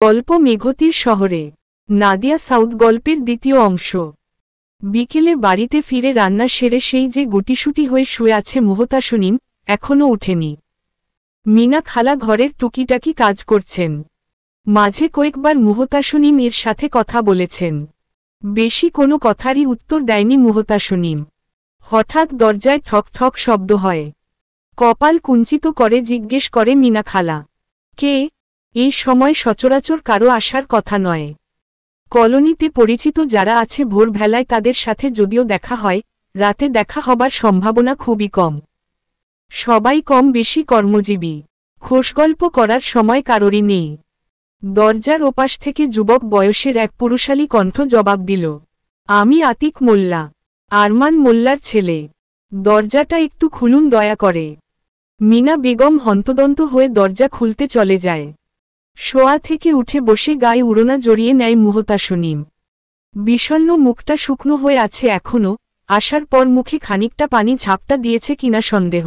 গল্প মেঘতির শহরে নাদিয়া সাউথ গল্পের দ্বিতীয় অংশ। বিকেলে বাড়িতে ফিরে রান্না সেরে সেই যে গুটিসুটি হয়ে শুয়ে আছে মুহতাসনিম, এখনও ওঠেনি। মিনা খালা ঘরের টুকিটাকি কাজ করছেন। মাঝে কয়েকবার মুহতাসনিম এর সাথে কথা বলেছেন। বেশি কোনো কথারই উত্তর দেয়নি মুহতাসনিম। হঠাৎ দরজায় ঠক ঠক শব্দ হয়। কপাল কুঞ্চিত করে জিজ্ঞেস করে মিনা খালা, কে? এই সময় সচরাচর কারো আসার কথা নয়। কলোনিতে পরিচিত যারা আছে ভোরবেলায় তাদের সাথে যদিও দেখা হয়, রাতে দেখা হবার সম্ভাবনা খুবই কম। সবাই কম বেশি কর্মজীবী, খোশগল্প করার সময় কারোরই নেই। দরজার ওপাশ থেকে যুবক বয়সের এক পুরুষালী কণ্ঠ জবাব দিল, আমি আতিক মোল্লা, আরমান মোল্লার ছেলে। দরজাটা একটু খুলুন দয়া করে। মিনা বেগম হন্তদন্ত হয়ে দরজা খুলতে চলে যায়। শোয়া থেকে উঠে বসে গায়ে উড়না জড়িয়ে নেয় মুহতাসনিম। বিষণ্ণ মুখটা শুকনো হয়ে আছে এখনো, আসার পর মুখে খানিকটা পানি ঝাপটা দিয়েছে কিনা সন্দেহ।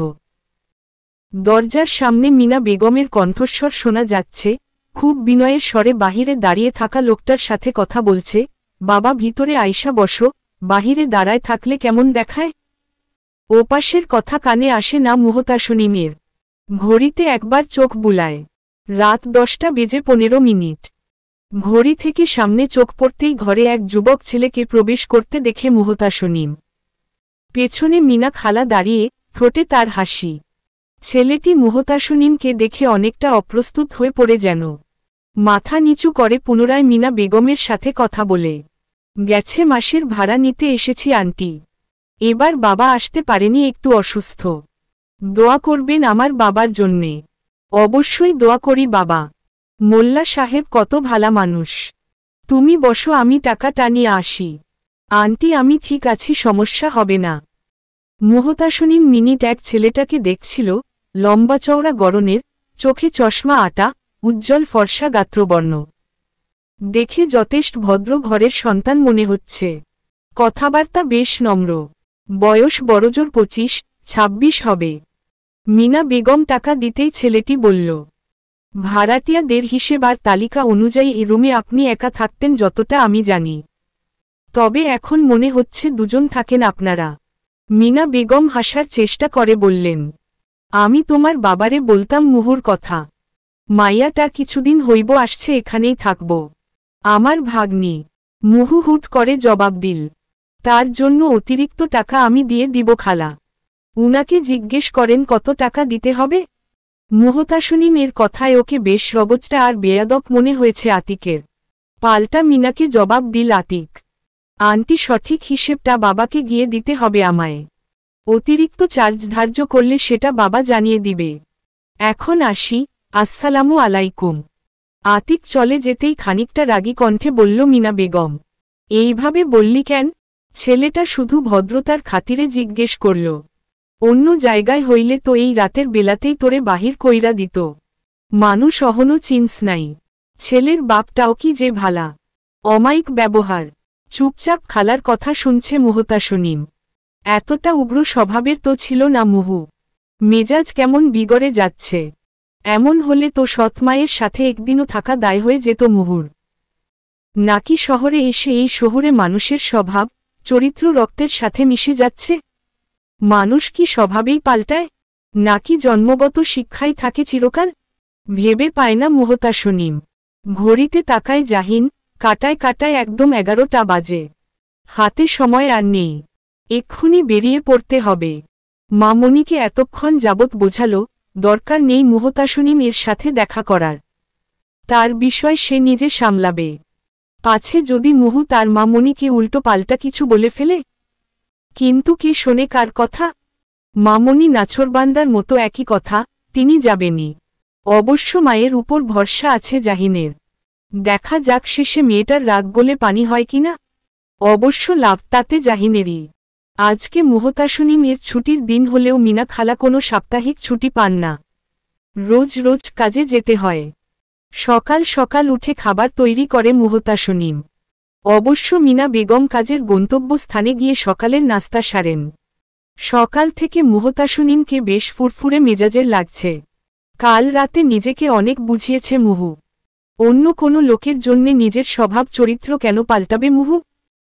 দরজার সামনে মিনা বেগমের কণ্ঠস্বর শোনা যাচ্ছে, খুব বিনয়ের স্বরে বাহিরে দাঁড়িয়ে থাকা লোকটার সাথে কথা বলছে, বাবা ভিতরে আইসা বসো, বাহিরে দাঁড়ায় থাকলে কেমন দেখায়? ওপাশের কথা কানে আসে না মুহতাসনিমের। ঘড়িতে একবার চোখ বুলায়। রাত 10:15। ঘড়ি থেকে সামনে চোখ পড়তেই ঘরে এক যুবক ছেলেকে প্রবেশ করতে দেখে মুহতাসনিম। পেছনে মিনা খালা দাঁড়িয়ে, ঠোঁটে তার হাসি। ছেলেটি মুহতাসনিমকে দেখে অনেকটা অপ্রস্তুত হয়ে পড়ে যেন। মাথা নিচু করে পুনরায় মিনা বেগমের সাথে কথা বলে, গেছে মাসের ভাড়া নিতে এসেছি আন্টি। এবার বাবা আসতে পারেনি, একটু অসুস্থ। দোয়া করবেন আমার বাবার জন্যে। অবশ্যই দোয়া করি বাবা। মোল্লা সাহেব কত ভালা মানুষ। তুমি বসো, আমি টাকাটা নিয়ে আসি। আন্টি আমি ঠিক আছি, সমস্যা হবে না। মুহতাসনিম মিনিট এক ছেলেটাকে দেখছিল, লম্বা চওড়া গড়নের, চোখে চশমা আটা, উজ্জ্বল ফর্সা গাত্রবর্ণ। দেখে যথেষ্ট ভদ্র ঘরের সন্তান মনে হচ্ছে। কথাবার্তা বেশ নম্র। বয়স বড়জোর 25-26 হবে। মিনা বেগম টাকা দিতেই ছেলেটি বলল, ভাড়াটিয়াদের হিসেব আর তালিকা অনুযায়ী এ রুমে আপনি একা থাকতেন যতটা আমি জানি। তবে এখন মনে হচ্ছে দুজন থাকেন আপনারা। মিনা বেগম হাসার চেষ্টা করে বললেন, আমি তোমার বাবারে বলতাম মুহুর কথা। মাইয়াটা কিছুদিন হইব আসছে, এখানেই থাকব। আমার ভাগ্নি। মুহু হুট করে জবাব দিল, তার জন্য অতিরিক্ত টাকা আমি দিয়ে দিব খালা। উনাকে জিজ্ঞেস করেন কত টাকা দিতে হবে। মুহতাসনিম এর কথায় ওকে বেশ রগচটা আর বেয়াদব মনে হয়েছে আতিকের। পাল্টা মিনাকে জবাব দিল আতিক, আন্টি সঠিক হিসেবটা বাবাকে গিয়ে দিতে হবে আমায়। অতিরিক্ত চার্জ ধার্য করলে সেটা বাবা জানিয়ে দিবে। এখন আসি, আসসালামু আলাইকুম। আতিক চলে যেতেই খানিকটা রাগী কণ্ঠে বলল মিনা বেগম, এইভাবে বললি কেন? ছেলেটা শুধু ভদ্রতার খাতিরে জিজ্ঞেস করল। অন্য জায়গায় হইলে তো এই রাতের বেলাতেই তোরে বাহির কইরা দিত। মানুষ অহনো চিন্স নাই। ছেলের বাপটাও কি যে ভালা। অমায়িক ব্যবহার। চুপচাপ খালার কথা শুনছে মুহতাসনিম। এতটা উগ্র স্বভাবের তো ছিল না মুহু। মেজাজ কেমন বিগড়ে যাচ্ছে। এমন হলে তো সৎমায়ের সাথে একদিনও থাকা দায় হয়ে যেত মুহুর। নাকি শহরে এসে এই শহুরে মানুষের স্বভাব, চরিত্র রক্তের সাথে মিশে যাচ্ছে? মানুষ কি স্বভাবেই পাল্টায়, নাকি জন্মগত শিক্ষাই থাকে চিরকাল? ভেবে পায় না মুহতাসনিম। ঘড়িতে তাকায় জাহিন, কাটায় কাটায় একদম 11টা বাজে। হাতে সময় আর নেই, এক্ষুনি বেরিয়ে পড়তে হবে। মামনিকে এতক্ষণ যাবৎ বোঝালো, দরকার নেই মুহতাসনিম এর সাথে দেখা করার। তার বিষয় সে নিজে সামলাবে। পাছে যদি মুহু তার মামনিকে উল্টো পাল্টা কিছু বলে ফেলে। কিন্তু কে শোনে কার কথা? মামনি নাছোড়বান্দার মতো একই কথা, তিনি যাবেনি। অবশ্য মায়ের উপর ভরসা আছে জাহিনের। দেখা যাক শেষে মেয়েটার রাগ গলে পানি হয় কিনা। অবশ্য লাভ তাতে জাহিনেরই। আজকে মুহতাসনিম এর ছুটির দিন হলেও মিনা খালা কোনো সাপ্তাহিক ছুটি পান না। রোজ রোজ কাজে যেতে হয়। সকাল সকাল উঠে খাবার তৈরি করে মুহতাসনিম। অবশ্য মিনা বেগম কাজের গন্তব্যস্থানে গিয়ে সকালের নাস্তা সারেন। সকাল থেকে মুহতাসনিমকে বেশ ফুরফুরে মেজাজের লাগছে। কাল রাতে নিজেকে অনেক বুঝিয়েছে মুহু। অন্য কোনো লোকের জন্যে নিজের স্বভাব চরিত্র কেন পাল্টাবে মুহু?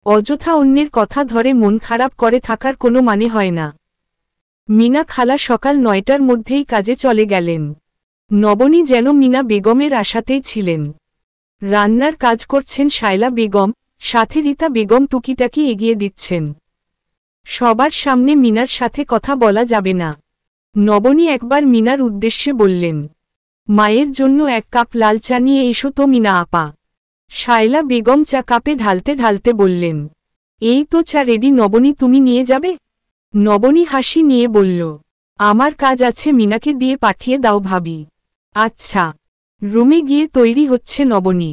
অযথা অন্যের কথা ধরে মন খারাপ করে থাকার কোনো মানে হয় না। মিনা খালা সকাল 9টার মধ্যেই কাজে চলে গেলেন। নবনী যেন মিনা বেগমের আশাতেই ছিলেন। রান্নার কাজ করছেন শায়লা বেগম, সাথে রীতা বেগম টুকিটাকি এগিয়ে দিচ্ছেন। সবার সামনে মিনার সাথে কথা বলা যাবে না। নবনী একবার মিনার উদ্দেশ্যে বললেন, মায়ের জন্য 1 কাপ লাল চা নিয়ে এসো তো মিনা আপা। শায়লা বেগম চা কাপে ঢালতে ঢালতে বললেন, এই তো চা রেডি নবনী, তুমি নিয়ে যাবে? নবনী হাসি নিয়ে বলল, আমার কাজ আছে, মিনাকে দিয়ে পাঠিয়ে দাও ভাবি। আচ্ছা। রুমে গিয়ে তৈরি হচ্ছে নবনী।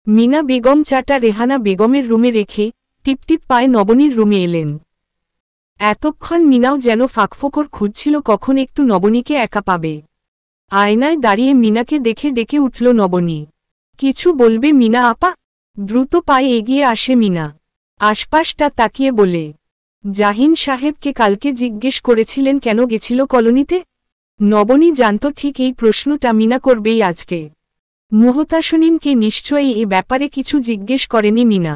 মিনা বেগম চাটা রেহানা বেগমের রুমে রেখে টিপটিপ পায়ে নবনীর রুমে এলেন। এতক্ষণ মিনাও যেন ফাঁকফোকর খুঁজছিল কখন একটু নবনীকে একা পাবে। আয়নায় দাঁড়িয়ে মিনাকে দেখে ডেকে উঠল নবনী, কিছু বলবে মিনা আপা? দ্রুত পায়ে এগিয়ে আসে মিনা, আশপাশটা তাকিয়ে বলে, জাহিন সাহেবকে কালকে জিজ্ঞেস করেছিলেন কেন গেছিল কলোনিতে? নবনী জানত ঠিক এই প্রশ্নটা মিনা করবেই আজকে। মুহতাসনিমকে নিশ্চয়ই এ ব্যাপারে কিছু জিজ্ঞেস করেনি মিনা।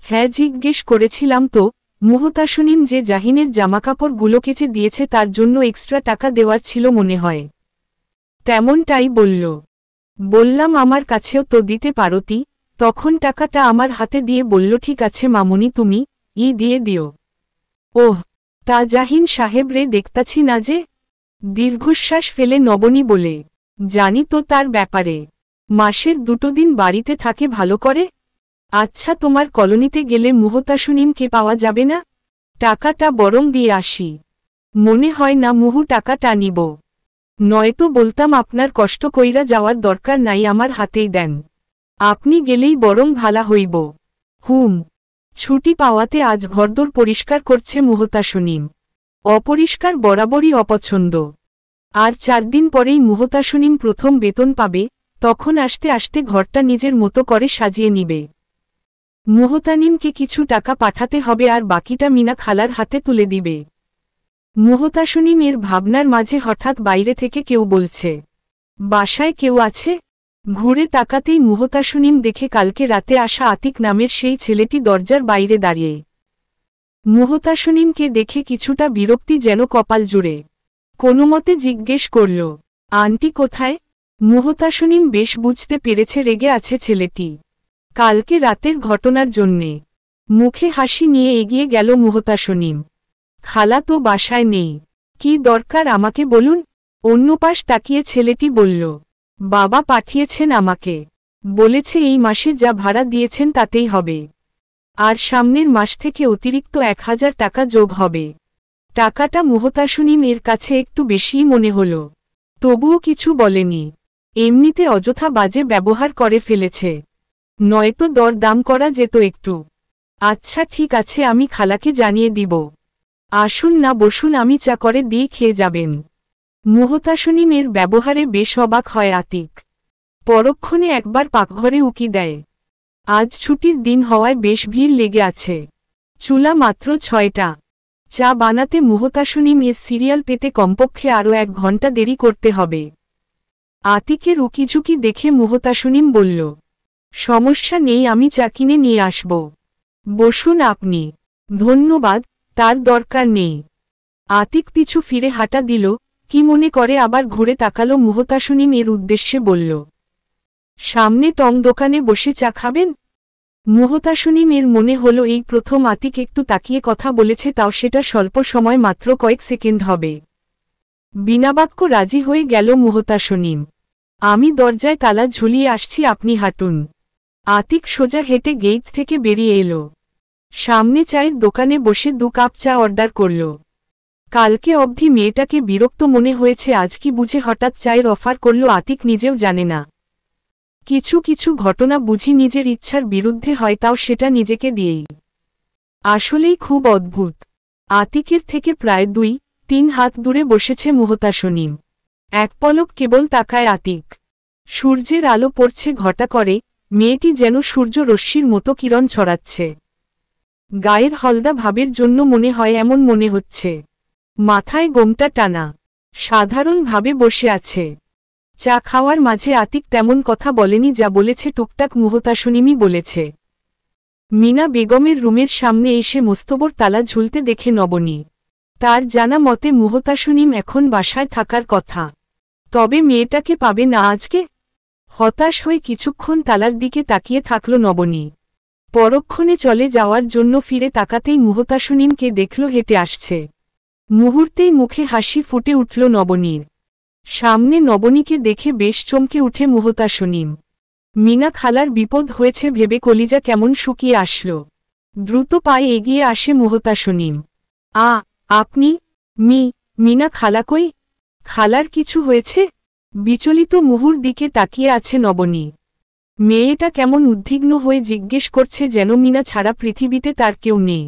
হ্যাঁ জিজ্ঞেস করেছিলাম তো, মুহতাসনিম যে জাহিনের জামাকাপড়গুলো কেচে দিয়েছে তার জন্য এক্সট্রা টাকা দেওয়ার ছিল মনে হয়। তেমনটাই বলল। বললাম আমার কাছেও তো দিতে পারতি, তখন টাকাটা আমার হাতে দিয়ে বলল ঠিক আছে মামুনি তুমি দিয়ে দিও। ওহ, তা জাহিন সাহেব রে দেখতাছি না যে? দীর্ঘশ্বাস ফেলে নবনী বলে, জানি তো তার ব্যাপারে। মাসের 2 দিন বাড়িতে থাকে ভালো করে। আচ্ছা তোমার কলোনিতে গেলে মুহতাসনিমকে পাওয়া যাবে না? টাকাটা বরং দিয়ে আসি। মনে হয় না মুহু টাকাটা নিব। নয়তো বলতাম আপনার কষ্ট কইরা যাওয়ার দরকার নাই, আমার হাতেই দেন। আপনি গেলেই বরং ভালা হইব। হুম। ছুটি পাওয়াতে আজ ঘরদোর পরিষ্কার করছে মুহতাসনিম। অপরিষ্কার বরাবরই অপছন্দ। আর 4 দিন পরেই মুহতাসনিম প্রথম বেতন পাবে, তখন আস্তে আস্তে ঘরটা নিজের মতো করে সাজিয়ে নিবে। মুহতানিমকে কিছু টাকা পাঠাতে হবে আর বাকিটা মিনা খালার হাতে তুলে দিবে। মুহতাসনিম এর ভাবনার মাঝে হঠাৎ বাইরে থেকে কেউ বলছে, বাসায় কেউ আছে? ঘুরে তাকাতেই মুহতাসনিম দেখে কালকে রাতে আসা আতিক নামের সেই ছেলেটি দরজার বাইরে দাঁড়িয়ে। মুহতাসনিমকে দেখে কিছুটা বিরক্তি যেন কপাল জুড়ে। কোনোমতে জিজ্ঞেস করল, আন্টি কোথায়? মুহতাসনিম বেশ বুঝতে পেরেছে রেগে আছে ছেলেটি কালকে রাতের ঘটনার জন্যে। মুখে হাসি নিয়ে এগিয়ে গেল মুহতাসনিম। খালা তো বাসায় নেই। কি দরকার আমাকে বলুন? অন্য পাশ তাকিয়ে ছেলেটি বলল, বাবা পাঠিয়েছেন আমাকে। বলেছে এই মাসে যা ভাড়া দিয়েছেন তাতেই হবে। আর সামনের মাস থেকে অতিরিক্ত 1000 টাকা যোগ হবে। টাকাটা মুহতাসনিম এর কাছে একটু বেশিই মনে হল। তবুও কিছু বলেনি। এমনিতে অযথা বাজে ব্যবহার করে ফেলেছে, নয়তো দর দাম করা যেত একটু। আচ্ছা ঠিক আছে, আমি খালাকে জানিয়ে দিব। আসুন না বসুন, আমি চা করে দিয়ে খেয়ে যাবেন। মুহতাসনিম এর ব্যবহারে বেশ অবাক হয় আতিক। পরক্ষণে একবার পাকঘরে উকি দেয়। আজ ছুটির দিন হওয়ায় বেশ ভিড় লেগে আছে। চুলা মাত্র 6টা। চা বানাতে মুহতাসনিম এর সিরিয়াল পেতে কমপক্ষে আরও 1 ঘন্টা দেরি করতে হবে। আতিকের উকিঝুঁকি দেখে মুহতাসনিম বলল, সমস্যা নেই, আমি চা কিনে নিয়ে আসব। বসুন আপনি। ধন্যবাদ, তার দরকার নেই। আতিক পিছু ফিরে হাঁটা দিল, কি মনে করে আবার ঘুরে তাকালো মুহতাসনিম এর উদ্দেশ্যে বলল, সামনে টং দোকানে বসে চা খাবেন? মুহতাসনিম এর মনে হলো এই প্রথম আতিক একটু তাকিয়ে কথা বলেছে, তাও সেটা স্বল্প সময়, মাত্র কয়েক সেকেন্ড হবে। বিনাবাক্য রাজি হয়ে গেল মুহতাসনিম। আমি দরজায় তালা ঝুলিয়ে আসছি, আপনি হাঁটুন। আতিক সোজা হেঁটে গেট থেকে বেরিয়ে এলো। সামনে চায়ের দোকানে বসে 2 কাপ চা অর্ডার করল। কালকে অবধি মেয়েটাকে বিরক্ত মনে হয়েছে, আজ কি বুঝে হঠাৎ চায়ের অফার করল আতিক নিজেও জানে না। কিছু কিছু ঘটনা বুঝি নিজের ইচ্ছার বিরুদ্ধে হয়, তাও সেটা নিজেকে দিয়েই। আসলেই খুব অদ্ভুত। আতিকের থেকে প্রায় 2-3 হাত দূরে বসেছে মুহতাসনিম। এক পলক কেবল তাকায় আতিক। সূর্যের আলো পড়ছে ঘটা করে, মেয়েটি যেন সূর্য রশ্মির মতো কিরণ ছড়াচ্ছে। গায়ের হলদা ভাবের জন্য মনে হয় এমন মনে হচ্ছে। মাথায় গোমটা টানা, সাধারণভাবে বসে আছে। চা খাওয়ার মাঝে আতিক তেমন কথা বলেনি, যা বলেছে টুকটাক মুহতাসনিমই বলেছে। মিনা বেগমের রুমের সামনে এসে মোস্তবর তালা ঝুলতে দেখে নবনী। তার জানা মতে মুহতাসনিম এখন বাসায় থাকার কথা, তবে মেয়েটাকে পাবে না আজকে। হতাশ হয়ে কিছুক্ষণ তালার দিকে তাকিয়ে থাকল নবনী। পরক্ষণে চলে যাওয়ার জন্য ফিরে তাকাতেই মুহতাসনিমকে দেখল হেঁটে আসছে। মুহূর্তেই মুখে হাসি ফুটে উঠল নবনীর। সামনে নবনীকে দেখে বেশ চমকে উঠে মুহতাসনিম। মিনা খালার বিপদ হয়েছে ভেবে কলিজা কেমন শুকিয়ে আসল। দ্রুত পায়ে এগিয়ে আসে মুহতাসনিম। আপনি? মিনা খালা কই? খালার কিছু হয়েছে? বিচলিত মুহুর দিকে তাকিয়ে আছে নবনী। মেয়েটা কেমন উদ্বিগ্ন হয়ে জিজ্ঞেস করছে, যেন মিনা ছাড়া পৃথিবীতে তার কেউ নেই।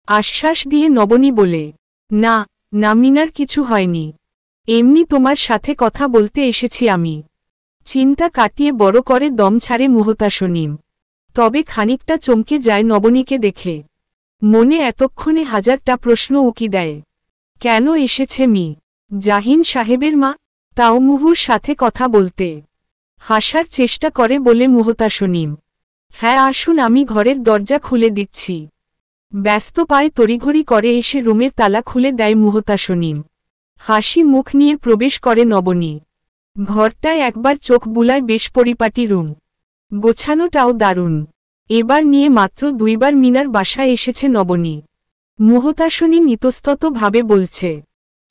আশ্বাস দিয়ে নবনী বলে, না মিনার কিছু হয়নি, এমনি তোমার সাথে কথা বলতে এসেছি আমি। চিন্তা কাটিয়ে বড় করে দম ছাড়ে মুহতাসনিম। তবে খানিকটা চমকে যায় নবনীকে দেখে। মনে এতক্ষণে হাজারটা প্রশ্ন উকি দেয়। কেন এসেছে জাহিন সাহেবের মা, তাও মুহুর সাথে কথা বলতে? হাসার চেষ্টা করে বলে মুহতাসনিম, হ্যাঁ আসুন, আমি ঘরের দরজা খুলে দিচ্ছি। ব্যস্ত পায়ে তড়িঘড়ি করে এসে রুমের তালা খুলে দেয় মুহতাসনিম। হাসি মুখ নিয়ে প্রবেশ করে নবনী। ঘরটায় একবার চোখ বুলায়, বেশ পরিপাটি রুম, গোছানোটাও দারুণ। এবার নিয়ে মাত্র 2 বার মিনার বাসায় এসেছে নবনী। মুহতাসনিম ইতস্তত ভাবে বলছে,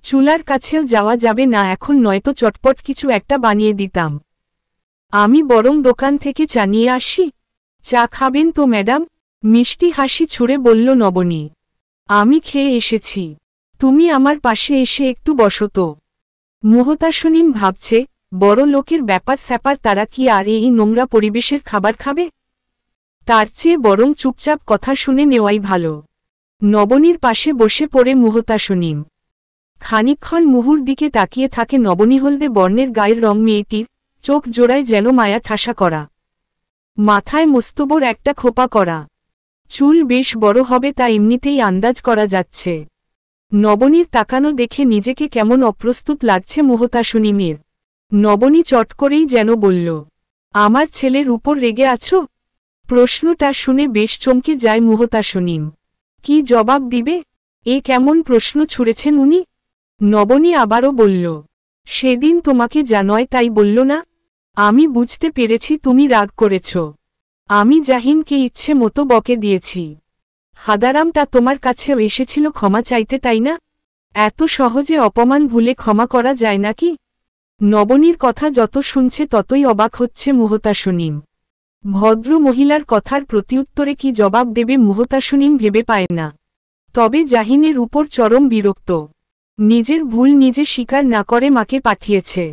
চুলার কাছেও যাওয়া যাবে না এখন, নয়তো চটপট কিছু একটা বানিয়ে দিতাম। আমি বরং দোকান থেকে চা নিয়ে আসি। চা খাবেন তো ম্যাডাম? মিষ্টি হাসি ছুড়ে বলল নবনী। আমি খেয়ে এসেছি, তুমি আমার পাশে এসে একটু বসো তো। মুহতাসনিম ভাবছে, বড় লোকের ব্যাপার স্যাপার, তারা কি আর এই নোংরা পরিবেশের খাবার খাবে? তার চেয়ে বরং চুপচাপ কথা শুনে নেওয়াই ভালো। নবনীর পাশে বসে পড়ে মুহতাসনিম। খানিকক্ষণ মুহুর দিকে তাকিয়ে থাকে নবনী। হলদে বর্ণের গায়ের রং মেয়েটির, চোখ জোড়ায় যেন মায়া ঠাসা করা। মাথায় মোস্তবর একটা খোপা করা, চুল বেশ বড় হবে তা এমনিতেই আন্দাজ করা যাচ্ছে। নবনীর তাকানো দেখে নিজেকে কেমন অপ্রস্তুত লাগছে মুহতাসনিমের। নবনী চট করেই যেন বলল, আমার ছেলের উপর রেগে আছো? প্রশ্নটা শুনে বেশ চমকে যায় মুহতাসনিম। কি জবাব দিবে? এ কেমন প্রশ্ন ছুড়েছেন উনি? নবনী আবারও বলল, সেদিন তোমাকে যা নয় তাই বলল না? আমি বুঝতে পেরেছি তুমি রাগ করেছ। আমি জাহিনকে ইচ্ছে মতো বকে দিয়েছি। হাদারামটা তোমার কাছেও এসেছিল ক্ষমা চাইতে, তাই না? এত সহজে অপমান ভুলে ক্ষমা করা যায় নাকি? নবনীর কথা যত শুনছে ততই অবাক হচ্ছে মুহতাসনিম। ভদ্র মহিলার কথার প্রতিউত্তরে কি জবাব দেবে মুহতাসনিম ভেবে পায় না। তবে জাহিনের উপর চরম বিরক্ত। নিজের ভুল নিজে স্বীকার না করে মাকে পাঠিয়েছে।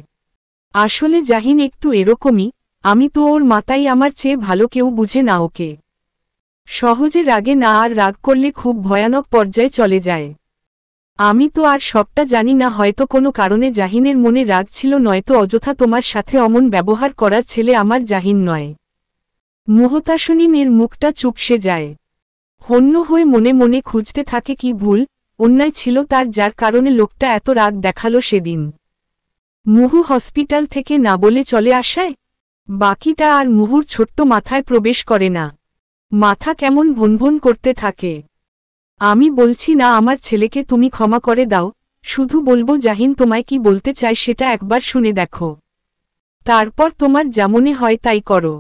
আসলে জাহিন একটু এরকমই, আমি তো ওর মাতাই, আমার চেয়ে ভালো কেউ বুঝে না ওকে। সহজে রাগে না, আর রাগ করলে খুব ভয়ানক পর্যায়ে চলে যায়। আমি তো আর সবটা জানি না, হয়তো কোনো কারণে জাহিনের মনে রাগ ছিল, নয়তো অযথা তোমার সাথে অমন ব্যবহার করার ছেলে আমার জাহিন নয়। মুহতাসনিম এর মুখটা চুপসে যায়। হন্য হয়ে মনে মনে খুঁজতে থাকে কি ভুল অন্যায় ছিল তার, যার কারণে লোকটা এত রাগ দেখালো সেদিন। মুহু হসপিটাল থেকে না বলে চলে আসায় বাকিটা আর মুহুর ছোট্ট মাথায় প্রবেশ করে না। মাথা কেমন ভনভন করতে থাকে। আমি বলছি না আমার ছেলেকে তুমি ক্ষমা করে দাও, শুধু বলবো জাহিন তোমায় কি বলতে চায় সেটা একবার শুনে দেখো, তারপর তোমার যা মনে হয় তাই করো।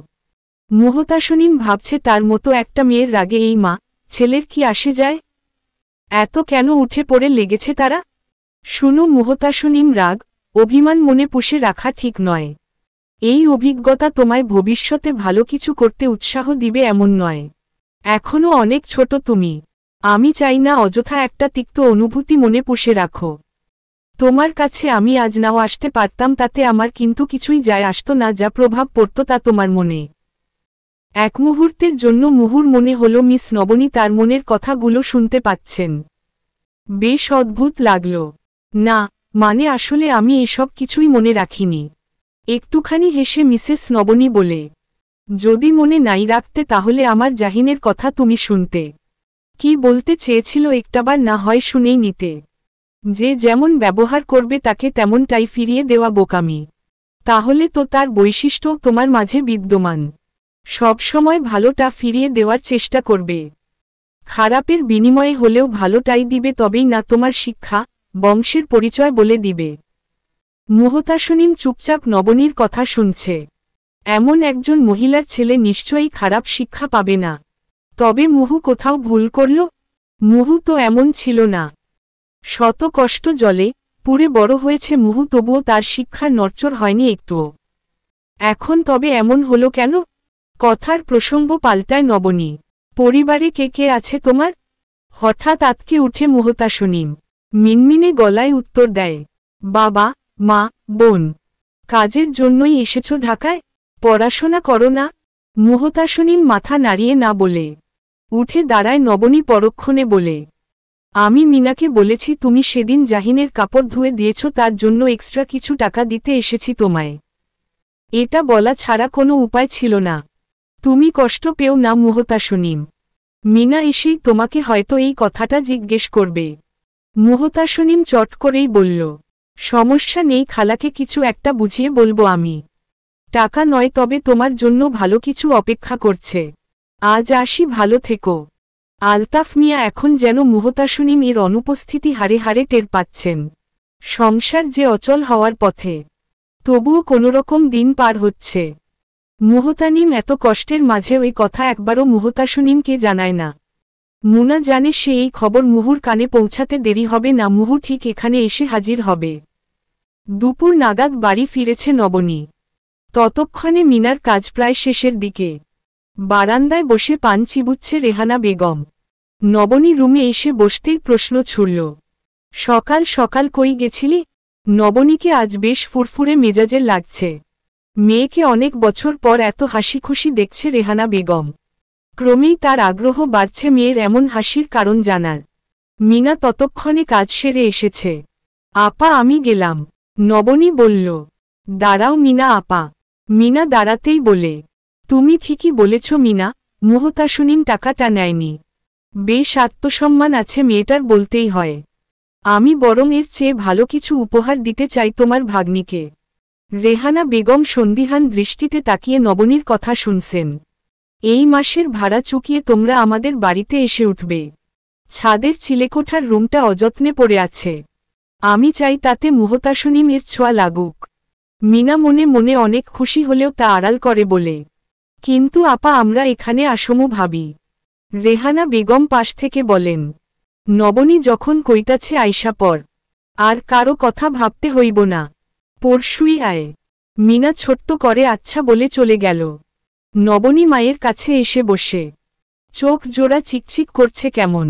মুহতাসনিম ভাবছে, তার মতো একটা মেয়ের রাগে এই মা ছেলের কি আসে যায়? এত কেন উঠে পড়ে লেগেছে তারা? শুনো মুহতাসনিম, রাগ অভিমান মনে পুষে রাখা ঠিক নয়। এই অভিজ্ঞতা তোমায় ভবিষ্যতে ভালো কিছু করতে উৎসাহ দিবে এমন নয়। এখনও অনেক ছোট তুমি। আমি চাই না অযথা একটা তিক্ত অনুভূতি মনে পুষে রাখো। তোমার কাছে আমি আজ নাও আসতে পারতাম, তাতে আমার কিন্তু কিছুই যায় আসতো না, যা প্রভাব পড়ত তা তোমার মনে। এক মুহূর্তের জন্য মুহুর মনে হলো মিস নবনী তার মনের কথাগুলো শুনতে পাচ্ছেন। বেশ অদ্ভুত লাগল। না মানে আসলে আমি এসব কিছুই মনে রাখিনি। একটুখানি হেসে মিসেস নবনী বলে, যদি মনে নাই রাখতে তাহলে আমার জাহিনের কথা তুমি শুনতে। কি বলতে চেয়েছিল একটাবার না হয় শুনেই নিতে। যে যেমন ব্যবহার করবে তাকে তেমনটাই ফিরিয়ে দেওয়া বোকামি। তাহলে তো তার বৈশিষ্ট্য তোমার মাঝে বিদ্যমান। সবসময় ভালোটা ফিরিয়ে দেওয়ার চেষ্টা করবে। খারাপের বিনিময়ে হলেও ভালোটাই দিবে, তবেই না তোমার শিক্ষা, বংশের পরিচয় বলে দিবে। মুহতাসনিম চুপচাপ নবনীর কথা শুনছে। এমন একজন মহিলার ছেলে নিশ্চয়ই খারাপ শিক্ষা পাবে না। তবে মুহু কোথাও ভুল করল? মুহু তো এমন ছিল না। শত কষ্ট জলে পুড়ে বড় হয়েছে মুহু, তবুও তার শিক্ষার নড়চড় হয়নি একটুও। এখন তবে এমন হলো কেন? কথার প্রসঙ্গ পাল্টায় নবনী। পরিবারে কে কে আছে তোমার? হঠাৎ আতকে উঠে মুহতাসনিম। মিনমিনে গলায় উত্তর দেয়, বাবা, মা, বোন। কাজের জন্যই এসেছো ঢাকায়? পড়াশোনা করো না? মুহতাসনিম মাথা নাড়িয়ে না বলে উঠে দাঁড়ায় নবনী পরক্ষণে বলে, আমি মিনাকে বলেছি তুমি সেদিন জাহিনের কাপড় ধুয়ে দিয়েছ, তার জন্য এক্সট্রা কিছু টাকা দিতে এসেছি তোমায়। এটা বলা ছাড়া কোনো উপায় ছিল না। তুমি কষ্ট পেও না মুহতাসনিম। মিনা এসেই তোমাকে হয়তো এই কথাটা জিজ্ঞেস করবে। মুহতাসনিম চট করেই বলল, সমস্যা নেই খালাকে কিছু একটা বুঝিয়ে বলবো আমি। টাকা নয়, তবে তোমার জন্য ভালো কিছু অপেক্ষা করছে। আজ আসি, ভালো থেকো। আলতাফ মিয়া এখন যেন মুহতাসনিম এর অনুপস্থিতি হারে হারে টের পাচ্ছেন। সংসার যে অচল হওয়ার পথে, তবুও কোনোরকম দিন পার হচ্ছে। মুহতানিম এত কষ্টের মাঝে ওই কথা একবারও মুহতাসনিমকে জানায় না। মুনা জানে সে এই খবর মুহুর কানে পৌঁছাতে দেরি হবে না, মুহু ঠিক এখানে এসে হাজির হবে। দুপুর নাগাদ বাড়ি ফিরেছে নবনী। ততক্ষণে মিনার কাজ প্রায় শেষের দিকে। বারান্দায় বসে পান চিবুচ্ছে রেহানা বেগম। নবনী রুমে এসে বসতেই প্রশ্ন ছুড়ল, সকাল সকাল কই গেছিলি? নবনীকে আজ বেশ ফুরফুরে মেজাজের লাগছে। মেয়েকে অনেক বছর পর এত হাসি খুশি দেখছে রেহানা বেগম। ক্রমেই তার আগ্রহ বাড়ছে মেয়ের এমন হাসির কারণ জানার। মিনা ততক্ষণে কাজ সেরে এসেছে। আপা আমি গেলাম, নবনী বলল। দাঁড়াও মিনা আপা। মিনা দাঁড়াতেই বলে, তুমি ঠিকই বলেছ মিনা, মুহতাসনিম টাকাটা নেয়নি। বেশ আত্মসম্মান আছে মেয়েটার বলতেই হয়। আমি বরং এর চেয়ে ভালো কিছু উপহার দিতে চাই তোমার ভাগ্নিকে। রেহানা বেগম সন্দিহান দৃষ্টিতে তাকিয়ে নবনীর কথা শুনছেন। এই মাসের ভাড়া চুকিয়ে তোমরা আমাদের বাড়িতে এসে উঠবে। ছাদের চিলেকোঠার রুমটা অযত্নে পড়ে আছে। আমি চাই তাতে মুহতাসনিম এর ছোঁয়া লাগুক। মিনা মনে মনে অনেক খুশি হলেও তা আড়াল করে বলে, কিন্তু আপা আমরা এখানে আসমু ভাবি। রেহানা বেগম পাশ থেকে বলেন, নবনী যখন কইতাছে আইসা পর, আর কারো কথা ভাবতে হইব না। পরশুই আয়। মিনা ছোট্ট করে আচ্ছা বলে চলে গেল। নবনী মায়ের কাছে এসে বসে চোখ জোড়া চিকচিক করছে কেমন।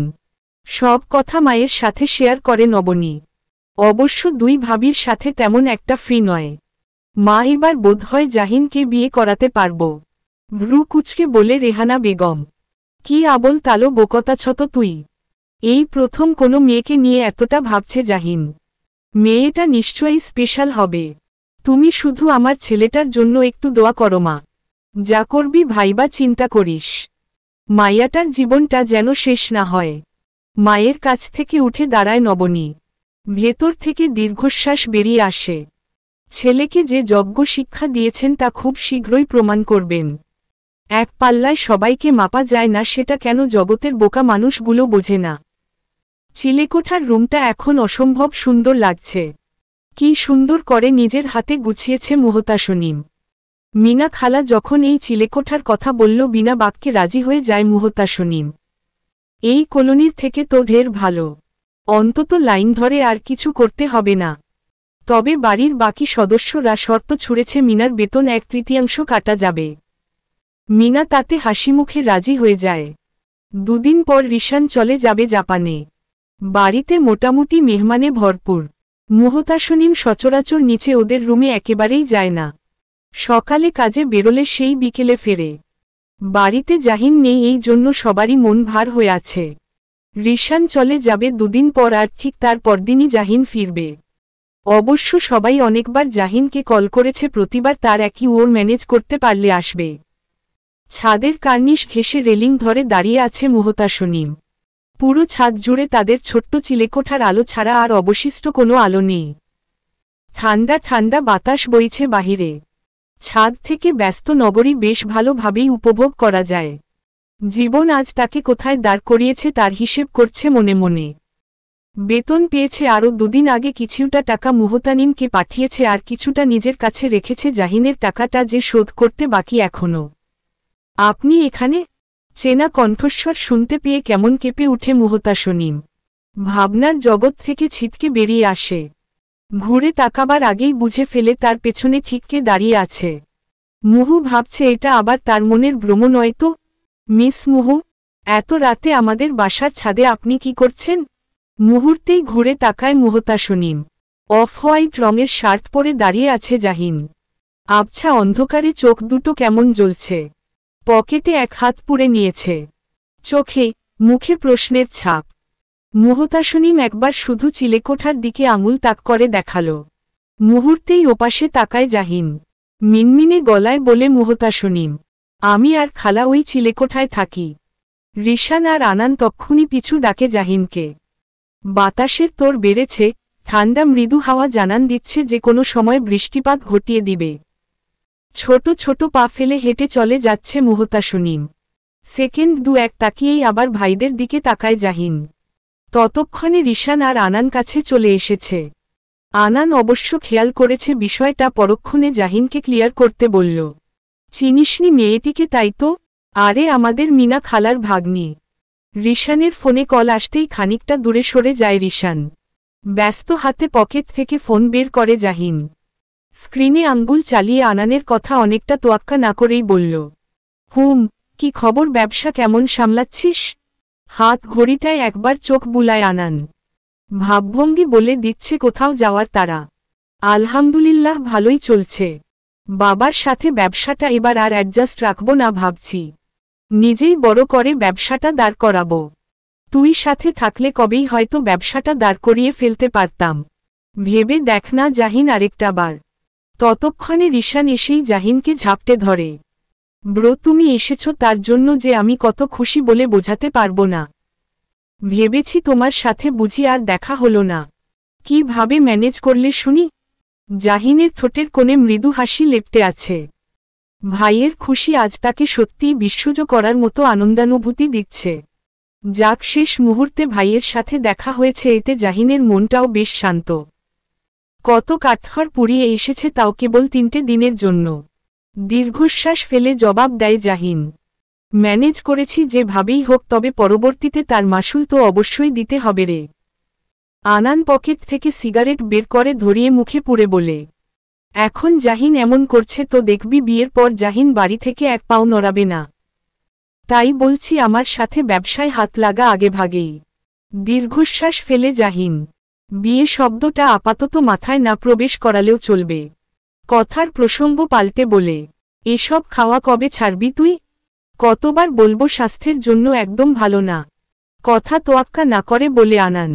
সব কথা মায়ের সাথে শেয়ার করে নবনী। অবশ্য দুই ভাবির সাথে তেমন একটা ফ্রি নয়। মা এবার বোধহয় জাহিনকে বিয়ে করাতে পারব। ভ্রু কুচকে বলে রেহানা বেগম, কি আবল তালো বোকতাছত তুই? এই প্রথম কোনো মেয়েকে নিয়ে এতটা ভাবছে জাহিন। মেয়েটা নিশ্চয়ই স্পেশাল হবে। তুমি শুধু আমার ছেলেটার জন্য একটু দোয়া করো মা। যা করবি ভাইবা চিন্তা করিস। মাইয়াটার জীবনটা যেন শেষ না হয়। মায়ের কাছ থেকে উঠে দাঁড়ায় নবনী। ভেতর থেকে দীর্ঘশ্বাস বেরিয়ে আসে। ছেলেকে যে যজ্ঞ শিক্ষা দিয়েছেন তা খুব শীঘ্রই প্রমাণ করবেন। এক পাল্লায় সবাইকে মাপা যায় না, সেটা কেন জগতের বোকা মানুষগুলো বোঝে না। চিলেকোঠার রুমটা এখন অসম্ভব সুন্দর লাগছে। কি সুন্দর করে নিজের হাতে গুছিয়েছে মুহতাসনিম। মিনা খালা যখন এই চিলেকোঠার কথা বলল বিনা বাক্যে রাজি হয়ে যায় মুহতাসনিম। এই কলোনির থেকে তো ঢের ভালো। অন্তত লাইন ধরে আর কিছু করতে হবে না। তবে বাড়ির বাকি সদস্যরা শর্ত ছুঁড়েছে মিনার বেতন 1/3 কাটা যাবে। মিনা তাতে হাসিমুখে রাজি হয়ে যায়। দুদিন পর রিশান চলে যাবে জাপানে। বাড়িতে মোটামুটি মেহমানে ভরপুর। মুহতাসনিম সচরাচর নিচে ওদের রুমে একেবারেই যায় না। সকালে কাজে বেরোলে সেই বিকেলে ফেরে। বাড়িতে জাহিন নেই, এই জন্য সবারই মন ভার হয়ে আছে। রিশান চলে যাবে দুদিন পর, আর ঠিক তার পরদিনই জাহিন ফিরবে। অবশ্য সবাই অনেকবার জাহিনকে কল করেছে, প্রতিবার তার একই ওর ম্যানেজ করতে পারলে আসবে। ছাদের কার্নিশ ঘেঁষে রেলিং ধরে দাঁড়িয়ে আছে মুহতাসনিম। পুরো ছাদ জুড়ে তাদের ছোট্ট চিলেকোঠার আলো ছাড়া আর অবশিষ্ট কোনো আলো নেই। ঠান্ডা ঠান্ডা বাতাস বইছে বাহিরে। ছাদ থেকে ব্যস্ত নগরী বেশ ভালোভাবেই উপভোগ করা যায়। জীবন আজ তাকে কোথায় দাঁড় করিয়েছে তার হিসেব করছে মনে মনে। বেতন পেয়েছে, আরও দুদিন আগে কিছুটা টাকা মুহতানিমকে পাঠিয়েছে, আর কিছুটা নিজের কাছে রেখেছে। জাহিনের টাকাটা যে শোধ করতে বাকি এখনও। আপনি এখানে? চেনা কণ্ঠস্বর শুনতে পেয়ে কেমন কেঁপে উঠে মুহতাসনিম। ভাবনার জগৎ থেকে ছিটকে বেরিয়ে আসে। ঘুরে তাকাবার আগেই বুঝে ফেলে তার পেছনে ঠিককে দাঁড়িয়ে আছে। মুহু ভাবছে এটা আবার তার মনের ভ্রম নয় তো। মিস মুহু, এত রাতে আমাদের বাসার ছাদে আপনি কি করছেন? মুহূর্তেই ঘুরে তাকায় মুহতাসনিম। অফ হোয়াইট রঙের শার্ট পরে দাঁড়িয়ে আছে জাহিন। আবছা অন্ধকারে চোখ দুটো কেমন জ্বলছে। পকেটে এক হাত পুরে নিয়েছে। চোখে মুখে প্রশ্নের ছাপ। মুহতাসনিম একবার শুধু চিলেকোঠার দিকে আঙুল তাক করে দেখাল। মুহূর্তেই ওপাশে তাকায় জাহিন। মিনমিনে গলায় বলে মুহতাসনিম, আমি আর খালা ওই চিলেকোঠায় থাকি। রিশান আর আনান তক্ষুনি পিছু ডাকে জাহিনকে। বাতাসের তোড় বেড়েছে, ঠান্ডা মৃদু হাওয়া জানান দিচ্ছে যে কোনো সময় বৃষ্টিপাত ঘটিয়ে দিবে। ছোট ছোট পা ফেলে হেঁটে চলে যাচ্ছে মুহতাসনিম। সেকেন্ড দু এক তাকিয়েই আবার ভাইদের দিকে তাকায় জাহিন। ততক্ষণে রিশান আর আনান কাছে চলে এসেছে। আনান অবশ্য খেয়াল করেছে বিষয়টা, পরক্ষণে জাহিনকে ক্লিয়ার করতে বলল, চিনিসনি মেয়েটিকে? তাই তো, আরে আমাদের মিনা খালার ভাগ্নি। রিশানের ফোনে কল আসতেই খানিকটা দূরে সরে যায় রিশান। ব্যস্ত হাতে পকেট থেকে ফোন বের করে জাহিন। স্ক্রিনে আঙ্গুল চালিয়ে আনানের কথা অনেকটা তোয়াক্কা না করেই বলল, কি খবর, ব্যবসা কেমন সামলাচ্ছিস? হাত ঘড়িটায় একবার চোখ বুলায় আনান। ভাবভঙ্গি বলে দিচ্ছে কোথাও যাওয়ার তারা। আলহামদুলিল্লাহ ভালোই চলছে। বাবার সাথে ব্যবসাটা এবার আর অ্যাডজাস্ট রাখব না ভাবছি। নিজেই বড় করে ব্যবসাটা দাঁড় করাবো। তুই সাথে থাকলে কবেই হয়তো ব্যবসাটা দাঁড় করিয়ে ফেলতে পারতাম। ভেবে দেখ না জাহিন আরেকটা বার। ততক্ষণে রিশান এসেই জাহিনকে ঝাপটে ধরে। ব্রো, তুমি এসেছ তার জন্য যে আমি কত খুশি বলে বোঝাতে পারবো না। ভেবেছি তোমার সাথে বুঝি আর দেখা হলো না। কিভাবে ম্যানেজ করলে শুনি? জাহিনের ঠোঁটের কোণে মৃদু হাসি লেপ্টে আছে। ভাইয়ের খুশি আজ তাকে সত্যিই বিস্ময় করার মতো আনন্দানুভূতি দিচ্ছে। যাক, শেষ মুহূর্তে ভাইয়ের সাথে দেখা হয়েছে, এতে জাহিনের মনটাও বেশ শান্ত। কত কাঠখড় পুড়িয়ে এসেছে, তাও কেবল 3টে দিনের জন্য। দীর্ঘশ্বাস ফেলে জবাব দেয় জাহিন, ম্যানেজ করেছি যেভাবেই হোক, তবে পরবর্তীতে তার মাসুল তো অবশ্যই দিতে হবে রে। আনান পকেট থেকে সিগারেট বের করে ধরিয়ে মুখে পুরে বলে, এখন জাহিন এমন করছে তো দেখবি বিয়ের পর জাহিন বাড়ি থেকে এক পাও নড়াবে না। তাই বলছি আমার সাথে ব্যবসায় হাত লাগা আগেভাগেই। দীর্ঘশ্বাস ফেলে জাহিন। বিয়ে শব্দটা আপাতত মাথায় না প্রবেশ করালেও চলবে। কথার প্রসঙ্গ পাল্টে বলে, এসব খাওয়া কবে ছাড়বি তুই? কতবার বলবো স্বাস্থ্যের জন্য একদম ভালো না। কথা তোয়াক্কা না করে বলে আনান,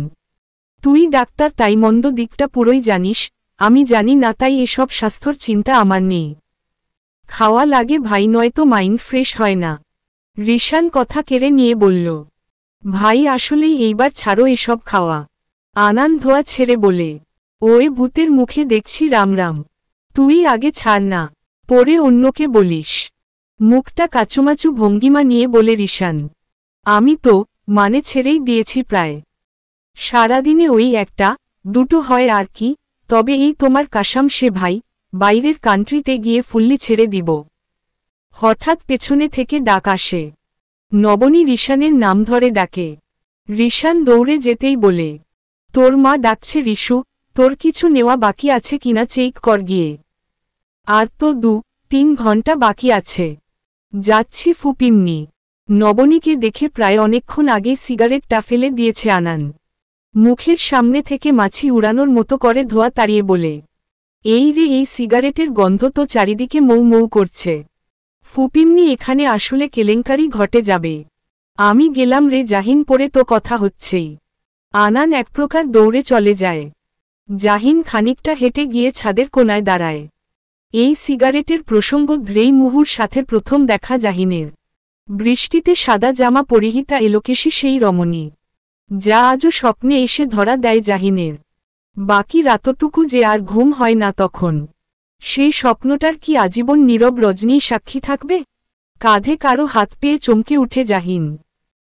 তুই ডাক্তার তাই মন্দ দিকটা পুরোই জানিস, আমি জানি না, তাই এসব স্বাস্থ্যর চিন্তা আমার নেই। খাওয়া লাগে ভাই, নয়তো মাইন্ড ফ্রেশ হয় না। রিশান কথা কেড়ে নিয়ে বলল, ভাই আসলেই এইবার ছাড়ো এসব খাওয়া। আনান ধোয়া ছেড়ে বলে, ওই ভূতের মুখে দেখছি রাম রাম। তুই আগে ছাড় না, পরে অন্যকে বলিস। মুখটা কাচুমাচু ভঙ্গিমা নিয়ে বলে রিশান, আমি তো ছেড়েই দিয়েছি প্রায়। সারাদিনে ওই একটা দুটো হয় আর কি, তবে এই তোমার কাসাম সে ভাই, বাইরের কান্ট্রিতে গিয়ে ফুল্লি ছেড়ে দিব। হঠাৎ পেছনে থেকে ডাক আসে। নবনী রিশানের নাম ধরে ডাকে। রিশান দৌড়ে যেতেই বলে, তোর মা ডাকছে রিশু, তোর কিছু নেওয়া বাকি আছে কিনা চেক কর গিয়ে। আর তো 2-3 ঘন্টা বাকি আছে। যাচ্ছি ফুপিমনি। নবনীকে দেখে প্রায় অনেকক্ষণ আগে সিগারেটটা ফেলে দিয়েছে আনান। মুখের সামনে থেকে মাছি উড়ানোর মতো করে ধোয়া তাড়িয়ে বলে, এই রে, এই সিগারেটের গন্ধ তো চারিদিকে মৌ মৌ করছে। ফুপিমনি, এখানে আসলে কেলেঙ্কারি ঘটে যাবে। আমি গেলাম রে জাহিন, পরে তো কথা হচ্ছেই। আনান এক প্রকার দৌড়ে চলে যায়। জাহিন খানিকটা হেঁটে গিয়ে ছাদের কোনায় দাঁড়ায়। এই সিগারেটের প্রসঙ্গ ধরেই মুহুর সাথে প্রথম দেখা জাহিনের। বৃষ্টিতে সাদা জামা পরিহিতা এলোকেশী সেই রমণী, যা আজও স্বপ্নে এসে ধরা দেয় জাহিনের। বাকি রাতটুকু যে আর ঘুম হয় না তখন। সেই স্বপ্নটার কি আজীবন নীরব রজনী সাক্ষী থাকবে? কাঁধে কারো হাত পেয়ে চমকে উঠে জাহিন।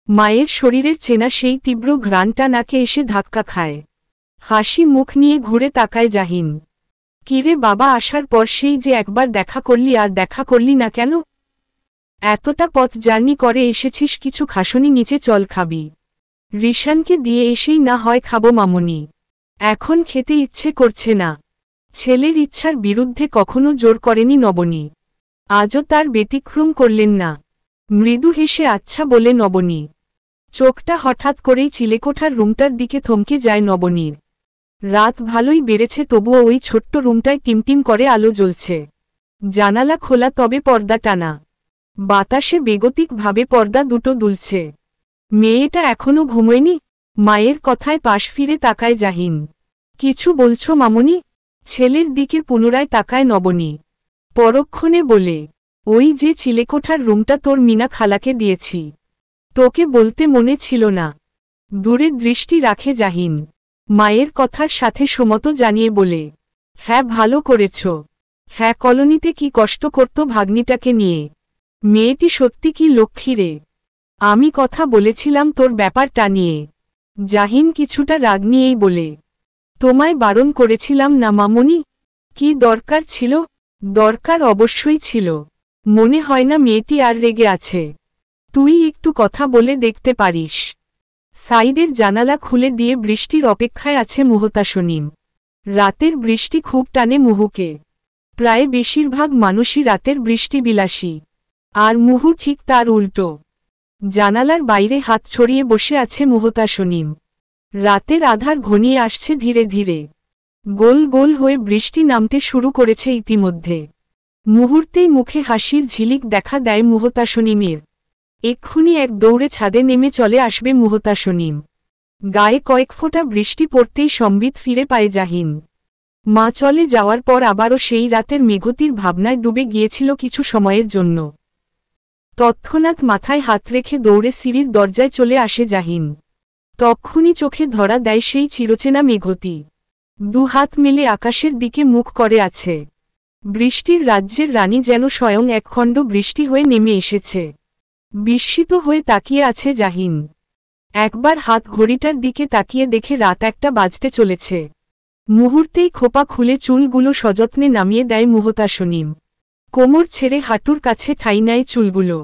মায়ের শরীরের চেনা সেই তীব্র ঘ্রাণটা নাকে এসে ধাক্কা খায়। হাসি মুখ নিয়ে ঘুরে তাকায় জাহিন। কিরে বাবা, আসার পর সেই যে একবার দেখা করলি আর দেখা করলি না কেন? এতটা পথ জার্নি করে এসেছিস, কিছু খাসনি, নিচে চল খাবি। রিশানকে দিয়ে এসেই না হয় খাবো মামুনি, এখন খেতে ইচ্ছে করছে না। ছেলের ইচ্ছার বিরুদ্ধে কখনো জোর করেনি নবনী, আজও তার ব্যতিক্রম করলেন না। মৃদু হেসে আচ্ছা বলে নবনী। চোখটা হঠাৎ করেই চিলেকোঠার রুমটার দিকে থমকে যায় নবনীর। রাত ভালোই বেড়েছে, তবুও ওই ছোট্ট রুমটায় টিমটিম করে আলো জ্বলছে। জানালা খোলা, তবে পর্দা টানা। বাতাসে বেগতিকভাবে পর্দা দুটো দুলছে। মেয়েটা এখনো ঘুমোয়নি? মায়ের কথায় পাশ ফিরে তাকায় জাহিন। কিছু বলছো মামুনি? ছেলের দিকে পুনরায় তাকায় নবনী। পরক্ষণে বলে, ওই যে চিলেকোঠার রুমটা তোর মিনা খালাকে দিয়েছি, তোকে বলতে মনে ছিল না। দূরে দৃষ্টি রাখে জাহিন। মায়ের কথার সাথে সমত জানিয়ে বলে, হ্যাঁ ভালো করেছ। হ্যাঁ, কলোনিতে কি কষ্ট করত ভাগ্নিটাকে নিয়ে। মেয়েটি সত্যি কি লক্ষ্মী রে। আমি কথা বলেছিলাম তোর ব্যাপারটা নিয়ে। জাহিন কিছুটা রাগ নিয়েই বলে, তোমায় বারণ করেছিলাম না মামুনি? কি দরকার ছিল? দরকার অবশ্যই ছিল। মনে হয় না মেয়েটি আর রেগে আছে। তুই একটু কথা বলে দেখতে পারিস। সাইডের জানালা খুলে দিয়ে বৃষ্টির অপেক্ষায় আছে মুহতাসনিম। রাতের বৃষ্টি খুব টানে মুহুকে। প্রায় বেশিরভাগ মানুষই রাতের বৃষ্টি বিলাসী, আর মুহু ঠিক তার উল্টো। জানালার বাইরে হাত ছড়িয়ে বসে আছে মুহতাসনিম। রাতের আধার ঘনিয়ে আসছে ধীরে ধীরে। গোল গোল হয়ে বৃষ্টি নামতে শুরু করেছে ইতিমধ্যে। মুহূর্তেই মুখে হাসির ঝিলিক দেখা দেয় মুহতাসনিমের। এক্ষুনি এক দৌড়ে ছাদে নেমে চলে আসবে মুহতাসনিম। গায়ে কয়েক ফোঁটা বৃষ্টি পড়তেই সম্বিত ফিরে পায় জাহিন। মা চলে যাওয়ার পর আবারও সেই রাতের মেঘতির ভাবনায় ডুবে গিয়েছিল কিছু সময়ের জন্য। তৎক্ষণাৎ মাথায় হাত রেখে দৌড়ে সিঁড়ির দরজায় চলে আসে জাহিন। তক্ষুনি চোখে ধরা দেয় সেই চিরচেনা মেঘতি। দুহাত মেলে আকাশের দিকে মুখ করে আছে। বৃষ্টির রাজ্যের রানী যেন স্বয়ং একখণ্ড বৃষ্টি হয়ে নেমে এসেছে। বিস্মিত হয়ে তাকিয়ে আছে জাহিন। একবার হাত ঘড়িটার দিকে তাকিয়ে দেখে রাত 1টা বাজতে চলেছে। মুহূর্তেই খোপা খুলে চুলগুলো সযত্নে নামিয়ে দেয় মুহতাসনিম। কোমর ছেড়ে হাঁটুর কাছে ঠাঁই নেয় চুলগুলো।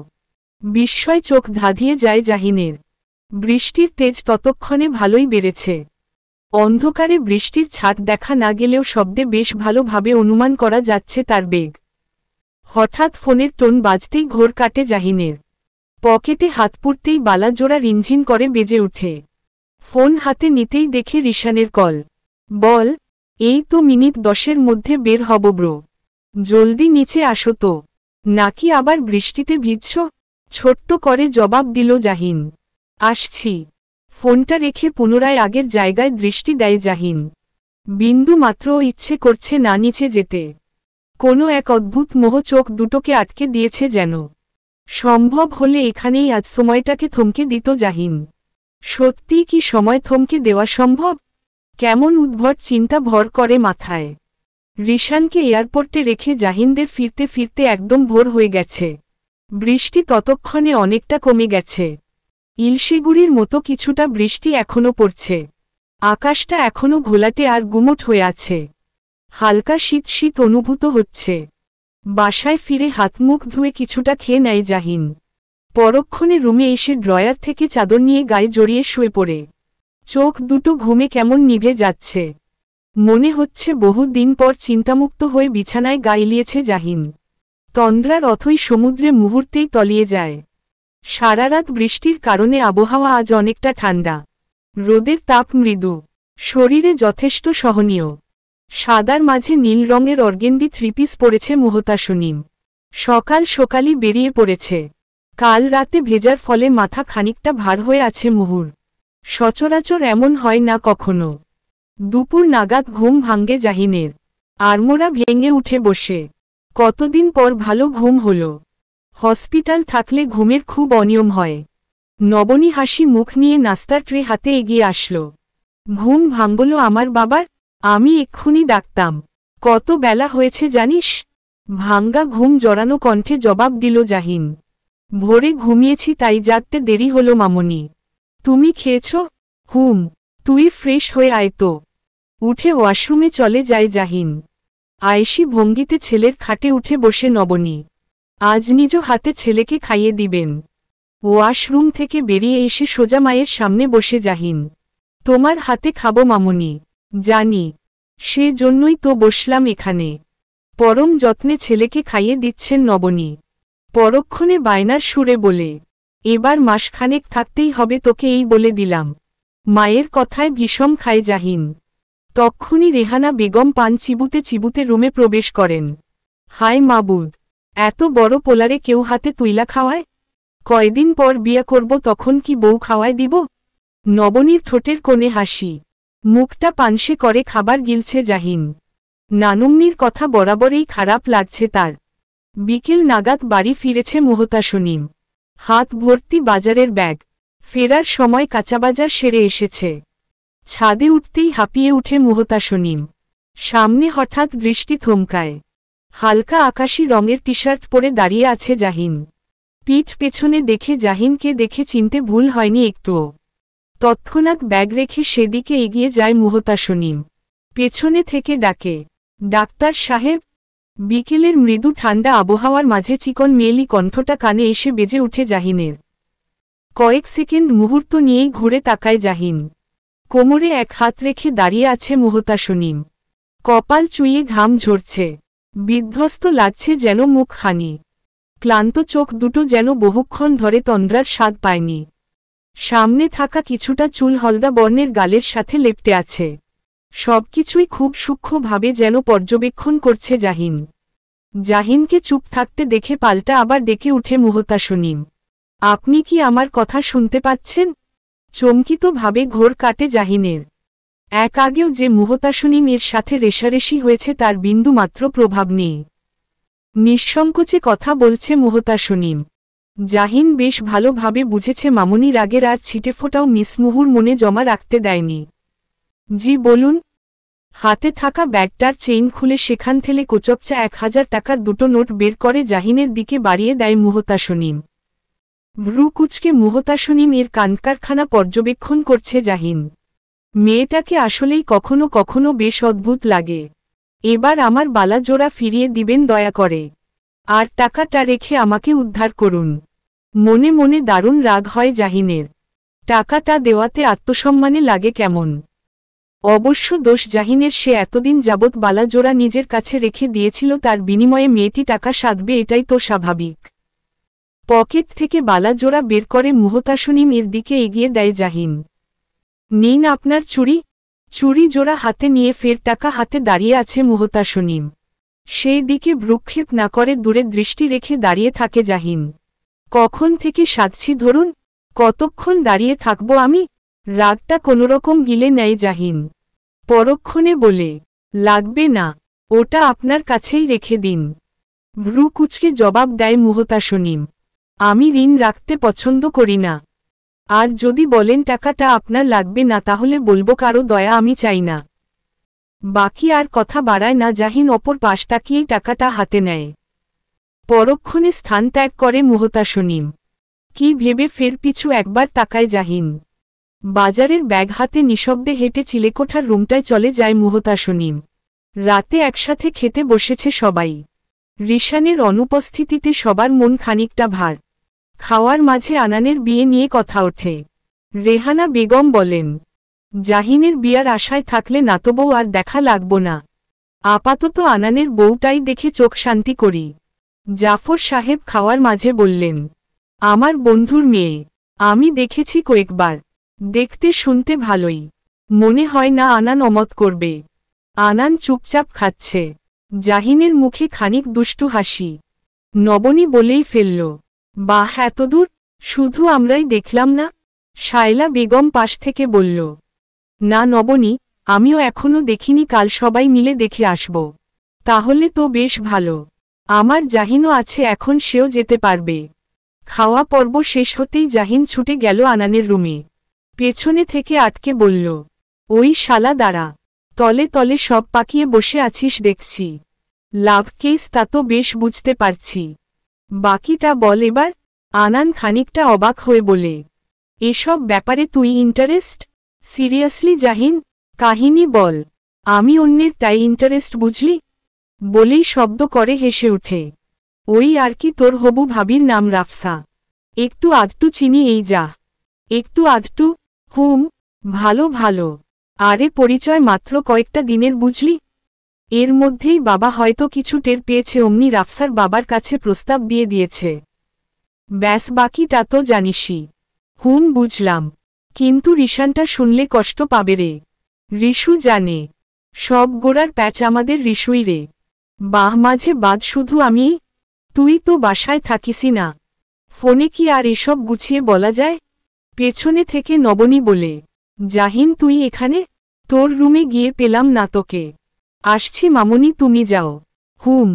বিস্ময় চোখ ধাঁধিয়ে যায় জাহিনের। বৃষ্টির তেজ ততক্ষণে ভালোই বেড়েছে। অন্ধকারে বৃষ্টির ছাট দেখা না গেলেও শব্দে বেশ ভালোভাবে অনুমান করা যাচ্ছে তার বেগ। হঠাৎ ফোনের টোন বাজতেই ঘোর কাটে জাহিনের। পকেটে হাত পুরতেই বালাজোড়া রিনঝিন করে বেজে উঠে। ফোন হাতে নিতেই দেখে রিশানের কল। বল, এই তো মিনিট 10-এর মধ্যে বের হব ব্রো। জলদি নিচে আসো তো। নাকি আবার বৃষ্টিতে ভিজছ? ছোট্ট করে জবাব দিল জাহিন। আসছি। ফোনটা রেখে পুনরায় আগের জায়গায় দৃষ্টি দেয় জাহিন। বিন্দু মাত্রও ইচ্ছে করছে না নিচে যেতে। কোনো এক অদ্ভুত মোহ চোখ দুটোকে আটকে দিয়েছে যেন। সম্ভব হলে এখানেই আজ সময়টাকে থমকে দিত জাহিন। সত্যি কি সময় থমকে দেওয়া সম্ভব? কেমন উদ্ভট চিন্তা ভর করে মাথায়। রিশানকে এয়ারপোর্টে রেখে জাহিনদের ফিরতে ফিরতে একদম ভোর হয়ে গেছে। বৃষ্টি ততক্ষণে অনেকটা কমে গেছে। ইলশেগুড়ির মতো কিছুটা বৃষ্টি এখনো পড়ছে। আকাশটা এখনো ঘোলাটে আর গুমোট হয়ে আছে। হালকা শীত শীত অনুভূত হচ্ছে। বাসায় ফিরে হাতমুখ ধুয়ে কিছুটা খেয়ে নেয় জাহিন। পরক্ষণে রুমে এসে ড্রয়ার থেকে চাদর নিয়ে গায়ে জড়িয়ে শুয়ে পড়ে। চোখ দুটো ঘুমে কেমন নিভে যাচ্ছে। মনে হচ্ছে বহু দিন পর চিন্তামুক্ত হয়ে বিছানায় গা এলিয়েছে জাহিন। তন্দ্রার অথই সমুদ্রে মুহূর্তেই তলিয়ে যায়। সারারাত বৃষ্টির কারণে আবহাওয়া আজ অনেকটা ঠান্ডা। রোদের তাপ মৃদু, শরীরে যথেষ্ট সহনীয়। সাদার মাঝে নীল রঙের অর্গেন্ডি থ্রিপিস পরেছে মুহতাসনিম। সকাল সকালই বেরিয়ে পড়েছে। কাল রাতে ভেজার ফলে মাথা খানিকটা ভার হয়ে আছে মুহুর। সচরাচর এমন হয় না কখনো। দুপুর নাগাদ ঘুম ভাঙ্গে জাহিনের। আড়মোড়া ভেঙে উঠে বসে। কতদিন পর ভালো ঘুম হলো। হসপিটাল থাকলে ঘুমের খুব অনিয়ম হয়। নবনী হাসি মুখ নিয়ে নাস্তার ট্রে হাতে এগিয়ে আসলো। ঘুম ভাঙল আমার বাবার? আমি এক্ষুনি ডাকতাম। কত বেলা হয়েছে জানিস? ভাঙ্গা ঘুম জড়ানো কণ্ঠে জবাব দিল জাহিন। ভোরে ঘুমিয়েছি তাই জাগতে দেরি হলো মামনি। তুমি খেয়েছ? হুম। তুই ফ্রেশ হয়ে আয় তো। উঠে ওয়াশরুমে চলে যায় জাহিন। আয়েশি ভঙ্গিতে ছেলের খাটে উঠে বসে নবনী। আজ নিজ হাতে ছেলেকে খাইয়ে দিবেন। ওয়াশরুম থেকে বেরিয়ে এসে সোজা মায়ের সামনে বসে জাহিন। তোমার হাতে খাবো মামনি। জানি, সে জন্যই তো বসলাম এখানে। পরম যত্নে ছেলেকে খাইয়ে দিচ্ছেন নবনী। পরক্ষণে বায়নার সুরে বলে, এবার মাসখানেক থাকতেই হবে তোকে, এই বলে দিলাম। মায়ের কথায় ভীষণ খায় জাহিন। তক্ষুনি রেহানা বেগম পান চিবুতে চিবুতে রুমে প্রবেশ করেন। হায় মাবুদ, এত বড় পোলারে কেউ হাতে তুইলা খাওয়ায়? কয়দিন পর বিয়া করব, তখন কি বউ খাওয়ায় দিব? নবনীর ঠোঁটের কোণে হাসি, মুখটা পানসে করে খাবার গিলছে জাহিন। নানুমনির কথা বরাবরই খারাপ লাগছে তার। বিকেল নাগাদ বাড়ি ফিরেছে মুহতাসনিম। হাত ভর্তি বাজারের ব্যাগ। ফেরার সময় কাঁচাবাজার সেরে এসেছে। ছাদে উঠতেই হাঁপিয়ে উঠে মুহতাসনিম। সামনে হঠাৎ দৃষ্টি থমকায়। হালকা আকাশি রঙের টি-শার্ট পরে দাঁড়িয়ে আছে জাহিন। পিঠ পেছনে দেখে জাহিনকে দেখে চিনতে ভুল হয়নি একটুও। তৎক্ষণাৎ ব্যাগ রেখে সেদিকে এগিয়ে যায় মুহতাসনিম। পেছনে থেকে ডাকে, ডাক্তার সাহেব। বিকেলের মৃদু ঠান্ডা আবহাওয়ার মাঝে চিকন মেয়েলি কণ্ঠটা কানে এসে বেজে উঠে জাহিনের। কয়েক সেকেন্ড মুহূর্ত নিয়েই ঘুরে তাকায় জাহিন। কোমরে এক হাত রেখে দাঁড়িয়ে আছে মুহতাসনিম। কপাল চুইয়ে ঘাম ঝরছে। বিধ্বস্ত লাগছে যেন মুখখানি। ক্লান্ত চোখ দুটো যেন বহুক্ষণ ধরে তন্দ্রার স্বাদ পায়নি। সামনে থাকা কিছুটা চুল হলদা বর্ণের গালের সাথে লেপ্টে আছে। সবকিছুই খুব সূক্ষ্মভাবে যেন পর্যবেক্ষণ করছে জাহিন। জাহিনকে চুপ থাকতে দেখে পাল্টা আবার ডেকে উঠে মুহতাসনিম। আপনি কি আমার কথা শুনতে পাচ্ছেন? চমকিতভাবে ঘোর কাটে জাহিনের। এক আগেও যে মুহতাসনিম এর সাথে রেষারেষি হয়েছে তার বিন্দু মাত্র প্রভাব নেই। নিঃসংকোচে কথা বলছে মুহতাসনিম। জাহিন বেশ ভালোভাবে বুঝেছে মামুনির আগের আর ছিটেফোঁটাও মিসমুহুর মনে জমা রাখতে দেয়নি। জি বলুন। হাতে থাকা ব্যাগটার চেইন খুলে সেখান থেকে কোচকচা 1000 টাকার দুটো নোট বের করে জাহিনের দিকে বাড়িয়ে দেয় মুহতাসনিম। ভ্রু কুচকে মুহতাসনিম এর কানকারখানা পর্যবেক্ষণ করছে জাহিন। মেয়েটাকে আসলেই কখনো কখনো বেশ অদ্ভুত লাগে। এবার আমার বালা জোড়া ফিরিয়ে দিবেন দয়া করে। আর টাকাটা রেখে আমাকে উদ্ধার করুন। মনে মনে দারুণ রাগ হয় জাহিনের। টাকাটা দেওয়াতে আত্মসম্মানে লাগে কেমন। অবশ্য দোষ জাহিনের, সে এতদিন যাবৎ বালা জোড়া নিজের কাছে রেখে দিয়েছিল, তার বিনিময়ে মেয়েটি টাকা সাধবে এটাই তো স্বাভাবিক। পকেট থেকে বালা জোড়া বের করে মুহতাসনিম এর দিকে এগিয়ে দেয় জাহিন। নিন আপনার চুড়ি। চুড়ি জোড়া হাতে নিয়ে ফের টাকা হাতে দাঁড়িয়ে আছে মুহতাসনিম। সেই দিকে ভ্রুক্ষেপ না করে দূরে দৃষ্টি রেখে দাঁড়িয়ে থাকে জাহিন। কখন থেকে সাধছি ধরুন, কতক্ষণ দাঁড়িয়ে থাকব আমি? রাগটা কোনোরকম গিলে নেয় জাহিন। পরক্ষণে বলে, লাগবে না, ওটা আপনার কাছেই রেখে দিন। ভ্রু কুচকে জবাব দেয় মুহতাসনিম। আমি ঋণ রাখতে পছন্দ করি না। আর যদি বলেন টাকাটা আপনার লাগবে না, তাহলে বলবো কারো দয়া আমি চাই না। বাকি আর কথা বাড়ায় না জাহিন, অপর পাশ তাকিয়েই টাকাটা হাতে নেয়। পরক্ষণে স্থান ত্যাগ করে মুহতাসনিম। কি ভেবে ফের পিছু একবার তাকায় জাহিন। বাজারের ব্যাগ হাতে নিঃশব্দে হেঁটে চিলেকোঠার রুমটায় চলে যায় মুহতাসনিম। রাতে একসাথে খেতে বসেছে সবাই। রিশানের অনুপস্থিতিতে সবার মন খানিকটা ভার। খাওয়ার মাঝে আনানের বিয়ে নিয়ে কথা ওঠে। রেহানা বেগম বলেন, জাহিনের বিয়ার আশায় থাকলে নাতবউ আর দেখা লাগব না। আপাতত আনানের বউটাই দেখে চোখ শান্তি করি। জাফর সাহেব খাওয়ার মাঝে বললেন, আমার বন্ধুর মেয়ে। আমি দেখেছি কয়েকবার। দেখতে শুনতে ভালোই। মনে হয় না আনান অমত করবে। আনান চুপচাপ খাচ্ছে। জাহিনের মুখে খানিক দুষ্টু হাসি। নবনী বলেই ফেলল, বাহ, এতদূর শুধু আমরাই দেখলাম না? শায়লা বেগম পাশ থেকে বলল, না নবনী, আমিও এখনো দেখিনি, কাল সবাই মিলে দেখে আসব। তাহলে তো বেশ ভালো। আমার জাহিনও আছে এখন, সেও যেতে পারবে। খাওয়া পর্ব শেষ হতেই জাহিন ছুটে গেল আনানের রুমে। পেছনে থেকে আটকে বলল, ওই শালা দাঁড়া। তলে তলে সব পাকিয়ে বসে আছিস দেখছি। লাভ কেস তা তো বেশ বুঝতে পারছি, বাকিটা বল এবার। আনান খানিকটা অবাক হয়ে বলে, এসব ব্যাপারে তুই ইন্টারেস্ট? সিরিয়াসলি জাহিন, কাহিনী বল। আমি অন্যের তাই ইন্টারেস্ট বুঝলি? বলেই শব্দ করে হেসে ওঠে। ওই আর কি, তোর হবু ভাবির নাম রাফসা। একটু আধটু চিনি এই যা। একটু আধটু? হুম, ভালো ভালো। আরে পরিচয় মাত্র কয়েকটা দিনের বুঝলি। এর মধ্যেই বাবা হয়তো কিছু টের পেয়েছে, অমনি রাফসার বাবার কাছে প্রস্তাব দিয়ে দিয়েছে। ব্যাস, বাকিটা তো জানিসই। হুম বুঝলাম, কিন্তু রিশানটা শুনলে কষ্ট পাবে রে। রিশু জানে, সব গোড়ার প্যাচ আমাদের রিশুই রে। বাহ, মাঝে বাদ শুধু আমি? তুই তো বাসায় থাকিসই না, ফোনে কি আর এসব গুছিয়ে বলা যায়? পেছনে থেকে নবনী বলে, জাহিন তুই এখানে? তোর রুমে গিয়ে পেলাম না তোকে। আসছি মামুনি, তুমি যাও। হুম।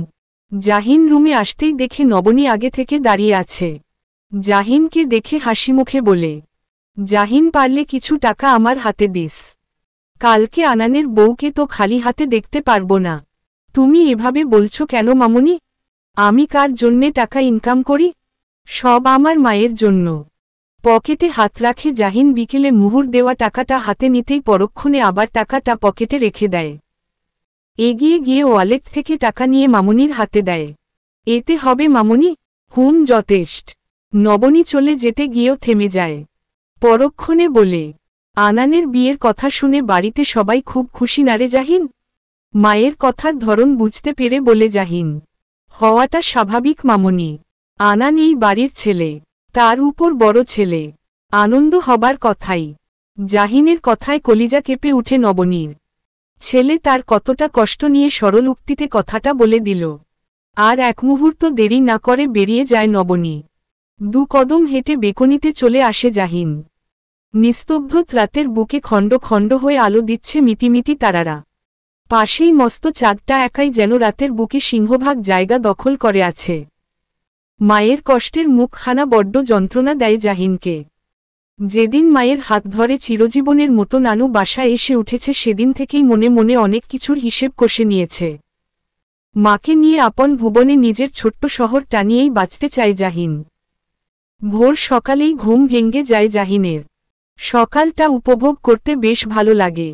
জাহিন রুমে আসতেই দেখে নবনী আগে থেকে দাঁড়িয়ে আছে। জাহিনকে দেখে হাসিমুখে বলে, জাহিন পারলে কিছু টাকা আমার হাতে দিস। কালকে আনানের বউকে তো খালি হাতে দেখতে পারবো না। তুমি এভাবে বলছো কেন মামুনি? আমি কার জন্যে টাকা ইনকাম করি? সব আমার মায়ের জন্য। পকেটে হাত রাখে জাহিন। বিকেলে মুহুর দেওয়া টাকাটা হাতে নিতেই পরক্ষণে আবার টাকাটা পকেটে রেখে দেয়। এগিয়ে গিয়ে ওয়ালেট থেকে টাকা নিয়ে মামুনির হাতে দেয়। এতে হবে মামুনি? হুম যথেষ্ট। নবনী চলে যেতে গিয়েও থেমে যায়। পরক্ষণে বলে, আনানের বিয়ের কথা শুনে বাড়িতে সবাই খুব খুশি না রে জাহিন? মায়ের কথার ধরন বুঝতে পেরে বলে জাহিন, হওয়াটা স্বাভাবিক মামুনি। আনান এই বাড়ির ছেলে, তার উপর বড় ছেলে, আনন্দ হবার কথাই। জাহিনের কথায় কলিজা কেঁপে উঠে নবনীর। ছেলে তার কতটা কষ্ট নিয়ে সরল উক্তিতে কথাটা বলে দিল। আর এক মুহূর্ত দেরি না করে বেরিয়ে যায় নবনী। 2 কদম হেঁটে বেকনিতে চলে আসে জাহিন। নিস্তব্ধ রাতের বুকে খণ্ড খণ্ড হয়ে আলো দিচ্ছে মিটিমিটি তারারা। পাশেই মস্ত চাঁদটা একাই যেন রাতের বুকে সিংহভাগ জায়গা দখল করে আছে। মায়ের কষ্টের মুখখানা বড্ড যন্ত্রণা দেয় জাহিনকে। যেদিন মায়ের হাত ধরে চিরজীবনের মতো নানু বাসায় এসে উঠেছে সেদিন থেকেই মনে মনে অনেক কিছুর হিসেব কষে নিয়েছে। মাকে নিয়ে আপন ভুবনে নিজের ছোট্ট শহর টানিয়েই বাঁচতে চায় জাহিন। ভোর সকালেই ঘুম ভেঙে যায় জাহিনের। সকালটা উপভোগ করতে বেশ ভালো লাগে।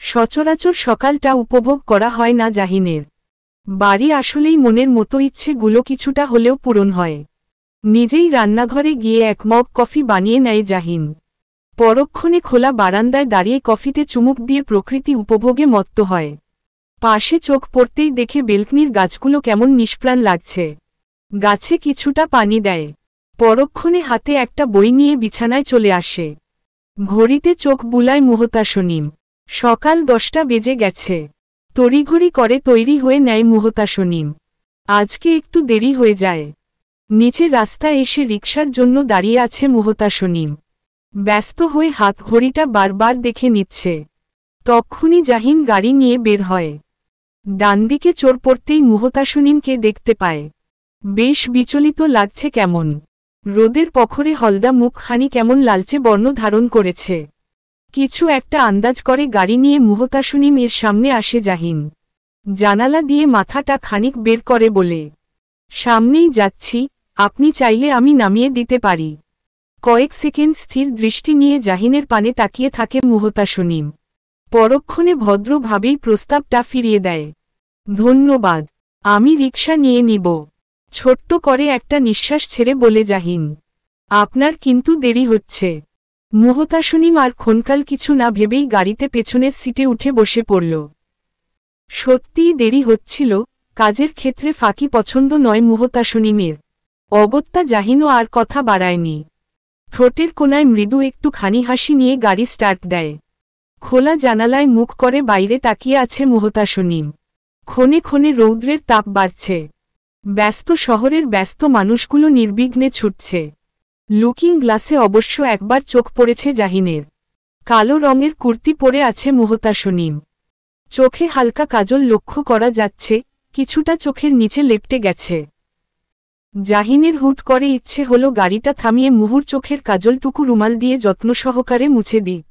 সচরাচর সকালটা উপভোগ করা হয় না জাহিনের। বাড়ি আসলেই মনের মতো ইচ্ছেগুলো কিছুটা হলেও পূরণ হয়। নিজেই রান্নাঘরে গিয়ে 1 মগ কফি বানিয়ে নেয় জাহিন। পরক্ষণে খোলা বারান্দায় দাঁড়িয়ে কফিতে চুমুক দিয়ে প্রকৃতি উপভোগে মত্ত হয়। পাশে চোখ পড়তেই দেখে বেলকনির গাছগুলো কেমন নিষ্প্রাণ লাগছে। গাছে কিছুটা পানি দেয়। পরক্ষণে হাতে একটা বই নিয়ে বিছানায় চলে আসে। ঘড়িতে চোখ বুলায় মুহতাসনিম। সকাল 10টা বেজে গেছে। তড়িঘড়ি করে তৈরি হয়ে নেয় মুহতাসনিম। আজকে একটু দেরি হয়ে যায়। নিচে রাস্তায় এসে রিকশার জন্য দাঁড়িয়ে আছে মুহতাসনিম। ব্যস্ত হয়ে হাত ঘড়িটা বারবার দেখে নিচ্ছে। তক্ষুনি জাহিন গাড়ি নিয়ে বের হয়। ডানদিকে চোর পড়তেই মুহতাসনিমকে দেখতে পায়। বেশ বিচলিত লাগছে কেমন। রোদের পখরে হলদা মুখখানি কেমন লালচে বর্ণ ধারণ করেছে। কিছু একটা আন্দাজ করে গাড়ি নিয়ে মুহতাসনিম এর সামনে আসে জাহিন। জানালা দিয়ে মাথাটা খানিক বের করে বলে, সামনেই যাচ্ছি, আপনি চাইলে আমি নামিয়ে দিতে পারি। কয়েক সেকেন্ড স্থির দৃষ্টি নিয়ে জাহিনের পানে তাকিয়ে থাকে মুহতাসনিম। পরক্ষণে ভদ্রভাবেই প্রস্তাবটা ফিরিয়ে দেয়। ধন্যবাদ, আমি রিকশা নিয়ে নিব। ছোট্ট করে একটা নিঃশ্বাস ছেড়ে বলে জাহিন, আপনার কিন্তু দেরি হচ্ছে। মুহতাসনিম আর ক্ষণকাল কিছু না ভেবেই গাড়িতে পেছনের সিটে উঠে বসে পড়ল। সত্যিই দেরি হচ্ছিল। কাজের ক্ষেত্রে ফাঁকি পছন্দ নয় মুহতাসনিমের। অগত্যা জাহিনও আর কথা বাড়ায়নি। ঠোঁটের কোনায় মৃদু একটু খানি হাসি নিয়ে গাড়ি স্টার্ট দেয়। খোলা জানালায় মুখ করে বাইরে তাকিয়ে আছে মুহতাসনিম। ক্ষণে ক্ষণে রৌদ্রের তাপ বাড়ছে। ব্যস্ত শহরের ব্যস্ত মানুষগুলো নির্বিঘ্নে ছুটছে। লুকিং গ্লাসে অবশ্য একবার চোখ পড়েছে জাহিনের। কালো রঙের কুর্তি পরে আছে মুহতাসনিম। চোখে হালকা কাজল লক্ষ্য করা যাচ্ছে, কিছুটা চোখের নিচে লেপটে গেছে। জাহিনের হুট করে ইচ্ছে হলো গাড়িটা থামিয়ে মুহুর চোখের কাজলটুকু রুমাল দিয়ে যত্ন সহকারে মুছে দিক।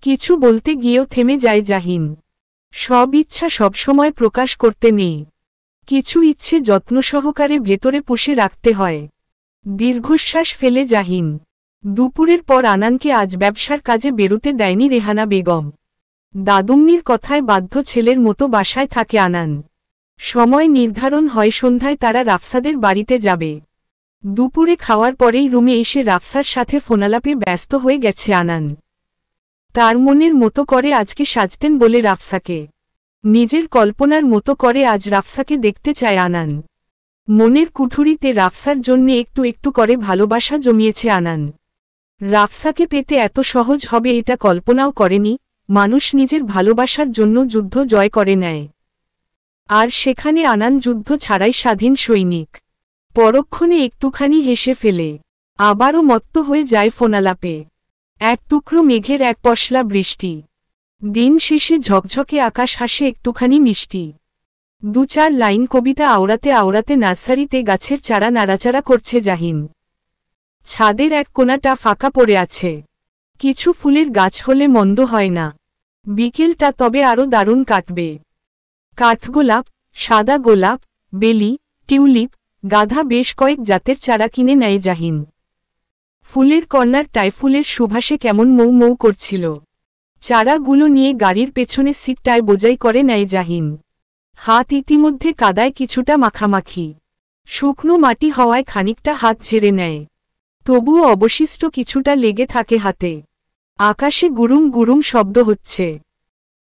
কিছু বলতে গিয়েও থেমে যায় জাহিন। সব ইচ্ছা সবসময় প্রকাশ করতে নেই, কিছু ইচ্ছে যত্ন সহকারে ভেতরে পুষে রাখতে হয়। দীর্ঘশ্বাস ফেলে জাহিন। দুপুরের পর আনানকে আজ ব্যবসার কাজে বেরোতে দেয়নি রেহানা বেগম। দাদুমনির কথায় বাধ্য ছেলের মতো বাসায় থাকে আনান। সময় নির্ধারণ হয় সন্ধ্যায় তারা রাফসাদের বাড়িতে যাবে। দুপুরে খাওয়ার পরেই রুমে এসে রাফসার সাথে ফোনালাপে ব্যস্ত হয়ে গেছে আনান। তার মনের মতো করে আজকে সাজতেন বলে রাফসাকে, নিজের কল্পনার মতো করে আজ রাফসাকে দেখতে চায় আনান। মনের কুঠুরিতে রাফসার জন্য একটু একটু করে ভালোবাসা জমিয়েছে আনান। রাফসাকে পেতে এত সহজ হবে এটা কল্পনাও করেনি। মানুষ নিজের ভালোবাসার জন্য যুদ্ধ জয় করে নেয়, আর সেখানে আনান যুদ্ধ ছাড়াই স্বাধীন সৈনিক। পরক্ষণে একটুখানি হেসে ফেলে আবারও মত্ত হয়ে যায় ফোনালাপে। এক টুকরো মেঘের এক পশলা বৃষ্টি, দিন শেষে ঝকঝকে আকাশ হাসে একটুখানি মিষ্টি। দু চার লাইন কবিতা আওড়াতে আওড়াতে নার্সারিতে গাছের চারা নাড়াচাড়া করছে জাহিন। ছাদের এক কোণাটা ফাঁকা পড়ে আছে। কিছু ফুলের গাছ হলে মন্দ হয় না, বিকেলটা তবে আরও দারুণ কাটবে। কাঠগোলাপ, সাদা গোলাপ, বেলি, টিউলিপ, গাধা বেশ কয়েক জাতের চারা কিনে নেয় জাহিন। ফুলের কর্নারটায় ফুলের সুবাসে কেমন মৌ মৌ করছিল। চারাগুলো নিয়ে গাড়ির পেছনে সিটটায় বোঝাই করে নেয় জাহিন। হাত ইতিমধ্যে কাদায় কিছুটা মাখামাখি, শুকনো মাটি হওয়ায় খানিকটা হাত ঝেড়ে নেয়, তবুও অবশিষ্ট কিছুটা লেগে থাকে হাতে। আকাশে গুরুম গুরুম শব্দ হচ্ছে।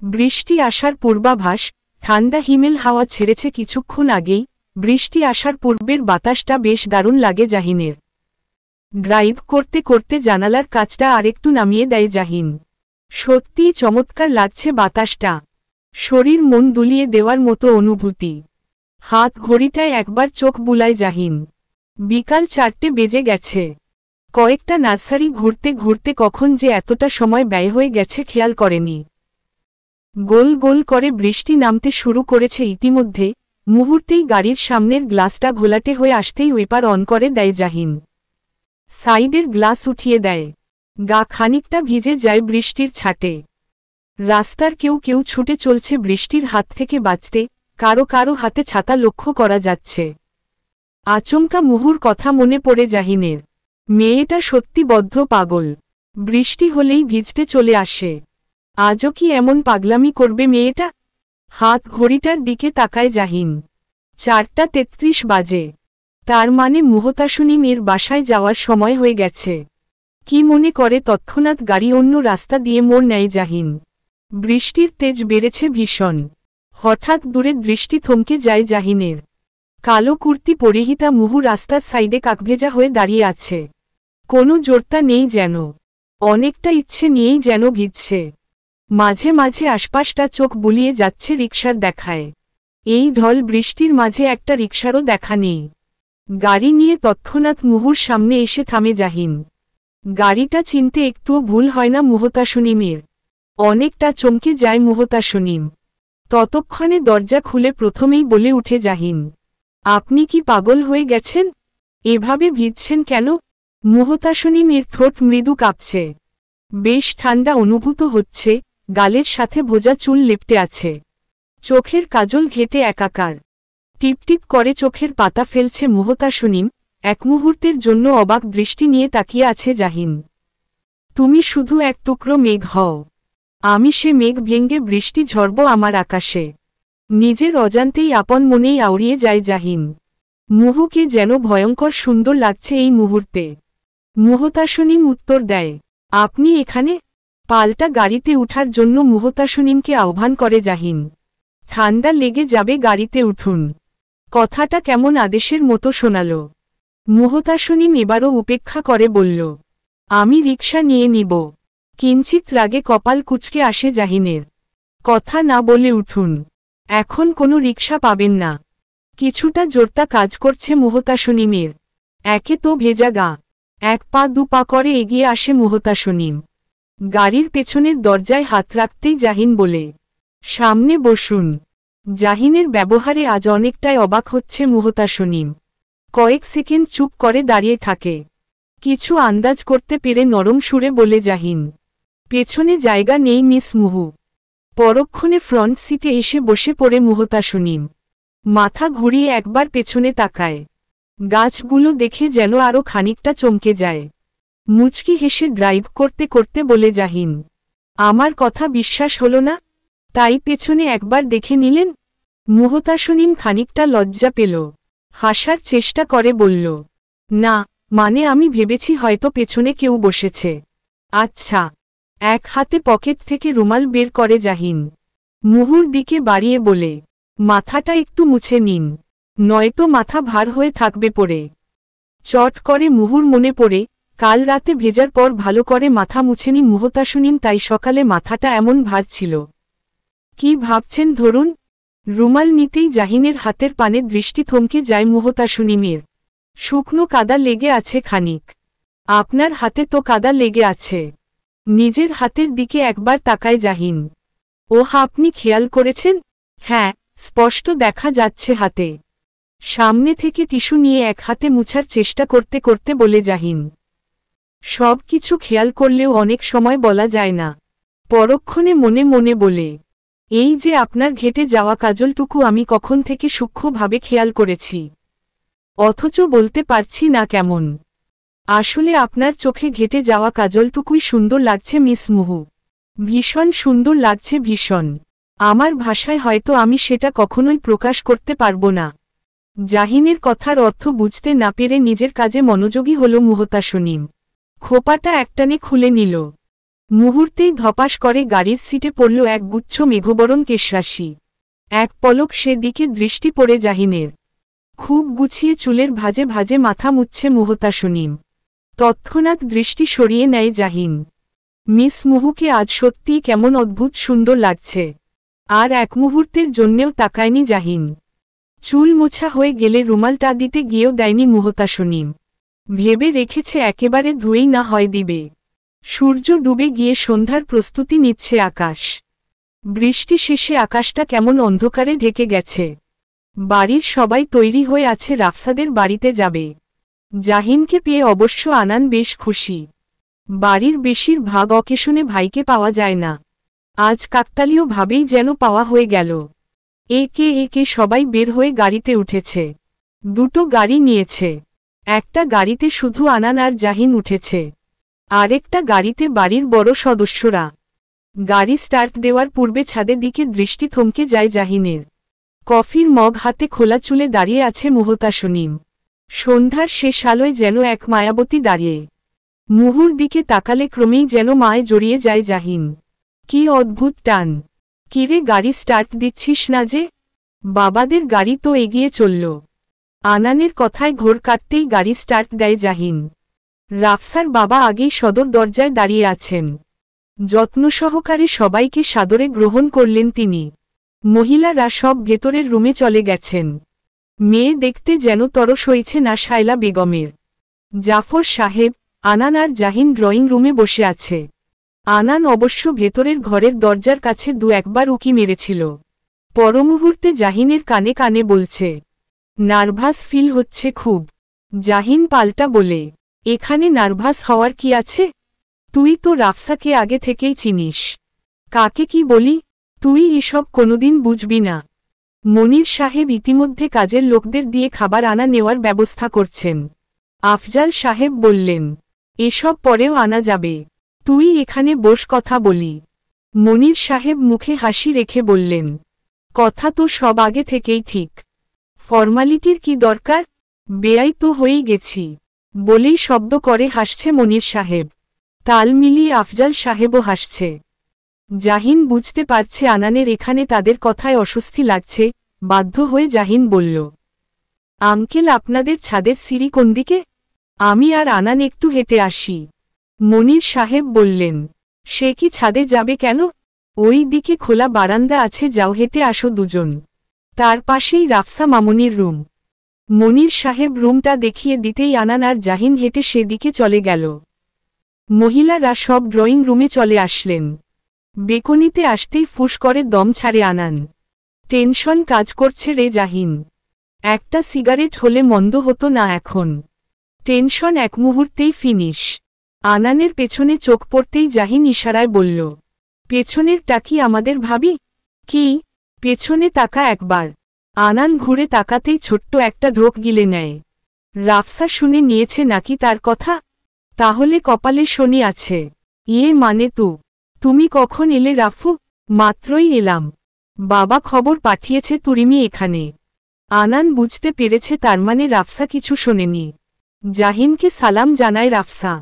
বৃষ্টি আসার পূর্বাভাস। ঠান্ডা হিমেল হাওয়া ছেড়েছে কিছুক্ষণ আগেই। বৃষ্টি আসার পূর্বের বাতাসটা বেশ দারুণ লাগে জাহিনের। ড্রাইভ করতে করতে জানালার কাচটা আরেকটু নামিয়ে দেয় জাহিন। সত্যিই চমৎকার লাগছে বাতাসটা, শরীর মন দুলিয়ে দেওয়ার মতো অনুভূতি। হাত ঘড়িটায় একবার চোখ বুলায় জাহিন। বিকাল 4টে বেজে গেছে। কয়েকটা নার্সারি ঘুরতে ঘুরতে কখন যে এতটা সময় ব্যয় হয়ে গেছে খেয়াল করেনি। গোল গোল করে বৃষ্টি নামতে শুরু করেছে ইতিমধ্যে। মুহূর্তেই গাড়ির সামনের গ্লাসটা ঘোলাটে হয়ে আসতেই ওয়েপার অন করে দেয় জাহিন। সাইডের গ্লাস উঠিয়ে দেয়। গা খানিকটা ভিজে যায় বৃষ্টির ছাটে। রাস্তার কেউ কেউ ছুটে চলছে বৃষ্টির হাত থেকে বাঁচতে, কারো কারো হাতে ছাতা লক্ষ্য করা যাচ্ছে। আচমকা মুহুর কথা মনে পড়ে জাহিনের। মেয়েটা সত্যি বদ্ধ পাগল, বৃষ্টি হলেই ভিজতে চলে আসে। আজও কি এমন পাগলামি করবে মেয়েটা? হাত ঘড়িটার দিকে তাকায় জাহিন। 4:33 বাজে। তার মানে মুহতাসুনিম এর বাসায় যাওয়ার সময় হয়ে গেছে। কি মনে করে তৎক্ষণাৎ গাড়ি অন্য রাস্তা দিয়ে মোড় নেয় জাহিন। বৃষ্টির তেজ বেড়েছে ভীষণ। হঠাৎ দূরে দৃষ্টি থমকে যায় জাহিনের। কালো কুর্তি পরিহিতা মুহু রাস্তার সাইডে কাকভেজা হয়ে দাঁড়িয়ে আছে। কোনো জোরতা নেই যেন, অনেকটা ইচ্ছে নিয়েই যেন ভিজছে। মাঝে মাঝে আশপাশটা চোখ বুলিয়ে যাচ্ছে রিকশার দেখায়। এই ঢল বৃষ্টির মাঝে একটা রিকশারও দেখা নেই। গাড়ি নিয়ে তৎক্ষণাৎ মুহুর সামনে এসে থামে জাহিন। গাড়িটা চিনতে একটুও ভুল হয় না মুহতাসুনিমের। অনেকটা চমকে যায় মুহতাসুনিম। ততক্ষণে দরজা খুলে প্রথমেই বলে উঠে জাহিন, আপনি কি পাগল হয়ে গেছেন? এভাবে ভিজছেন কেন? মুহতাসুনিমের ঠোঁট মৃদু কাঁপছে। বেশ ঠান্ডা অনুভূত হচ্ছে। গালের সাথে ভোজা চুল লেপ্টে আছে। চোখের কাজল ঘেটে একাকার। টিপটিপ করে চোখের পাতা ফেলছে মুহতাসুনিম। এক মুহূর্তের জন্য অবাক দৃষ্টি নিয়ে তাকিয়ে আছে জাহিন। তুমি শুধু এক টুকরো মেঘ হও, আমি সে মেঘ ভেঙ্গে বৃষ্টি ঝরব আমার আকাশে। নিজের অজান্তেই আপন মনেই আউড়িয়ে যায় জাহিন। মুহুকে যেন ভয়ঙ্কর সুন্দর লাগছে এই মুহূর্তে। মুহতাসুনিম উত্তর দেয়, আপনি এখানে? পাল্টা গাড়িতে উঠার জন্য মুহতাসুনিমকে আহ্বান করে জাহিন। ঠান্ডা লেগে যাবে, গাড়িতে উঠুন। কথাটা কেমন আদেশের মতো শোনাল। মুহতাসুনিম এবারও উপেক্ষা করে বলল, আমি রিকশা নিয়ে নিব। কিঞ্চিত রাগে কপাল কুঁচকে আসে জাহিনের। কথা না বলে উঠুন, এখন কোনো রিকশা পাবেন না। কিছুটা জোরতা কাজ করছে মুহতাসুনিমের। একে তো ভেজা গা। এক পা দু পা করে এগিয়ে আসে মুহতাসুনিম। গাড়ির পেছনের দরজায় হাত রাখতেই জাহিন বলে, সামনে বসুন। জাহিনের ব্যবহারে আজ অনেকটাই অবাক হচ্ছে মুহতাসুনিম। কয়েক সেকেন্ড চুপ করে দাঁড়িয়ে থাকে। কিছু আন্দাজ করতে পেরে নরম সুরে বলে জাহিন, পেছনে জায়গা নেই মিস মুহু। পরক্ষণে ফ্রন্ট সিটে এসে বসে পড়ে মুহতাসুনিম। মাথা ঘুরিয়ে একবার পেছনে তাকায়। গাছগুলো দেখে যেন আরও খানিকটা চমকে যায়। মুচকি হেসে ড্রাইভ করতে করতে বলে জাহিন, আমার কথা বিশ্বাস হলো না, তাই পেছনে একবার দেখে নিলেন? মুহতাসুনিম খানিকটা লজ্জা পেল। হাসার চেষ্টা করে বলল, না, মানে আমি ভেবেছি হয়তো পেছনে কেউ বসেছে। আচ্ছা। এক হাতে পকেট থেকে রুমাল বের করে জাহিন। মুহুর দিকে বাড়িয়ে বলে, মাথাটা একটু মুছে নিন, নয়তো মাথা ভার হয়ে থাকবে পড়ে। চট করে মুহুর মনে পড়ে, কাল রাতে ভেজার পর ভালো করে মাথা মুছেনি মুহতাসুনিম, তাই সকালে মাথাটা এমন ভার ছিল। কি ভাবছেন ধরুন? রুমাল নিতেই জাহিনের হাতের পানে দৃষ্টি থমকে যায় মুহতাসুনিমের। শুকনো কাদা লেগে আছে খানিক। আপনার হাতে তো কাদা লেগে আছে। নিজের হাতের দিকে একবার তাকায় জাহিন। ওহ, আপনি খেয়াল করেছেন? হ্যাঁ, স্পষ্ট দেখা যাচ্ছে হাতে। সামনে থেকে টিস্যু নিয়ে এক হাতে মুছার চেষ্টা করতে করতে বলে জাহিন, সব কিছু খেয়াল করলেও অনেক সময় বলা যায় না। পরক্ষণে মনে মনে বলে, এই যে আপনার ঘেটে যাওয়া কাজলটুকু আমি কখন থেকে সূক্ষ্মভাবে খেয়াল করেছি, অথচ বলতে পারছি না কেমন। আসলে আপনার চোখে ঘেটে যাওয়া কাজলটুকুই সুন্দর লাগছে মিস মুহু। ভীষণ সুন্দর লাগছে, ভীষণ। আমার ভাষায় হয়তো আমি সেটা কখনোই প্রকাশ করতে পারবো না। জাহিনের কথার অর্থ বুঝতে না পেরে নিজের কাজে মনোযোগী হল মুহতাসুনিম। খোপাটা একটানে খুলে নিল। মুহূর্তেই ধপাস করে গাড়ির সিটে পড়ল এক গুচ্ছ মেঘবরণ কেশরাশি। এক পলক সেদিকে দৃষ্টি পড়ে জাহিনের। খুব গুছিয়ে চুলের ভাজে ভাজে মাথা মুছছে মুহতাসুনিম। তৎক্ষণাৎ দৃষ্টি সরিয়ে নেয় জাহিন। মিস মুহুকে আজ সত্যিই কেমন অদ্ভুত সুন্দর লাগছে। আর এক মুহূর্তের জন্যেও তাকায়নি জাহিন। চুল মোছা হয়ে গেলে রুমালটা দিতে গিয়েও দেয়নি মুহতাসুনিম। ভেবে রেখেছে একেবারে ধুয়েই না হয় দিবে। সূর্য ডুবে গিয়ে সন্ধ্যার প্রস্তুতি নিচ্ছে আকাশ। বৃষ্টি শেষে আকাশটা কেমন অন্ধকারে ঢেকে গেছে। বাড়ির সবাই তৈরি হয়ে আছে রাফসাদের বাড়িতে যাবে। জাহিনকে পেয়ে অবশ্য আনান বেশ খুশি। বাড়ির বেশিরভাগ অকেশনে ভাইকে পাওয়া যায় না। আজ কাকতালীয়ভাবেই যেন পাওয়া হয়ে গেল। একে একে সবাই বের হয়ে গাড়িতে উঠেছে। দুটো গাড়ি নিয়েছে। একটা গাড়িতে শুধু আনান আর জাহিন উঠেছে, আরেকটা গাড়িতে বাড়ির বড় সদস্যরা। গাড়ি স্টার্ট দেওয়ার পূর্বে ছাদের দিকে দৃষ্টি থমকে যায় জাহিনের। কফির মগ হাতে খোলা চুলে দাঁড়িয়ে আছে মুহতাসুনিম। সন্ধ্যার শেষ আলোয় যেন এক মায়াবতী দাঁড়িয়ে। মুহুর দিকে তাকালে ক্রমেই যেন মায়ে জড়িয়ে যায় জাহিন। কি অদ্ভুত টান! কিরে, গাড়ি স্টার্ট দিচ্ছিস না যে? বাবাদের গাড়ি তো এগিয়ে চলল। আনানের কথায় ঘোর কাটতেই গাড়ি স্টার্ট দেয় জাহিন। রাফসার বাবা আগেই সদর দরজায় দাঁড়িয়ে আছেন। যত্ন সহকারে সবাইকে সাদরে গ্রহণ করলেন তিনি। মহিলারা সব ভেতরের রুমে চলে গেছেন। মেয়ে দেখতে যেন তরস হয়েছে না শায়লা বেগমের। জাফর সাহেব, আনান আর জাহিন ড্রয়িং রুমে বসে আছে। আনান অবশ্য ভেতরের ঘরের দরজার কাছে দু একবার উকি মেরেছিল। পরমুহূর্তে জাহিনের কানে কানে বলছে, নার্ভাস ফিল হচ্ছে খুব। জাহিন পাল্টা বলে, এখানে নার্ভাস হওয়ার কি আছে? তুই তো রাফসাকে আগে থেকেই চিনিস। কাকে কি বলি, তুই এসব কোনোদিন বুঝবি না। মনির সাহেব ইতিমধ্যে কাজের লোকদের দিয়ে খাবার আনা নেওয়ার ব্যবস্থা করছেন। আফজাল সাহেব বললেন, এসব পরেও আনা যাবে, তুই এখানে বস, কথা বলি। মনির সাহেব মুখে হাসি রেখে বললেন, কথা তো সব আগে থেকেই ঠিক, ফর্মালিটির কি দরকার, বেয়াই তো হয়েই গেছি, বলেই শব্দ করে হাসছে মনির সাহেব। তাল মিলিয়ে আফজাল সাহেবও হাসছে। জাহিন বুঝতে পারছে আনানের এখানে তাদের কথায় অস্বস্তি লাগছে। বাধ্য হয়ে জাহিন বলল, আঙ্কেল, আপনাদের ছাদের সিঁড়ি কোন দিকে? আমি আর আনান একটু হেঁটে আসি। মনির সাহেব বললেন, সে কি ছাদে যাবে কেন? ওই দিকে খোলা বারান্দা আছে, যাও, হেঁটে আসো দুজন। তার পাশেই রাফসা মামুনির রুম। মনির সাহেব রুমটা দেখিয়ে দিতেই আনান আর জাহিন হেঁটে সেদিকে চলে গেল। মহিলারা সব ড্রয়িং রুমে চলে আসলেন। বেকনিতে আসতেই ফুস করে দম ছাড়ে আনান। টেনশন কাজ করছে রে জাহিন। একটা সিগারেট হলে মন্দ হতো না এখন। টেনশন এক মুহূর্তেই ফিনিশ। আনানের পেছনে চোখ পড়তেই জাহিন ইশারায় বলল, পেছনেরটা কি আমাদের ভাবি? কি? পেছনে তাকা একবার। আনান ঘুরে তাকাতেই ছোট্ট একটা ঢোক গিলে নেয়। রাফসা শুনে নিয়েছে নাকি তার কথা? তাহলে কপালে শনি আছে। মানে তুমি কখন এলে রাফু? মাত্রই এলাম। বাবা খবর পাঠিয়েছে তুরিমি এখানে। আনান বুঝতে পেরেছে তার মানে রাফসা কিছু শোনেনি। জাহিনকে সালাম জানায় রাফসা।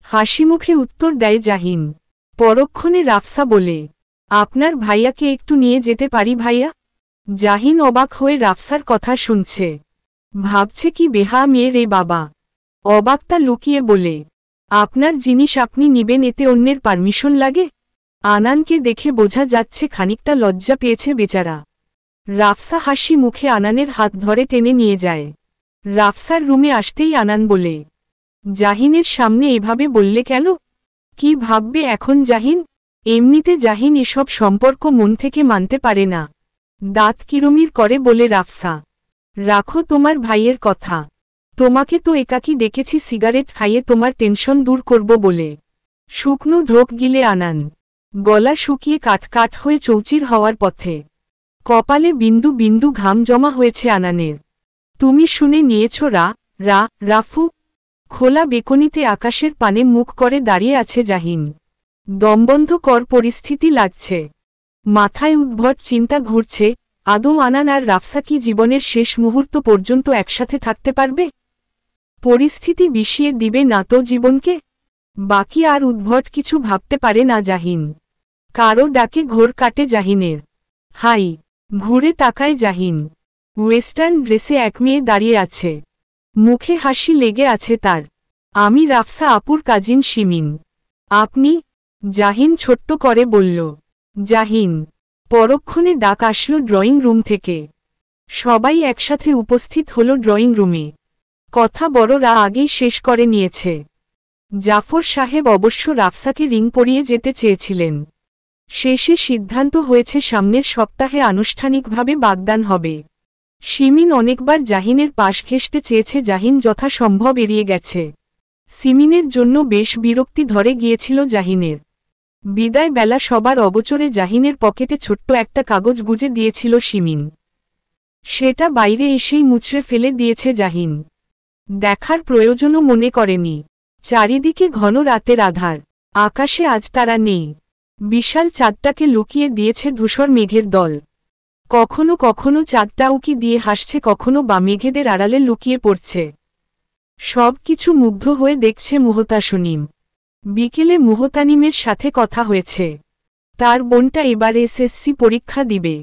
হাসিমুখে উত্তর দেয় জাহিন। পরক্ষণে রাফসা বলে, আপনার ভাইয়াকে একটু নিয়ে যেতে পারি ভাইয়া? জাহিন অবাক হয়ে রাফসার কথা শুনছে। ভাবছে কি বেহা মেয়ে রে বাবা। অবাকটা লুকিয়ে বলে, আপনার জিনিস আপনি নিবেন এতে অন্যের পারমিশন লাগে? আনানকে দেখে বোঝা যাচ্ছে খানিকটা লজ্জা পেয়েছে বেচারা। রাফসা হাসি মুখে আনানের হাত ধরে টেনে নিয়ে যায়। রাফসার রুমে আসতেই আনান বলে, জাহিনের সামনে এভাবে বললে কেন? কি ভাববে এখন জাহিন? এমনিতে জাহিন এসব সম্পর্ক মন থেকে মানতে পারে না। দাঁত কিরমির করে বলে রাফসা, রাখো তোমার ভাইয়ের কথা। তোমাকে তো একাকী ডেকেছি সিগারেট খাইয়ে তোমার টেনশন দূর করব বলে। শুকনো ঢোক গিলে আনান। গলা শুকিয়ে কাঠ হয়ে চৌচির হওয়ার পথে। কপালে বিন্দু বিন্দু ঘাম জমা হয়েছে আনানের। তুমি শুনে নিয়েছ রাফু? খোলা বেকনিতে আকাশের পানে মুখ করে দাঁড়িয়ে আছে জাহিন। দমবন্ধ কর পরিস্থিতি লাগছে। মাথায় উদ্ভট চিন্তা ঘুরছে, আদৌ আনান আর রাফসা কি জীবনের শেষ মুহূর্ত পর্যন্ত একসাথে থাকতে পারবে? পরিস্থিতি বিষিয়ে দিবে না তো জীবনকে? বাকি আর উদ্ভট কিছু ভাবতে পারে না জাহিন। কারো ডাকে ঘোর কাটে জাহিনের। হাই! ঘুরে তাকায় জাহিন। ওয়েস্টার্ন ড্রেসে এক মেয়ে দাঁড়িয়ে আছে। মুখে হাসি লেগে আছে তার। আমি রাফসা আপুর কাজিন শিমিন। আপনি? জাহিন ছোট্ট করে বলল। জাহিন। পরক্ষণে ডাক আসলো ড্রয়িং রুম থেকে। সবাই একসাথে উপস্থিত হলো ড্রয়িং রুমে। কথা বড়রা আগেই শেষ করে নিয়েছে। জাফর সাহেব অবশ্য রাফসাকে রিং পরিয়ে যেতে চেয়েছিলেন। শেষে সিদ্ধান্ত হয়েছে সামনের সপ্তাহে আনুষ্ঠানিকভাবে বাগদান হবে। শিমিন অনেকবার জাহিনের পাশ ঘেঁষতে চেয়েছে, জাহিন যথাসম্ভব এড়িয়ে গেছে। সিমিনের জন্য বেশ বিরক্তি ধরে গিয়েছিল জাহিনের। বিদায় বেলা সবার অগোচরে জাহিনের পকেটে ছোট্ট একটা কাগজ গুজে দিয়েছিল শিমিন। সেটা বাইরে এসেই মুচড়ে ফেলে দিয়েছে জাহিন। দেখার প্রয়োজনও মনে করেনি। চারিদিকে ঘন রাতের আধার। আকাশে আজ তারা নেই। বিশাল চাঁদটাকে লুকিয়ে দিয়েছে ধূসর মেঘের দল। কখনো কখনো চাঁদটা উকি দিয়ে হাসছে, কখনো বা মেঘেদের আড়ালে লুকিয়ে পড়ছে। সব কিছু মুগ্ধ হয়ে দেখছে মুহতাসনিম। বিকেলে মুহতানিমের সাথে কথা হয়েছে। তার বোনটা এবার এসএসসি পরীক্ষা দিবে।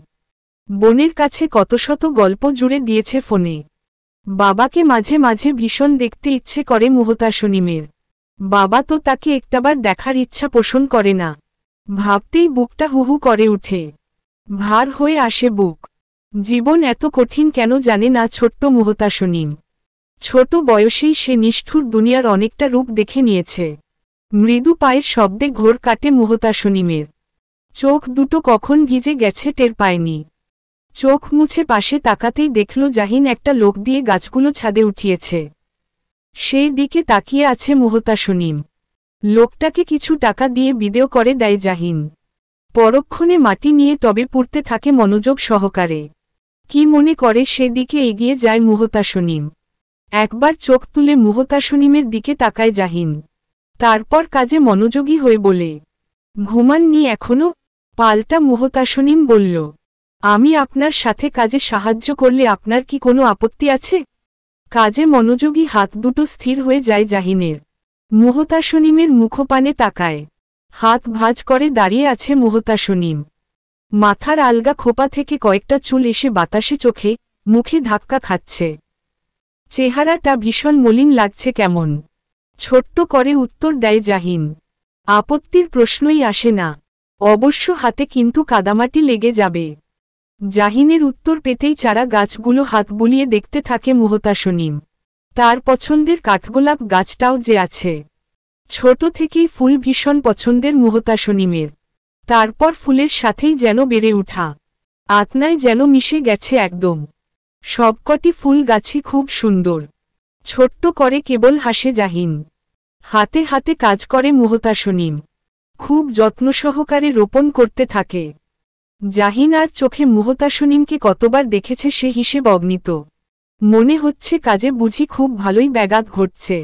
বোনের কাছে কত শত গল্প জুড়ে দিয়েছে ফোনে। বাবাকে মাঝে মাঝে ভীষণ দেখতে ইচ্ছে করে মুহতাসনিমের। বাবা তো তাকে একটাবার দেখার ইচ্ছা পোষণ করে না। ভাবতেই বুকটা হুহু করে উঠে। ভার হয়ে আসে বুক। জীবন এত কঠিন কেন জানে না ছোট্ট মুহতাসনিম। ছোট বয়সেই সে নিষ্ঠুর দুনিয়ার অনেকটা রূপ দেখে নিয়েছে। মৃদু পায়ের শব্দে ঘোর কাটে মুহতাসনিমের। চোখ দুটো কখন ভিজে গেছে টের পায়নি। চোখ মুছে পাশে তাকাতেই দেখল জাহিন একটা লোক দিয়ে গাছগুলো ছাদে উঠিয়েছে। সেই দিকে তাকিয়ে আছে মুহতাসনিম। লোকটাকে কিছু টাকা দিয়ে বিদেয় করে দেয় জাহিন। পরক্ষণে মাটি নিয়ে টবে পুড়তে থাকে মনোযোগ সহকারে। কি মনে করে সেদিকে এগিয়ে যায় মুহতাসনিম। একবার চোখ তুলে মুহতাসনিমের দিকে তাকায় জাহিন। তারপর কাজে মনোযোগী হয়ে বলে, ঘুমাননি এখনো? পাল্টা মুহতাসনিম বলল, আমি আপনার সাথে কাজে সাহায্য করলে আপনার কি কোনো আপত্তি আছে? কাজে মনোযোগী হাত দুটো স্থির হয়ে যায় জাহিনের। মুহতাসনিমের মুখপানে তাকায়। হাত ভাঁজ করে দাঁড়িয়ে আছে মুহতাসনিম। মাথার আলগা খোপা থেকে কয়েকটা চুল এসে বাতাসে চোখে মুখে ধাক্কা খাচ্ছে। চেহারাটা ভীষণ মলিন লাগছে কেমন। ছোট্ট করে উত্তর দেয় জাহিন। আপত্তির প্রশ্নই আসে না। অবশ্য হাতে কিন্তু কাদামাটি লেগে যাবে। জাহিনের উত্তর পেতেই চারা গাছগুলো হাত বুলিয়ে দেখতে থাকে মুহতাসনিম। তার পছন্দের কাঠগোলাপ গাছটাও যে আছে। ছোট থেকেই ফুল ভীষণ পছন্দের মুহতাসনিমের। তারপর ফুলের সাথেই যেন বেড়ে উঠা। আত্মায় যেন মিশে গেছে একদম। সবকটি ফুল গাছই খুব সুন্দর। ছোট্ট করে কেবল হাসে জাহিন। হাতে হাতে কাজ করে মুহতাসনিম। খুব যত্ন সহকারে রোপণ করতে থাকে। জাহিন আর চোখে মুহতাসনিমকে কতবার দেখেছে সে হিসেব অগণিত। মনে হচ্ছে কাজে বুঝি খুব ভালোই ব্যাঘাত ঘটছে।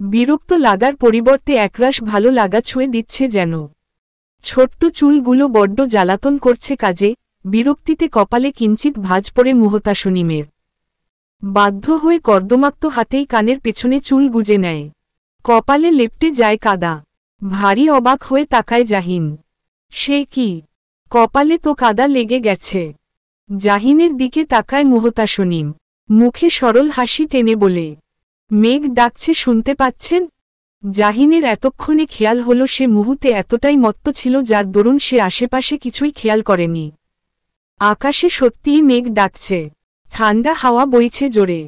বিরক্ত লাগার পরিবর্তে একরাশ ভালো লাগা ছুঁয়ে দিচ্ছে যেন। ছোট্ট চুলগুলো বড্ড জ্বালাতন করছে কাজে, বিরক্তিতে কপালে কিঞ্চিত ভাঁজ পড়ে মুহতাসনিমের। বাধ্য হয়ে কর্দমাক্ত হাতেই কানের পেছনে চুল গুজে নেয়। কপালে লেপ্টে যায় কাদা। ভারী অবাক হয়ে তাকায় জাহিন। সে কি, কপালে তো কাদা লেগে গেছে। জাহিনের দিকে তাকায় মুহতাসনিম, মুখে সরল হাসি টেনে বলে, মেঘ ডাকছে শুনতে পাচ্ছেন? জাহিনের এতক্ষণে খেয়াল হলো সে মুহূর্তে এতটাই মত্ত ছিল যার দরুন সে আশেপাশে কিছুই খেয়াল করেনি। আকাশে সত্যিই মেঘ ডাকছে। ঠান্ডা হাওয়া বইছে জোরে।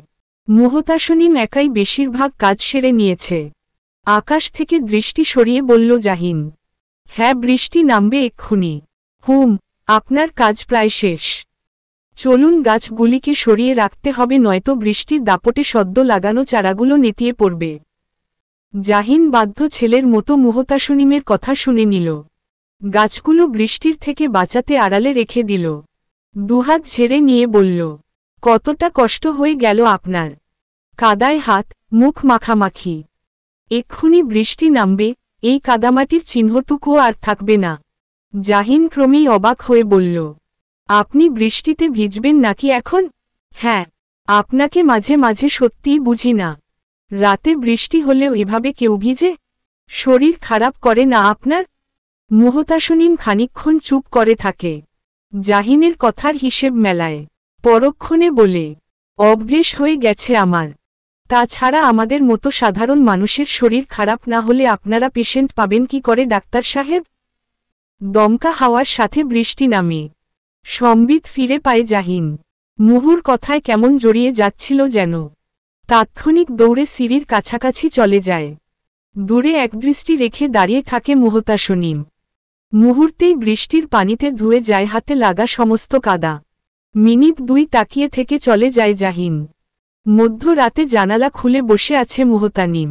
মুহতাসনিম একাই বেশিরভাগ কাজ সেরে নিয়েছে। আকাশ থেকে দৃষ্টি সরিয়ে বলল জাহিন, হ্যাঁ বৃষ্টি নামবে এক্ষুনি। আপনার কাজ প্রায় শেষ। চলুন গাছগুলিকে সরিয়ে রাখতে হবে, নয়তো বৃষ্টির দাপটে সদ্য লাগানো চারাগুলো নেতিয়ে পড়বে। জাহিন বাধ্য ছেলের মতো মুহতাসনিমের কথা শুনে নিল। গাছগুলো বৃষ্টির থেকে বাঁচাতে আড়ালে রেখে দিল। দুহাত ঝেড়ে নিয়ে বলল, কতটা কষ্ট হয়ে গেল আপনার। কাদায় হাত মুখ মাখামাখি। এক্ষুনি বৃষ্টি নামবে, এই কাদামাটির চিহ্নটুকুও আর থাকবে না। জাহিন ক্রমেই অবাক হয়ে বলল, আপনি বৃষ্টিতে ভিজবেন নাকি এখন? হ্যাঁ, আপনাকে মাঝে মাঝে সত্যিই বুঝি না। রাতে বৃষ্টি হলেও এভাবে কেউ ভিজে? শরীর খারাপ করে না আপনার? মুহতাসনিম খানিকক্ষণ চুপ করে থাকে। জাহিনের কথার হিসেব মেলায়। পরক্ষণে বলে, অভ্যেস হয়ে গেছে আমার। তাছাড়া আমাদের মতো সাধারণ মানুষের শরীর খারাপ না হলে আপনারা পেশেন্ট পাবেন কি করে ডাক্তার সাহেব? দমকা হাওয়ার সাথে বৃষ্টি নামে। সম্বিত ফিরে পায় জাহিন। মুহুর কথায় কেমন জড়িয়ে যাচ্ছিল যেন। তাৎক্ষণিক দৌড়ে সিঁড়ির কাছাকাছি চলে যায়। দূরে একদৃষ্টি রেখে দাঁড়িয়ে থাকে মুহতাসনিম। মুহূর্তেই বৃষ্টির পানিতে ধুয়ে যায় হাতে লাগা সমস্ত কাদা। মিনিট দুই তাকিয়ে থেকে চলে যায় জাহিন। মধ্যরাতে জানালা খুলে বসে আছে মুহতানিম।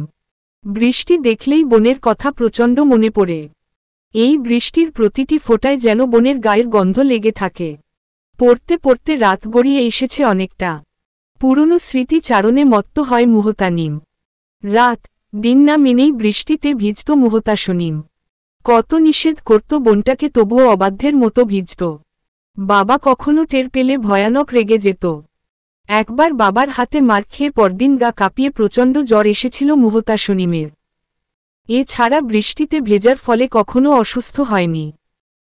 বৃষ্টি দেখলেই বোনের কথা প্রচণ্ড মনে পড়ে। এই বৃষ্টির প্রতিটি ফোঁটায় যেন বোনের গায়ের গন্ধ লেগে থাকে। পড়তে পড়তে রাত গড়িয়ে এসেছে অনেকটা। পুরনো স্মৃতি চারণে মত্ত হয় মুহতানিম। রাত দিন না মেনেই বৃষ্টিতে ভিজত মুহতাসনিম। কত নিষেধ করত বোনটাকে, তবুও অবাধ্যের মতো ভিজত। বাবা কখনো টের পেলে ভয়ানক রেগে যেত। একবার বাবার হাতে মার খেয়ে পরদিন গা কাঁপিয়ে প্রচণ্ড জ্বর এসেছিল মুহতাসনিমের। এছাড়া বৃষ্টিতে ভেজার ফলে কখনো অসুস্থ হয়নি।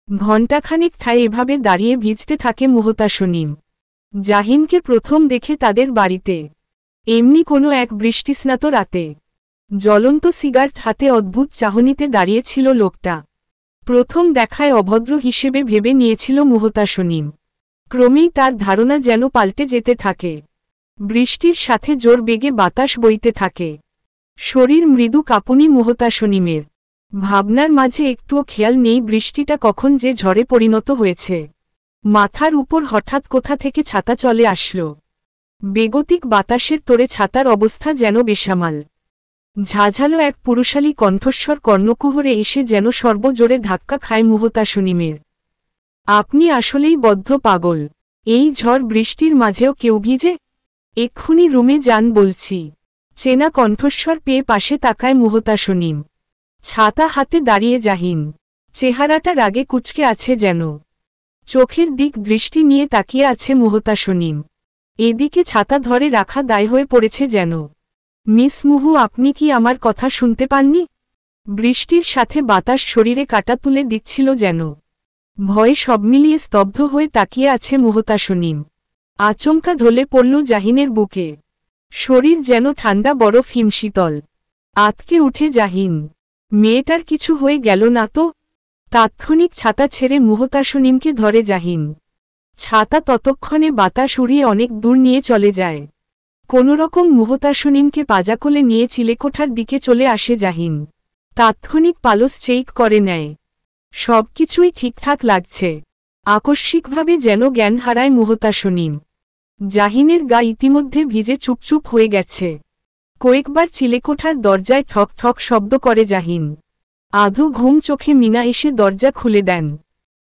ঘণ্টাখানেক ঠায় এভাবে দাঁড়িয়ে ভিজতে থাকে মুহতাসনিম। জাহিনকে প্রথম দেখে তাদের বাড়িতে, এমনি কোনো এক বৃষ্টিস্নাত রাতে। জ্বলন্ত সিগারেট হাতে অদ্ভুত চাহনিতে দাঁড়িয়েছিল লোকটা। প্রথম দেখায় অভদ্র হিসেবে ভেবে নিয়েছিল মুহতাসনিম। ক্রমেই তার ধারণা যেন পাল্টে যেতে থাকে। বৃষ্টির সাথে জোর বেগে বাতাস বইতে থাকে। শরীর মৃদু কাঁপুনি মুহতাসনিমের। ভাবনার মাঝে একটুও খেয়াল নেই বৃষ্টিটা কখন যে ঝড়ে পরিণত হয়েছে। মাথার উপর হঠাৎ কোথা থেকে ছাতা চলে আসলো। বেগতিক বাতাসের তোড়ে ছাতার অবস্থা যেন বেসামাল। ঝাঝালো এক পুরুষালী কণ্ঠস্বর কর্ণকুহরে এসে যেন সর্বজোরে ধাক্কা খায় মুহতাসনিমের। আপনি আসলেই বদ্ধ পাগল। এই ঝড় বৃষ্টির মাঝেও কেউ ভিজে? এক্ষুনি রুমে যান বলছি। চেনা কণ্ঠস্বর পেয়ে পাশে তাকায় মুহতাসনিম। ছাতা হাতে দাঁড়িয়ে জাহিন। চেহারাটা রাগে কুঁচকে আছে যেন। চোখের দিক দৃষ্টি নিয়ে তাকিয়ে আছে মুহতাসনিম। এদিকে ছাতা ধরে রাখা দায় হয়ে পড়েছে যেন। মিস মুহু, আপনি কি আমার কথা শুনতে পাননি? বৃষ্টির সাথে বাতাস শরীরে কাটা তুলে দিচ্ছিল যেন। ভয়ে সব মিলিয়ে স্তব্ধ হয়ে তাকিয়ে আছে মুহতাসনিম। আচমকা ঢলে পড়ল জাহিনের বুকে। শরীর যেন ঠান্ডা বরফ হিমশীতল। আতকে উঠে জাহিন। মেয়েটার কিছু হয়ে গেল না তো? তাৎক্ষণিক ছাতা ছেড়ে মুহতাসনিমকে ধরে জাহিন। ছাতা ততক্ষণে বাতাস উড়িয়ে অনেক দূর নিয়ে চলে যায়। কোনোরকম মুহতাসনিমকে পাজাকোলে নিয়ে চিলেকোঠার দিকে চলে আসে জাহিন। তাৎক্ষণিক পালস চেক করে নেয়। সবকিছুই ঠিকঠাক লাগছে। আকস্মিকভাবে যেন জ্ঞান হারায় মুহতাসনিম। জাহিনের গা ইতিমধ্যে ভিজে চুপচুপ হয়ে গেছে। কয়েকবার চিলেকোঠার দরজায় ঠক ঠক শব্দ করে জাহিন। আধো ঘুম চোখে মিনা এসে দরজা খুলে দেন।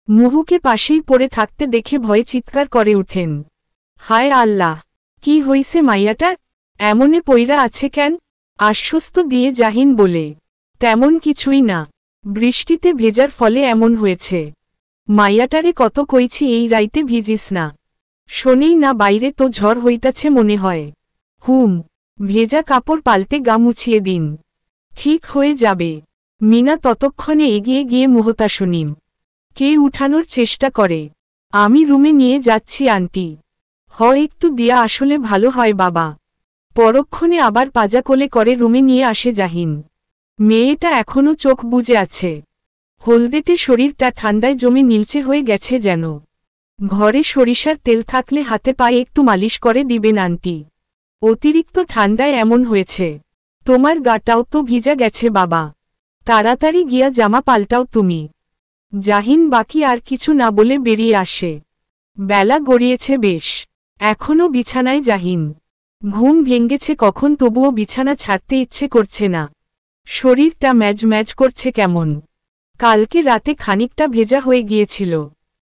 মুহুকে পাশেই পড়ে থাকতে দেখে ভয়ে চিৎকার করে উঠেন। হায় আল্লাহ, কি হইছে মাইয়াটার, এমনে পইরা আছে কেন? আশ্বস্ত দিয়ে জাহিন বলে, তেমন কিছুই না, বৃষ্টিতে ভেজার ফলে এমন হয়েছে। মাইয়াটারে কত কইছি এই রাইতে ভিজিস না, শোনেই না, বাইরে তো ঝড় হইতাছে মনে হয়। ভেজা কাপড় পাল্টে গা মুছিয়ে দিন, ঠিক হয়ে যাবে। মিনা ততক্ষণে এগিয়ে গিয়ে মুহতাসনিম কে উঠানোর চেষ্টা করে। আমি রুমে নিয়ে যাচ্ছি আন্টি, একটু দিয়া আসলে ভালো হয় বাবা। পরক্ষণে আবার পাজা কোলে করে রুমে নিয়ে আসে জাহিন। মেয়েটা এখনও চোখ বুজে আছে, হলদেটে শরীরটা ঠান্ডায় জমে নীলচে হয়ে গেছে যেন। ঘরে সরিষার তেল থাকলে হাতে পায়ে একটু মালিশ করে দিবেন আন্টি, অতিরিক্ত ঠান্ডায় এমন হয়েছে। তোমার গাটাও তো ভিজা গেছে বাবা, তাড়াতাড়ি গিয়া জামা পাল্টাও তুমি। জাহিন বাকি আর কিছু না বলে বেরিয়ে আসে। বেলা গড়িয়েছে বেশ, এখনও বিছানায় জাহিন। ঘুম ভেঙ্গেছে কখন, তবুও বিছানা ছাড়তে ইচ্ছে করছে না। শরীরটা ম্যাজ ম্যাজ করছে কেমন। কালকে রাতে খানিকটা ভেজা হয়ে গিয়েছিল,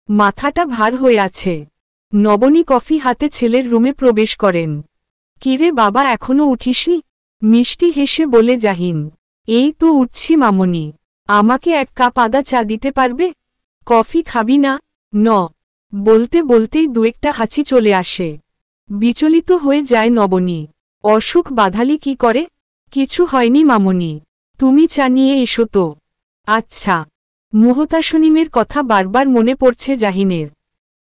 মাথাটা ভার হয়ে আছে। নবনী কফি হাতে ছেলের রুমে প্রবেশ করেন। কিরে বাবা, এখনো উঠিসনি? মিষ্টি হেসে বলে জাহিন। এই তো উঠছি মামনি, আমাকে এক কাপ আদা চা দিতে পারবে? কফি খাবি না? বলতে বলতেই দুয়েকটা হাঁচি চলে আসে। বিচলিত হয়ে যায় নবনী। অসুখ বাধালি কি করে? কিছু হয়নি মামনি, তুমি চা নিয়ে এসো তো। আচ্ছা। মুহতাসনিমের কথা বারবার মনে পড়ছে জাহিনের।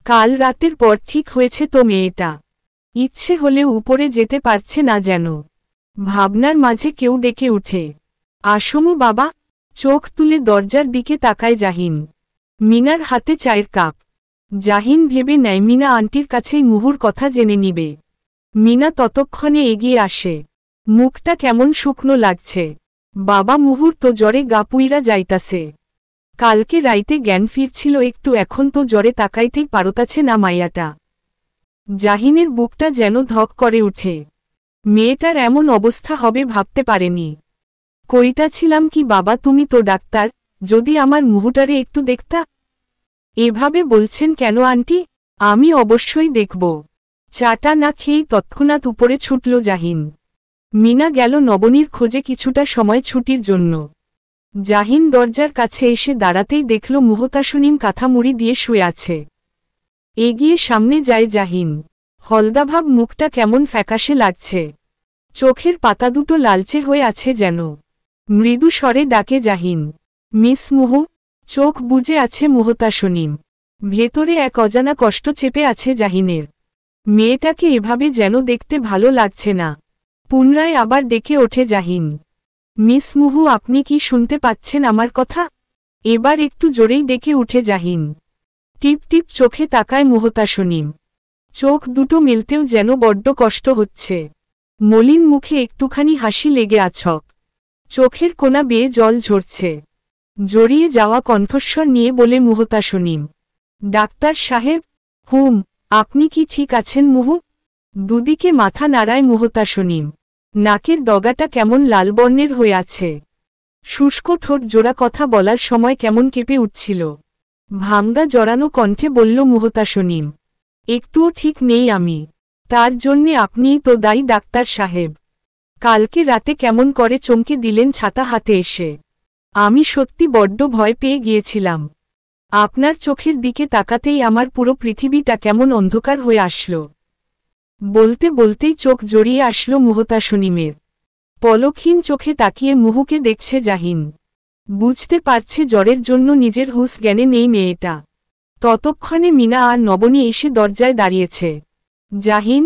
কাল রাতের পর ঠিক হয়েছে তো মেয়েটা, ইচ্ছে হলেও উপরে যেতে পারছে না যেন। ভাবনার মাঝে কেউ ডেকে উঠে, আসমু বাবা। চোখ তুলে দরজার দিকে তাকায় জাহিন। মিনার হাতে চায়ের কাপ। জাহিন ভেবে নেয় মিনা আন্টির কাছেই মুহুর কথা জেনে নিবে। মিনা ততক্ষণে এগিয়ে আসে। মুখটা কেমন শুকনো লাগছে। বাবা, মুহুর তো জ্বরে গা পুইরা যাইতাছে। কালকে রাইতে জ্ঞান ফিরছিল একটু, এখন তো জ্বরে তাকাইতেই পারতাছে না মাইয়াটা। জাহিনের বুকটা যেন ধক করে উঠে। মেয়েটার এমন অবস্থা হবে ভাবতে পারেনি। কইতাছিলাম কি বাবা, তুমি তো ডাক্তার, যদি আমার মুহুটারে একটু দেখতা। এভাবে বলছেন কেন আন্টি? আমি অবশ্যই দেখব। চাটা না খেয়েই তৎক্ষণাৎ উপরে ছুটল জাহিন। মিনা গেল নবনীর খোঁজে কিছুটা সময় ছুটির জন্য। জাহিন দরজার কাছে এসে দাঁড়াতেই দেখল মুহতাসনিম কাঁথা মুড়ি দিয়ে শুয়ে আছে। এগিয়ে সামনে যায় জাহিন। হলদাভাব, মুখটা কেমন ফ্যাকাশে লাগছে, চোখের পাতা দুটো লালচে হয়ে আছে যেন। মৃদু স্বরে ডাকে জাহিন, মিস মুহু। চোখ বুজে আছে মুহতাসনিম। ভেতরে এক অজানা কষ্ট চেপে আছে জাহিনের। মেয়েটাকে এভাবে যেন দেখতে ভালো লাগছে না। পুনরায় আবার ডেকে ওঠে জাহিন, মিস মুহু, আপনি কি শুনতে পাচ্ছেন আমার কথা? এবার একটু জোরেই ডেকে উঠে জাহিন। টিপ টিপ চোখে তাকায় মুহতাসনিম। চোখ দুটো মেলতেও যেন বড্ড কষ্ট হচ্ছে। মলিন মুখে একটুখানি হাসি লেগে আছক, চোখের কোনা বেয়ে জল ঝরছে। জড়িয়ে যাওয়া কণ্ঠস্বর নিয়ে বলে মুহতাসনিম, ডাক্তার সাহেব। আপনি কি ঠিক আছেন মুহু? দুদিকে মাথা নাড়ায় মুহতাসনিম। নাকের ডগাটা কেমন লাল বর্ণের হয়ে আছে। শুষ্ক ঠোঁট জোড়া, কথা বলার সময় কেমন কেঁপে উঠছিল। ভাঙ্গা জড়ানো কণ্ঠে বলল মুহতাসনিম, একটুও ঠিক নেই আমি। তার জন্যে আপনিই তো দায়ী ডাক্তার সাহেব। কালকে রাতে কেমন করে চমকে দিলেন ছাতা হাতে এসে। আমি সত্যি বড্ড ভয় পেয়ে গিয়েছিলাম। আপনার চোখের দিকে তাকাতেই আমার পুরো পৃথিবীটা কেমন অন্ধকার হয়ে আসলো। বলতে বলতেই চোখ জড়িয়ে আসলো মুহতাসনিমের। পলকহীন চোখে তাকিয়ে মুহুকে দেখছে জাহিন। বুঝতে পারছে জ্বরের জন্য নিজের হুঁশ জ্ঞানে নেই মেয়েটা। ততক্ষণে মিনা আর নবনী এসে দরজায় দাঁড়িয়েছে। জাহিন,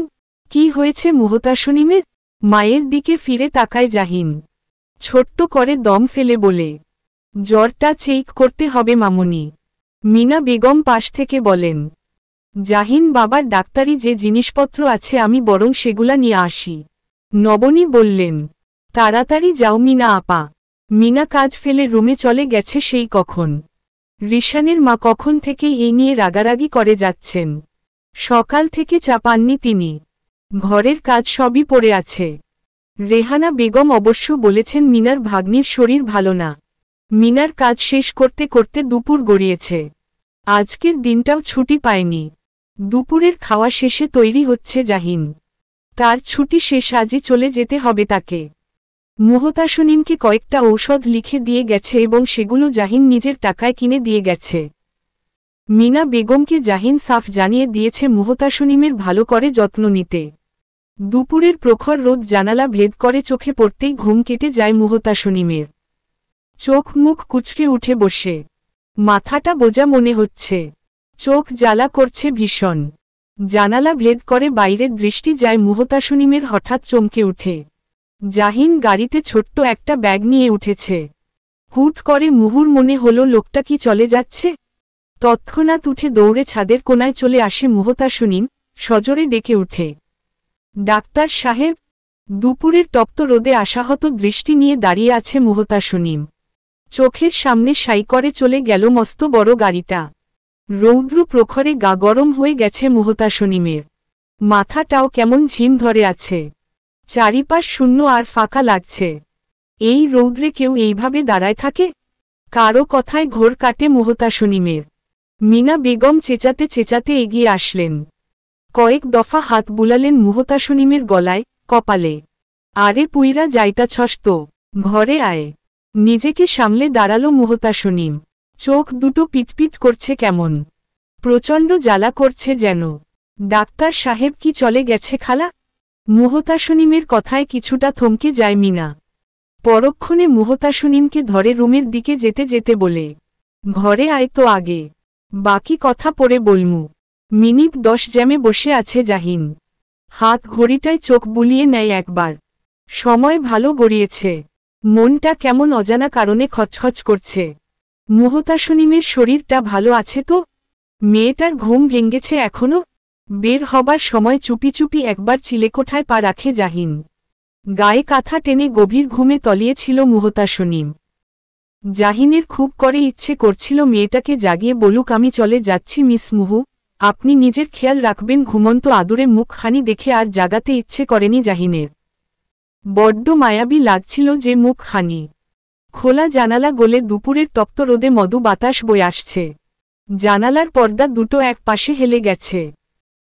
কি হয়েছে মুহতাসনিমের? মায়ের দিকে ফিরে তাকায় জাহিন। ছোট্ট করে দম ফেলে বলে, জ্বরটা চেক করতে হবে মামুনি। মিনা বেগম পাশ থেকে বলেন। জাহিন, বাবার ডাক্তারি যে জিনিসপত্র আছে আমি বরং সেগুলা নিয়ে আসি। নবনী বললেন, তাড়াতাড়ি যাও মিনা আপা। মিনা কাজ ফেলে রুমে চলে গেছে সেই কখন। রিশানের মা কখন থেকে এই নিয়ে রাগারাগি করে যাচ্ছেন। সকাল থেকে চা পাননি তিনি। ঘরের কাজ সবই পড়ে আছে। রেহানা বেগম অবশ্য বলেছেন মিনার ভাগ্নির শরীর ভালো না। মিনার কাজ শেষ করতে করতে দুপুর গড়িয়েছে। আজকের দিনটাও ছুটি পায়নি। দুপুরের খাওয়া শেষে তৈরি হচ্ছে জাহিন। তার ছুটি শেষ, আজই চলে যেতে হবে তাকে। মুহতাসনিমকে কয়েকটা ঔষধ লিখে দিয়ে গেছে এবং সেগুলো জাহিন নিজের টাকায় কিনে দিয়ে গেছে। মিনা বেগমকে জাহিন সাফ জানিয়ে দিয়েছে মুহতাসনিমের ভালো করে যত্ন নিতে। দুপুরের প্রখর রোদ জানালা ভেদ করে চোখে পড়তেই ঘুম কেটে যায় মুহতাসনিমের। চোখ মুখ কুঁচকে উঠে বসে, মাথাটা বোঝা মনে হচ্ছে, চোখ জ্বালা করছে ভীষণ। জানালা ভেদ করে বাইরের দৃষ্টি যায় মুহতাসনিমের। হঠাৎ চমকে উঠে জাহিন গাড়িতে ছোট্ট একটা ব্যাগ নিয়ে উঠেছে। হুট করে মুহুর মনে হলো লোকটা কি চলে যাচ্ছে। তৎক্ষণাৎ উঠে দৌড়ে ছাদের কোনায় চলে আসে মুহতাসনিম, সজোরে ডেকে উঠে, ডাক্তার সাহেব। দুপুরের তপ্ত রোদে আশাহত দৃষ্টি নিয়ে দাঁড়িয়ে আছে মুহতাসনিম। চোখের সামনে সাই করে চলে গেল মস্ত বড় গাড়িটা। রৌদ্র প্রখরে গা গরম হয়ে গেছে মুহতাসনিমের। মাথাটাও কেমন ঝিম ধরে আছে। চারিপাশ শূন্য আর ফাঁকা লাগছে। এই রৌদ্রে কেউ এইভাবে দাঁড়ায় থাকে? কারো কথায় ঘোর কাটে মুহতাসনিমের। মিনা বেগম চেঁচাতে চেঁচাতে এগিয়ে আসলেন। কয়েক দফা হাত বুলালেন মুহতাসনিমের গলায়, কপালে। আরে পুইরা যাইতাছস তো, ঘরে আয়। নিজেকে সামলে দাঁড়ালো মুহতাসনিম। চোখ দুটো পিটপিট করছে কেমন, প্রচণ্ড জ্বালা করছে যেন। ডাক্তার সাহেব কি চলে গেছে খালা? মুহতাসনিমের কথায় কিছুটা থমকে যায় মিনা। পরক্ষণে মুহতাসনিমকে ধরে রুমের দিকে যেতে যেতে বলে, ঘরে আয় তো আগে, বাকি কথা পরে বলমু। মিনিট 10 জ্যামে বসে আছে জাহিন। হাত ঘড়িটায় চোখ বুলিয়ে নেয় একবার। সময় ভালো গড়িয়েছে। মনটা কেমন অজানা কারণে খচখচ করছে। মুহতাসনিমের শরীরটা ভালো আছে তো? মেয়েটার ঘুম ভেঙেছে এখনো? বের হবার সময় চুপি চুপি একবার চিলেকোঠায় পা রাখে জাহিন। গায়ে কাঁথা টেনে গভীর ঘুমে তলিয়েছিল মুহতাসনিম। জাহিনের খুব করে ইচ্ছে করছিল মেয়েটাকে জাগিয়ে বলুক, আমি চলে যাচ্ছি মিস মুহু, আপনি নিজের খেয়াল রাখবেন। ঘুমন্ত আদুরে মুখখানি দেখে আর জাগাতে ইচ্ছে করেনি জাহিনের। বড্ড মায়াবী লাগছিল যে মুখখানি। খোলা জানালা গলে দুপুরের তপ্ত রোদে মধু বাতাস বয়ে আসছে। জানালার পর্দা দুটো এক পাশে হেলে গেছে।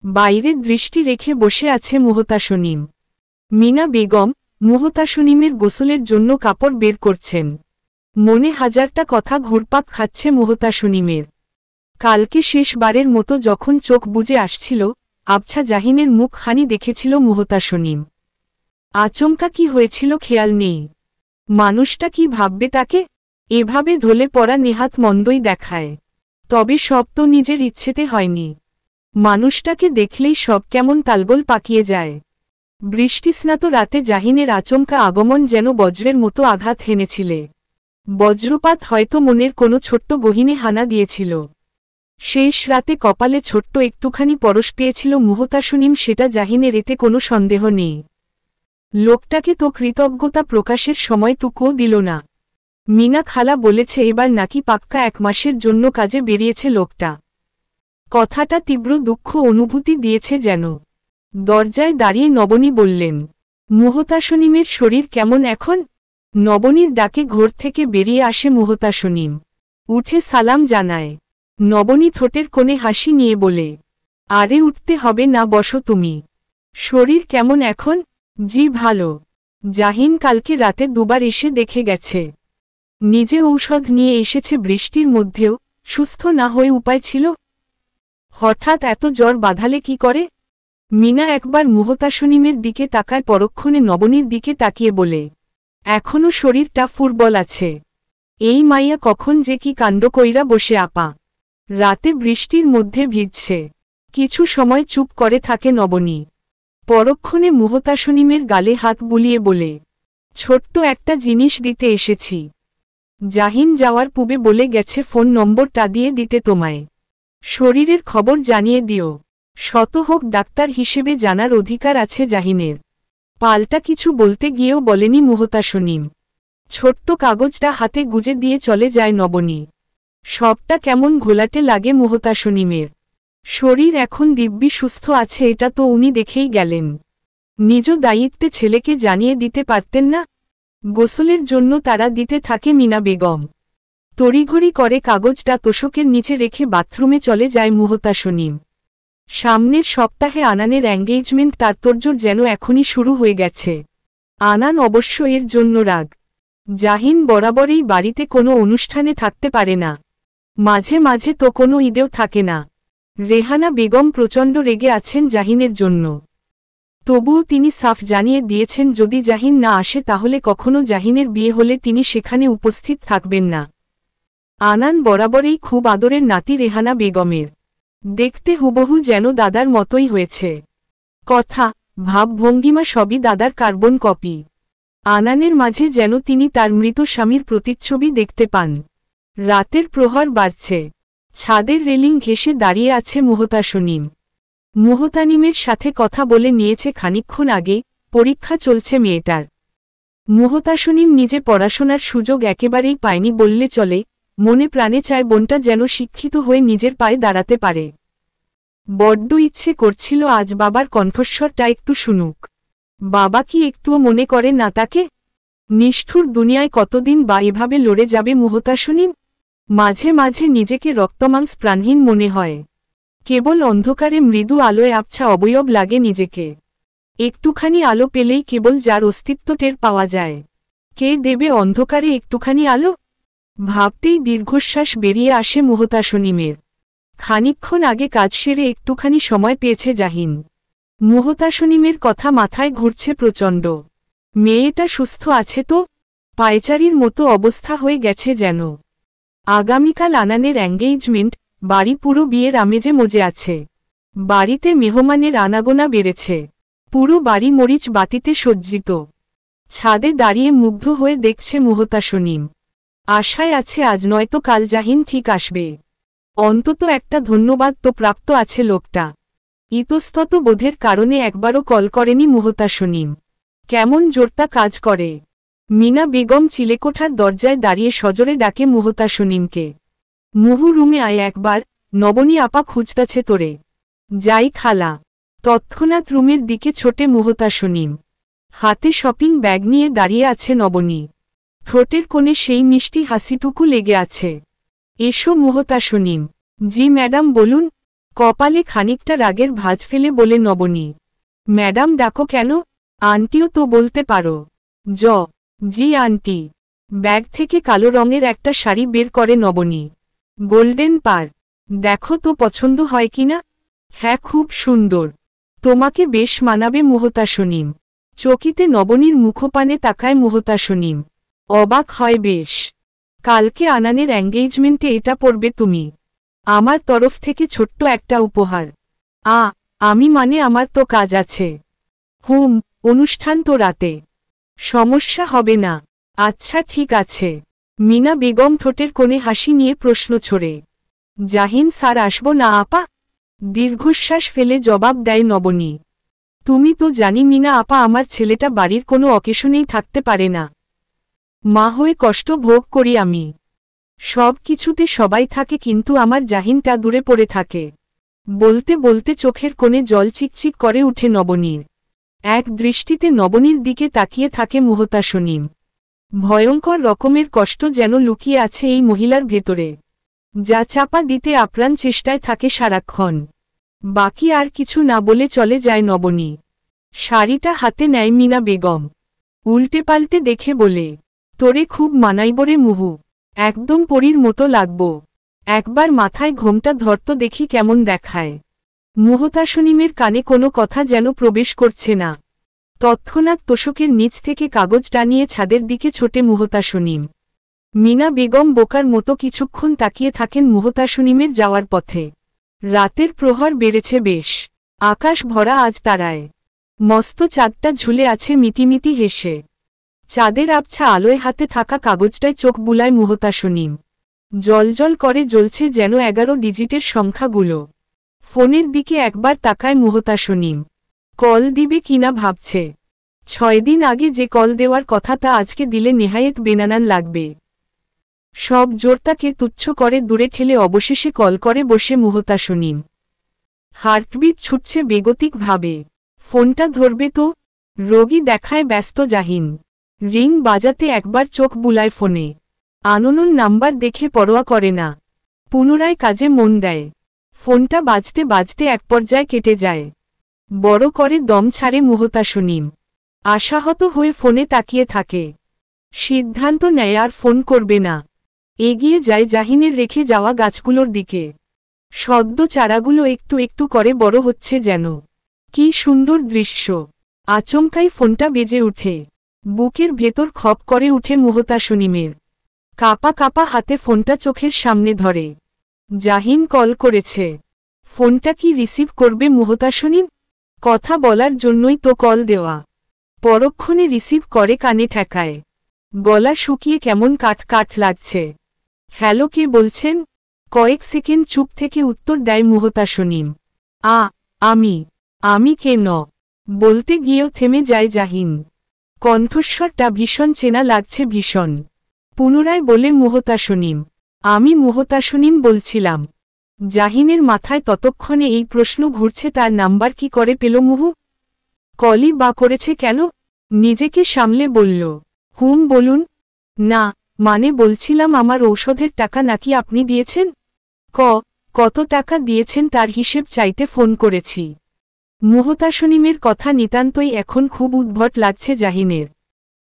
বাইরে দৃষ্টি রেখে বসে আছে মুহতাসনিম। মিনা বেগম মুহতাসনিমের গোসলের জন্য কাপড় বের করছেন। মনে হাজারটা কথা ঘুরপাক খাচ্ছে মুহতাসনিমের। কালকে শেষবারের মতো যখন চোখ বুজে আসছিল, আবছা জাহিনের মুখখানি দেখেছিল মুহতাসনিম। আচমকা কি হয়েছিল খেয়াল নেই। মানুষটা কি ভাববে তাকে? এভাবে ঢলে পড়া নেহাত মন্দই দেখায়। তবে সব তো নিজের ইচ্ছেতে হয়নি। মানুষটাকে দেখলেই সব কেমন তালগোল পাকিয়ে যায়। বৃষ্টিস্নাত রাতে জাহিনের আচমকা আগমন যেন বজ্রের মতো আঘাত হেনেছিলে। বজ্রপাত হয়তো মনের কোনো ছোট্ট গহীনে হানা দিয়েছিল। শেষ রাতে কপালে ছোট্ট একটুখানি পরশ পেয়েছিল মুহতাসনিম, সেটা জাহিনের, এতে কোনো সন্দেহ নেই। লোকটাকে তো কৃতজ্ঞতা প্রকাশের সময়টুকুও দিল না। মিনা খালা বলেছে এবার নাকি পাক্কা 1 মাসের জন্য কাজে বেরিয়েছে লোকটা। কথাটা তীব্র দুঃখ অনুভূতি দিয়েছে যেন। দরজায় দাঁড়িয়ে নবনী বললেন, মুহতাসনিমের শরীর কেমন এখন? নবনীর ডাকে ঘর থেকে বেরিয়ে আসে মুহতাসনিম। উঠে সালাম জানায়। নবনী ঠোঁটের কোণে হাসি নিয়ে বলে, আরে উঠতে হবে না, বসো তুমি। শরীর কেমন এখন? জি ভালো। জাহিন কালকে রাতে দুবার এসে দেখে গেছে। নিজে ঔষধ নিয়ে এসেছে বৃষ্টির মধ্যেও। সুস্থ না হয়ে উপায় ছিল? হঠাৎ এত জ্বর বাঁধালে কি করে? মিনা একবার মুহতাসনিমের দিকে তাকায়, পরক্ষণে নবনীর দিকে তাকিয়ে বলে, এখনো শরীরটা ফুরবল আছে। এই মাইয়া কখন যে কি কাণ্ড কইরা বসে আপা। রাতে বৃষ্টির মধ্যে ভিজছে। কিছু সময় চুপ করে থাকে নবনী। পরক্ষণে মুহতাসনিমের গালে হাত বুলিয়ে বলে, ছোট্ট একটা জিনিস দিতে এসেছি। জাহিন যাওয়ার পূর্বে বলে গেছে ফোন নম্বরটা দিয়ে দিতে তোমায়। শরীরের খবর জানিয়ে দিও। শত হোক ডাক্তার হিসেবে জানার অধিকার আছে জাহিনের। পাল্টা কিছু বলতে গিয়েও বলেনি মুহতাসনিম। ছোট্ট কাগজটা হাতে গুজে দিয়ে চলে যায় নবনী। সবটা কেমন ঘোলাটে লাগে মুহতাসনিমের। শরীর এখন দিব্যি সুস্থ আছে, এটা তো উনি দেখেই গেলেন। নিজ দায়িত্বে ছেলেকে জানিয়ে দিতে পারতেন না? গোসলের জন্য তারা দিতে থাকে মিনা বেগম। তড়িঘড়ি করে কাগজটা তোশকের নিচে রেখে বাথরুমে চলে যায় মুহতাসনিম। সামনের সপ্তাহে আনানের এঙ্গেজমেন্ট, তাৎপর্য যেন এখনই শুরু হয়ে গেছে। আনান অবশ্য এর জন্য রাগ। জাহিন বরাবরই বাড়িতে কোনো অনুষ্ঠানে থাকতে পারে না, মাঝে মাঝে তো কোনো ঈদেও থাকে না। রেহানা বেগম প্রচণ্ড রেগে আছেন জাহিনের জন্য। তবুও তিনি সাফ জানিয়ে দিয়েছেন যদি জাহিন না আসে তাহলে কখনো জাহিনের বিয়ে হলে তিনি সেখানে উপস্থিত থাকবেন না। আনান বরাবরই খুব আদরের নাতি রেহানা বেগমের। দেখতে হুবহু যেন দাদার মতোই হয়েছে। কথা, ভাবভঙ্গিমা সবই দাদার কার্বন কপি। আনানের মাঝে যেন তিনি তার মৃত স্বামীর প্রতিচ্ছবি দেখতে পান। রাতের প্রহর বাড়ছে। ছাদের রেলিং ঘেঁষে দাঁড়িয়ে আছে মুহতাসনিম। মুহতানিমের সাথে কথা বলে নিয়েছে খানিকক্ষণ আগে। পরীক্ষা চলছে মেয়েটার। মুহতাসনিম নিজে পড়াশোনার সুযোগ একেবারেই পায়নি বললে চলে। মনে প্রাণে চায় বোনটা যেন শিক্ষিত হয়ে নিজের পায়ে দাঁড়াতে পারে। বড্ড ইচ্ছে করছিল আজ বাবার কণ্ঠস্বরটা একটু শুনুক। বাবা কি একটুও মনে করে না তাকে? নিষ্ঠুর দুনিয়ায় কতদিন বা এভাবে লড়ে যাবে মুহতাসনিম? মাঝে মাঝে নিজেকে রক্তমাংস প্রাণহীন মনে হয়। কেবল অন্ধকারে মৃদু আলোয় আবছা অবয়ব লাগে নিজেকে। একটুখানি আলো পেলেই কেবল যার অস্তিত্ব টের পাওয়া যায়। কে দেবে অন্ধকারে একটুখানি আলো? ভাবতেই দীর্ঘশ্বাস বেরিয়ে আসে মুহতাসনিমের। খানিকক্ষণ আগে কাজ সেরে একটুখানি সময় পেয়েছে জাহিন। মুহতাসনিমের কথা মাথায় ঘুরছে প্রচণ্ড। মেয়েটা সুস্থ আছে তো? পায়চারির মতো অবস্থা হয়ে গেছে যেন। আগামীকাল আনানের এঙ্গেজমেন্ট। বাড়ি পুরো বিয়ের আমেজে মজে আছে। বাড়িতে মেহমানের আনাগোনা বেড়েছে। পুরো বাড়ি মরিচ বাতিতে সজ্জিত। ছাদে দাঁড়িয়ে মুগ্ধ হয়ে দেখছে মুহতাসনিম। আশায় আছে আজ নয়তো কাল জাহিন ঠিক আসবে। অন্তত একটা ধন্যবাদ তো প্রাপ্ত আছে লোকটা। ইতস্তত বোধের কারণে একবারও কল করেনি মুহতাসনিম। কেমন জোরতা কাজ করে। মিনা বেগম চিলেকোঠার দরজায় দাঁড়িয়ে সজোরে ডাকে মুহতাসনিমকে। মুহু রুমে আয় একবার, নবনী আপা খুঁজতাছে তোরে। যাই খালা। তৎক্ষণাৎ রুমের দিকে ছোটে মুহতাসনিম। হাতে শপিং ব্যাগ নিয়ে দাঁড়িয়ে আছে নবনী। ঠোঁটের কোণে সেই মিষ্টি হাসিটুকু লেগে আছে। এসো মুহতাসনিম। জি ম্যাডাম বলুন। কপালে খানিকটা রাগের ভাঁজ ফেলে বলে নবনী। ম্যাডাম ডাকো কেন? আন্টিও তো বলতে পারো। জি আন্টি। ব্যাগ থেকে কালো রঙের একটা শাড়ি বের করে নবনী। গোল্ডেন পার। দেখো তো পছন্দ হয় কিনা। হ্যাঁ খুব সুন্দর। তোমাকে বেশ মানাবে মুহতাসনিম। চকিতে নবনীর মুখপানে তাকায় মুহতাসনিম। অবাক হয় বেশ। কালকে আনানের এঙ্গেজমেন্টে এটা পরবে তুমি। আমার তরফ থেকে ছোট্ট একটা উপহার। আমি মানে আমার তো কাজ আছে। অনুষ্ঠান তো রাতে। সমস্যা হবে না। আচ্ছা ঠিক আছে। মিনা বেগম ঠোঁটের কোণে হাসি নিয়ে প্রশ্ন ছড়ে। জাহিন স্যার আসব না আপা? দীর্ঘশ্বাস ফেলে জবাব দেয় নবনী। তুমি তো জানি মিনা আপা আমার ছেলেটা বাড়ির কোনো অকেশনেই থাকতে পারে না। মা হয়ে কষ্ট ভোগ করি আমি। সব কিছুতে সবাই থাকে কিন্তু আমার জাহিনটা দূরে পড়ে থাকে। বলতে বলতে চোখের কোণে জল চিকচিক করে উঠে নবনীর। এক দৃষ্টিতে নবনীর দিকে তাকিয়ে থাকে মুহতাসনিম। ভয়ঙ্কর রকমের কষ্ট যেন লুকিয়ে আছে এই মহিলার ভেতরে, যা চাপা দিতে আপ্রাণ চেষ্টায় থাকে সারাক্ষণ। বাকি আর কিছু না বলে চলে যায় নবনী। শাড়িটা হাতে নেয় মিনা বেগম। উল্টে পাল্টে দেখে বলে, তোরে খুব মানাইবরে মুহু। একদম পরীর মতো লাগব। একবার মাথায় ঘোমটা ধরত দেখি কেমন দেখায়। মুহতাসনিমের কানে কোনো কথা যেন প্রবেশ করছে না। তৎক্ষণাৎ তোশকের নিচ থেকে কাগজ টানিয়ে ছাদের দিকে ছোটে মুহতাসনিম। মিনা বেগম বোকার মতো কিছুক্ষণ তাকিয়ে থাকেন মুহতাসনিমের যাওয়ার পথে। রাতের প্রহর বেড়েছে বেশ। আকাশ ভরা আজ তারায়। মস্ত চাঁদটা ঝুলে আছে মিটিমিটি হেসে। চাঁদের আবছা আলোয় হাতে থাকা কাগজটায় চোখ বুলায় মুহতাসনিম। জলজল করে জ্বলছে যেন 11 ডিজিটের সংখ্যাগুলো। ফোনের দিকে একবার তাকায় মুহতাসনিম। কল দিবে কিনা ভাবছে। 6 দিন আগে যে কল দেওয়ার কথা তা আজকে দিলে নেহায়েত বেনানান লাগবে। সব জোরতাকে তুচ্ছ করে দূরে ঠেলে অবশেষে কল করে বসে মুহতাসনিম। হার্টবিট ছুটছে বেগতিকভাবে। ফোনটা ধরবে তো। রোগী দেখায় ব্যস্ত জাহিন। রিং বাজাতে একবার চোখ বুলায় ফোনে। আননোন নাম্বার দেখে পরোয়া করে না, পুনরায় কাজে মন দেয়। ফোনটা বাজতে বাজতে এক পর্যায়ে কেটে যায়। বড় করে দম ছাড়ে মুহতাসনিম। আশাহত হয়ে ফোনে তাকিয়ে থাকে। সিদ্ধান্ত নেয় আর ফোন করবে না। এগিয়ে যায় জাহিনের রেখে যাওয়া গাছগুলোর দিকে। সদ্য চারাগুলো একটু একটু করে বড় হচ্ছে যেন। কি সুন্দর দৃশ্য! আচমকাই ফোনটা বেজে উঠে। বুকের ভেতর খপ করে উঠে মুহতাসনিমের। কাপা কাপা হাতে ফোনটা চোখের সামনে ধরে। জাহিন কল করেছে। ফোনটা কি রিসিভ করবে মুহতাসনিম? কথা বলার জন্যই তো কল দেওয়া। পরক্ষণে রিসিভ করে, কানে ঠেকায়। গলা শুকিয়ে কেমন কাঠ কাঠ লাগছে। হ্যালো, কে বলছেন? কয়েক সেকেন্ড চুপ থেকে উত্তর দেয় মুহতাসনিম। আমি কে ন বলতে গিয়েও থেমে যায় জাহিন। কণ্ঠস্বরটা ভীষণ চেনা লাগছে, ভীষণ। পুনরায় বলে মুহতাসনিম। আমি মুহতাসনিম বলছিলাম। জাহিনের মাথায় ততক্ষণে এই প্রশ্ন ঘুরছে, তার নাম্বার কি করে পেল মুহু? কলই বা করেছে কেন? নিজেকে সামলে বলল, বলুন। না, মানে বলছিলাম আমার ঔষধের টাকা নাকি আপনি দিয়েছেন? কত টাকা দিয়েছেন তার হিসেব চাইতে ফোন করেছি। মুহতাসনিমের কথা নিতান্তই এখন খুব উদ্ভট লাগছে জাহিনের।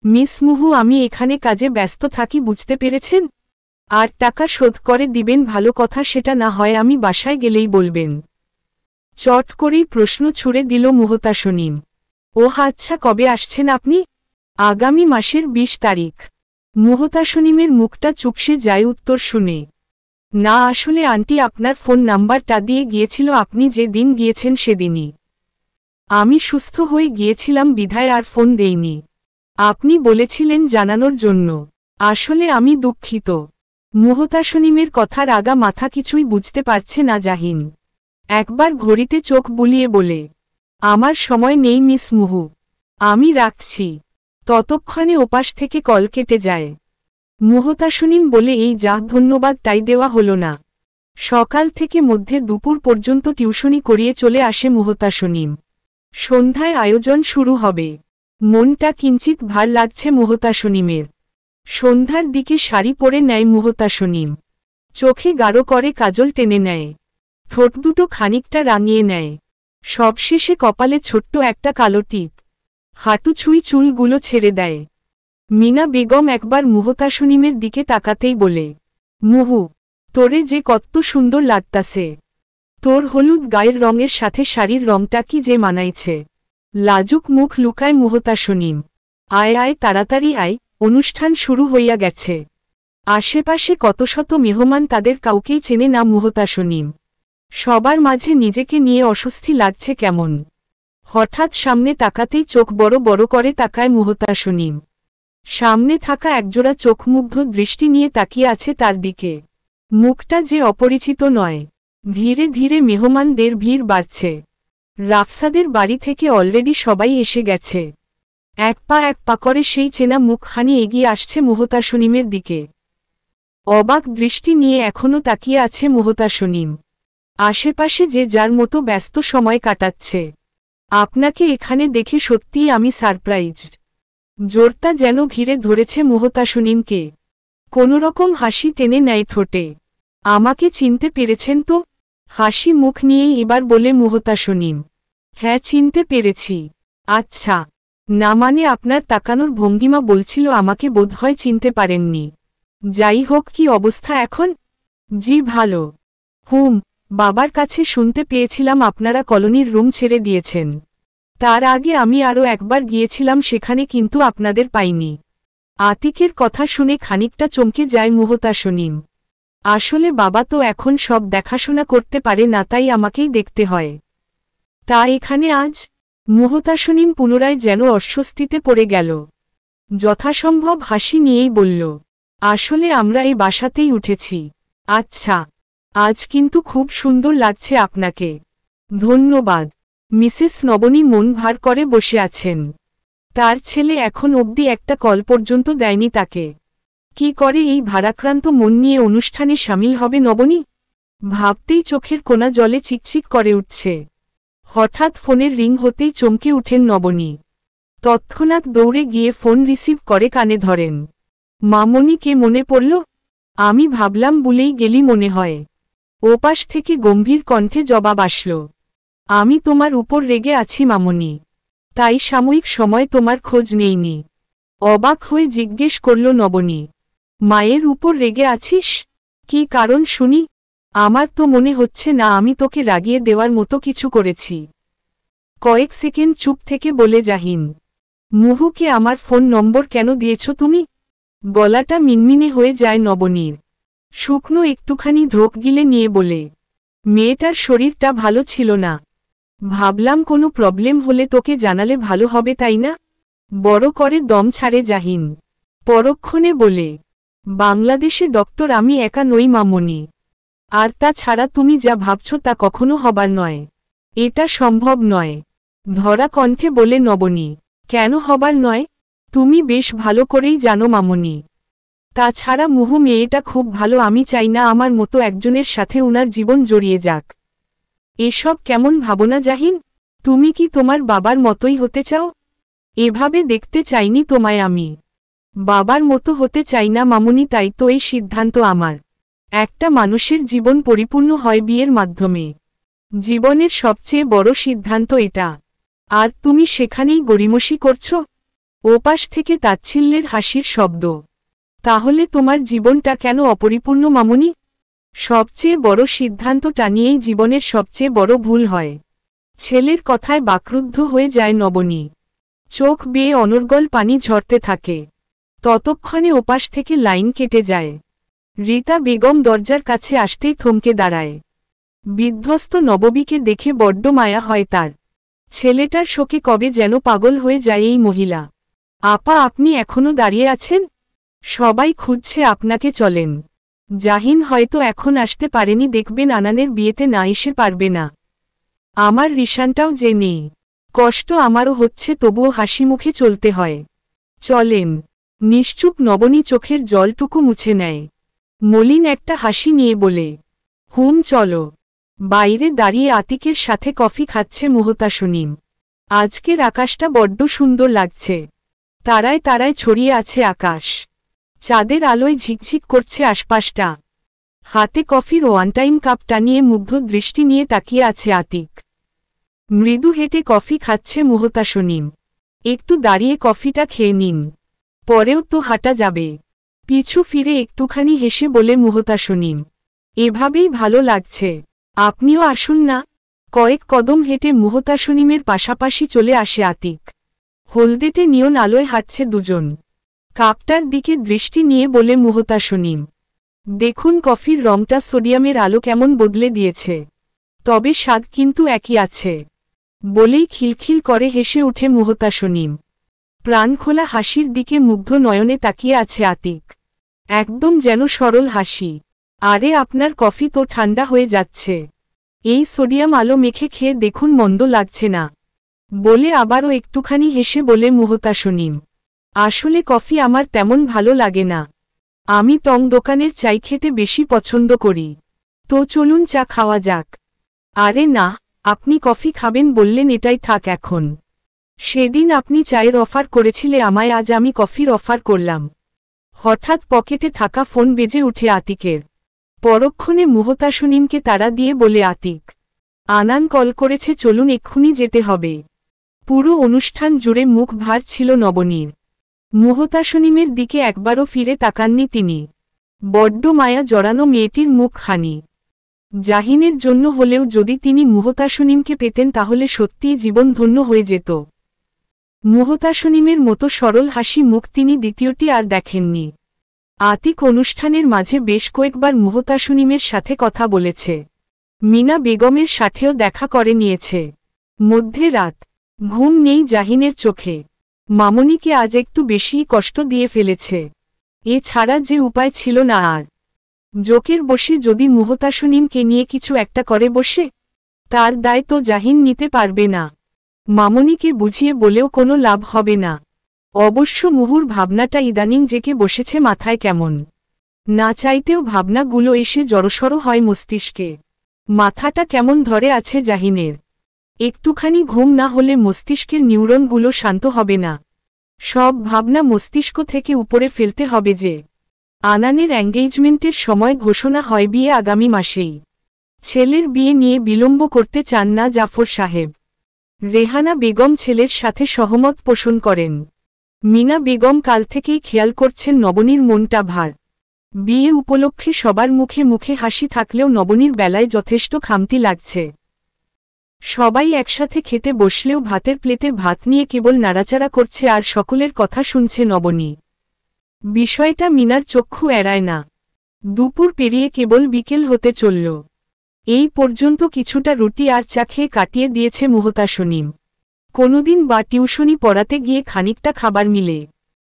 মিস মুহু, আমি এখানে কাজে ব্যস্ত থাকি, বুঝতে পেরেছেন? আর টাকা শোধ করে দিবেন ভালো কথা, সেটা না হয় আমি বাসায় গেলেই বলবেন। চট করেই প্রশ্ন ছুড়ে দিল মুহতাসনিম। আচ্ছা, কবে আসছেন আপনি? আগামী মাসের ২০ তারিখ। মুহতাসনিমের মুখটা চুপসে যায় উত্তর শুনে। না, আসলে আন্টি আপনার ফোন নাম্বারটা দিয়ে গিয়েছিল, আপনি যে দিন গিয়েছেন সেদিনই। আমি সুস্থ হয়ে গিয়েছিলাম বিধায় আর ফোন দেইনি। আপনি বলেছিলেন জানানোর জন্য। আসলে আমি দুঃখিত। মুহতাসনিমের কথার আগা মাথা কিছুই বুঝতে পারছে না জাহিন। একবার ঘড়িতে চোখ বুলিয়ে বলে, আমার সময় নেই মিস মুহু, আমি রাখছি। ততক্ষণে ওপাশ থেকে কল কেটে যায়। মুহতাসনিম বলে, এই যা ধন্যবাদ তাই দেওয়া হলো না। সকাল থেকে মধ্যে দুপুর পর্যন্ত টিউশনি করিয়ে চলে আসে মুহতাসনিম। সন্ধ্যায় আয়োজন শুরু হবে। মনটা কিঞ্চিত ভার লাগছে মুহতাসনিমের। সন্ধ্যার দিকে শাড়ি পরে নেয় মুহতাসনিম। চোখে গাঢ় করে কাজল টেনে নেয়। ঠোঁট দুটো খানিকটা রাঙিয়ে নেয়। সবশেষে কপালে ছোট্ট একটা কালো টিপ। হাঁটু ছুঁই চুলগুলো ছেড়ে দেয়। মিনা বেগম একবার মুহতাসনিমের দিকে তাকাতেই বলে, মুহু, তোরে যে কত সুন্দর লাগতাছে। তোর হলুদ গায়ের রঙের সাথে শাড়ির রংটা কি যে মানাইছে। লাজুক মুখ লুকায় মুহতাসনিম। আয় তাড়াতাড়ি আয়, অনুষ্ঠান শুরু হইয়া গেছে। আশেপাশে কত শত মেহমান, তাদের কাউকেই চেনে না মুহতাসনিম। সবার মাঝে নিজেকে নিয়ে অস্বস্তি লাগছে কেমন। হঠাৎ সামনে তাকাতেই চোখ বড় বড় করে তাকায় মুহতাসনিম। সামনে থাকা একজোড়া চোখমুগ্ধ দৃষ্টি নিয়ে তাকিয়ে আছে তার দিকে। মুখটা যে অপরিচিত নয়। ধীরে ধীরে মেহমানদের ভিড় বাড়ছে। রাফসাদের বাড়ি থেকে অলরেডি সবাই এসে গেছে। এক পা করে সেই চেনা মুখখানি এগিয়ে আসছে মুহতাসনিমের দিকে। অবাক দৃষ্টি নিয়ে এখনও তাকিয়ে আছে মুহতাসনিম। আশেপাশে যে যার মতো ব্যস্ত সময় কাটাচ্ছে। আপনাকে এখানে দেখে সত্যিই আমি সারপ্রাইজড। জোরটা যেন ঘিরে ধরেছে মুহতাসনিমকে। কোনোরকম হাসি টেনে নেয় ঠোঁটে। আমাকে চিনতে পেরেছেন তো? হাসি মুখ নিয়েই এবার বলে মুহতাসনিম। হ্যাঁ, চিনতে পেরেছি। আচ্ছা, না মানে আপনার তাকানোর ভঙ্গিমা বলছিল আমাকে বোধহয় চিনতে পারেননি। যাই হোক, কি অবস্থা এখন? জি ভালো। বাবার কাছে শুনতে পেয়েছিলাম আপনারা কলোনির রুম ছেড়ে দিয়েছেন। তার আগে আমি আরও একবার গিয়েছিলাম সেখানে, কিন্তু আপনাদের পাইনি। আতিকের কথা শুনে খানিকটা চমকে যায় মুহতাসনিম। আসলে বাবা তো এখন সব দেখাশোনা করতে পারে না, তাই আমাকেই দেখতে হয়। তা এখানে আজ? মুহতাসনিম পুনরায় যেন অস্বস্তিতে পড়ে গেল। যথাসম্ভব হাসি নিয়েই বলল, আসলে আমরা এই বাসাতেই উঠেছি। আচ্ছা, আজ কিন্তু খুব সুন্দর লাগছে আপনাকে। ধন্যবাদ। মিসেস নবনী মন ভার করে বসে আছেন। তার ছেলে এখন অবধি একটা কল পর্যন্ত দেয়নি তাকে। কি করে এই ভারাক্রান্ত মন নিয়ে অনুষ্ঠানে সামিল হবে নবনী? ভাবতেই চোখের কোনা জলে চিকচিক করে উঠছে। হঠাৎ ফোনের রিং হতেই চমকে উঠেন নবনী। তৎক্ষণাৎ দৌড়ে গিয়ে ফোন রিসিভ করে কানে ধরেন। মামনিকে মনে পড়ল? আমি ভাবলাম ভুলেই গেলি মনে হয়। ওপাশ থেকে গম্ভীর কণ্ঠে জবাব আসল, আমি তোমার উপর রেগে আছি মামনি, তাই সাময়িক সময় তোমার খোঁজ নেইনি। অবাক হয়ে জিজ্ঞেস করল নবনী, মায়ের উপর রেগে আছিস? কি কারণ শুনি। আমার তো মনে হচ্ছে না আমি তোকে রাগিয়ে দেওয়ার মতো কিছু করেছি। কয়েক সেকেন্ড চুপ থেকে বলে জাহিন, মুহুকে আমার ফোন নম্বর কেন দিয়েছ তুমি? গলাটা মিনমিনে হয়ে যায় নবনীর। শুকনো একটুখানি ঢোক গিলে নিয়ে বলে, মেয়েটার শরীরটা ভালো ছিল না, ভাবলাম কোনো প্রবলেম হলে তোকে জানালে ভালো হবে তাই না? বড় করে দম ছাড়ে জাহিন। পরক্ষণে বলে, বাংলাদেশে ডক্টর আমি একা নই মামনি, আর তা ছাড়া তুমি যা ভাবছ তা কখনো হবার নয়। এটা সম্ভব নয়। ধরা কণ্ঠে বলে নবনী, কেন হবার নয়? তুমি বেশ ভালো করেই জানো মামনি। তাছাড়া মুহু মেয়েটা খুব ভালো, আমি চাই না আমার মতো একজনের সাথে উনার জীবন জড়িয়ে যাক। এসব কেমন ভাবনা জাহিন? তুমি কি তোমার বাবার মতোই হতে চাও? এভাবে দেখতে চাইনি তোমায় আমি। বাবার মতো হতে চাই না মামনি, তাই তো এই সিদ্ধান্ত আমার। একটা মানুষের জীবন পরিপূর্ণ হয় বিয়ের মাধ্যমে। জীবনের সবচেয়ে বড় সিদ্ধান্ত এটা। আর তুমি সেখানেই গড়িমসি করছ? ওপাশ থেকে তাচ্ছিল্যের হাসির শব্দ। তাহলে তোমার জীবনটা কেন অপরিপূর্ণ মামনি? সবচেয়ে বড় সিদ্ধান্তটা নিয়েই জীবনের সবচেয়ে বড় ভুল হয়। ছেলের কথায় বাকরুদ্ধ হয়ে যায় নবনী। চোখ বেয়ে অনর্গল পানি ঝরতে থাকে। ততক্ষণে ওপাশ থেকে লাইন কেটে যায়। রীতা বেগম দরজার কাছে আসতেই থমকে দাঁড়ায়। বিধ্বস্ত নববীকে দেখে বড্ড মায়া হয় তার। ছেলেটার শোকে কবে যেন পাগল হয়ে যায় এই মহিলা। আপা, আপনি এখনো দাঁড়িয়ে আছেন? সবাই খুঁজছে আপনাকে, চলেন। জাহিন হয়তো এখন আসতে পারেনি, দেখবেন আনানের বিয়েতে না এসে পারবে না। আমার রিশানটাও যে নেই। কষ্ট আমারও হচ্ছে, তবুও হাসি মুখে চলতে হয়। চলেন। নিশ্চুপ নবনী চোখের জলটুকু মুছে নেয়। মলিন একটা হাসি নিয়ে বলে, চলো। বাইরে দাঁড়িয়ে আতিকের সাথে কফি খাচ্ছে মুহতাসনিম। আজকের আকাশটা বড্ড সুন্দর লাগছে। তারায় তারায় ছড়িয়ে আছে আকাশ। চাঁদের আলোয় ঝিকঝিক করছে আশপাশটা। হাতে কফির ওয়ান টাইম কাপটা নিয়ে মুগ্ধ দৃষ্টি নিয়ে তাকিয়ে আছে আতিক। মৃদু হেঁটে কফি খাচ্ছে মুহতাসনিম। একটু দাঁড়িয়ে কফিটা খেয়ে নিন, পরেও তো হাঁটা যাবে। পিছু ফিরে একটুখানি হেসে বলে মুহতাসনিম, এভাবেই ভালো লাগছে, আপনিও আসুন না। কয়েক কদম হেঁটে মুহতাসনিমের পাশাপাশি চলে আসে আতিক। হলদেটে নিয়ন আলোয় হাঁটছে দুজন। কাপটার দিকে দৃষ্টি নিয়ে বলে মুহতাসনিম, দেখুন কফির রংটা সোডিয়ামের আলো কেমন বদলে দিয়েছে, তবে স্বাদ কিন্তু একই আছে। বলেই খিলখিল করে হেসে উঠে মুহতাসনিম। প্রাণখোলা হাসির দিকে মুগ্ধ নয়নে তাকিয়ে আছে আতিক। একদম যেন সরল হাসি। আরে আপনার কফি তো ঠান্ডা হয়ে যাচ্ছে, এই সোডিয়াম আলো মেখে খেয়ে দেখুন, মন্দ লাগছে না। বলে আবারও একটুখানি হেসে বলে মুহতাসনিম, আসলে কফি আমার তেমন ভালো লাগে না, আমি টং দোকানের চাই খেতে বেশি পছন্দ করি। তো চলুন চা খাওয়া যাক। আরে না, আপনি কফি খাবেন বললেন, এটাই থাক এখন। সেদিন আপনি চায়ের অফার করেছিলে আমায়, আজ আমি কফির অফার করলাম। হঠাৎ পকেটে থাকা ফোন বেজে উঠে আতিকের। পরক্ষণে মুহতাসনিমকে তাড়া দিয়ে বলে আতিক, আনান কল করেছে, চলুন এক্ষুনি যেতে হবে। পুরো অনুষ্ঠান জুড়ে মুখ ভার ছিল নবনীর। মুহতাসনিমের দিকে একবারও ফিরে তাকাননি তিনি। বড্ড মায়া জড়ানো মেয়েটির মুখখানি। জাহিনের জন্য হলেও যদি তিনি মুহতাসনিমকে পেতেন তাহলে সত্যিই জীবন ধন্য হয়ে যেত। মুহতাসনিমের মতো সরল হাসি মুখ তিনি দ্বিতীয়টি আর দেখেননি। আতিক অনুষ্ঠানের মাঝে বেশ কয়েকবার মুহতাসনিমের সাথে কথা বলেছে। মিনা বেগমের সাথেও দেখা করে নিয়েছে। মধ্যে রাত, ঘুম নেই জাহিনের চোখে। মামনিকে আজ একটু বেশিই কষ্ট দিয়ে ফেলেছে। এ ছাড়া যে উপায় ছিল না আর। জোকের বসে যদি মুহতাসনিমকে নিয়ে কিছু একটা করে বসে, তার দায় তো জাহিন নিতে পারবে না। মামনিকে বুঝিয়ে বলেও কোনো লাভ হবে না। অবশ্য মুহুর ভাবনাটা ইদানিং জেকে বসেছে মাথায় কেমন। না চাইতেও ভাবনাগুলো এসে জড়সড় হয় মস্তিষ্কে। মাথাটা কেমন ধরে আছে জাহিনের। একটুখানি ঘুম না হলে মস্তিষ্কের নিউরনগুলো শান্ত হবে না। সব ভাবনা মস্তিষ্ক থেকে উপরে ফেলতে হবে যে। আনানের এঙ্গেজমেন্টের সময় ঘোষণা হয় বিয়ে আগামী মাসেই। ছেলের বিয়ে নিয়ে বিলম্ব করতে চান না জাফর সাহেব। রেহানা বেগম ছেলের সাথে সহমত পোষণ করেন। মিনা বেগম কাল থেকেই খেয়াল করছেন নবনীর মনটা ভার। বিয়ে উপলক্ষে সবার মুখে মুখে হাসি থাকলেও নবনীর বেলায় যথেষ্ট খামতি লাগছে। সবাই একসাথে খেতে বসলেও ভাতের প্লেটে ভাত নিয়ে কেবল নাড়াচাড়া করছে আর সকলের কথা শুনছে নবনী। বিষয়টা মিনার চক্ষু এড়ায় না। দুপুর পেরিয়ে কেবল বিকেল হতে চলল। এই পর্যন্ত কিছুটা রুটি আর চা খেয়ে কাটিয়ে দিয়েছে মুহতাসনিম। কোনোদিন বা টিউশনি পড়াতে গিয়ে খানিকটা খাবার মিলে।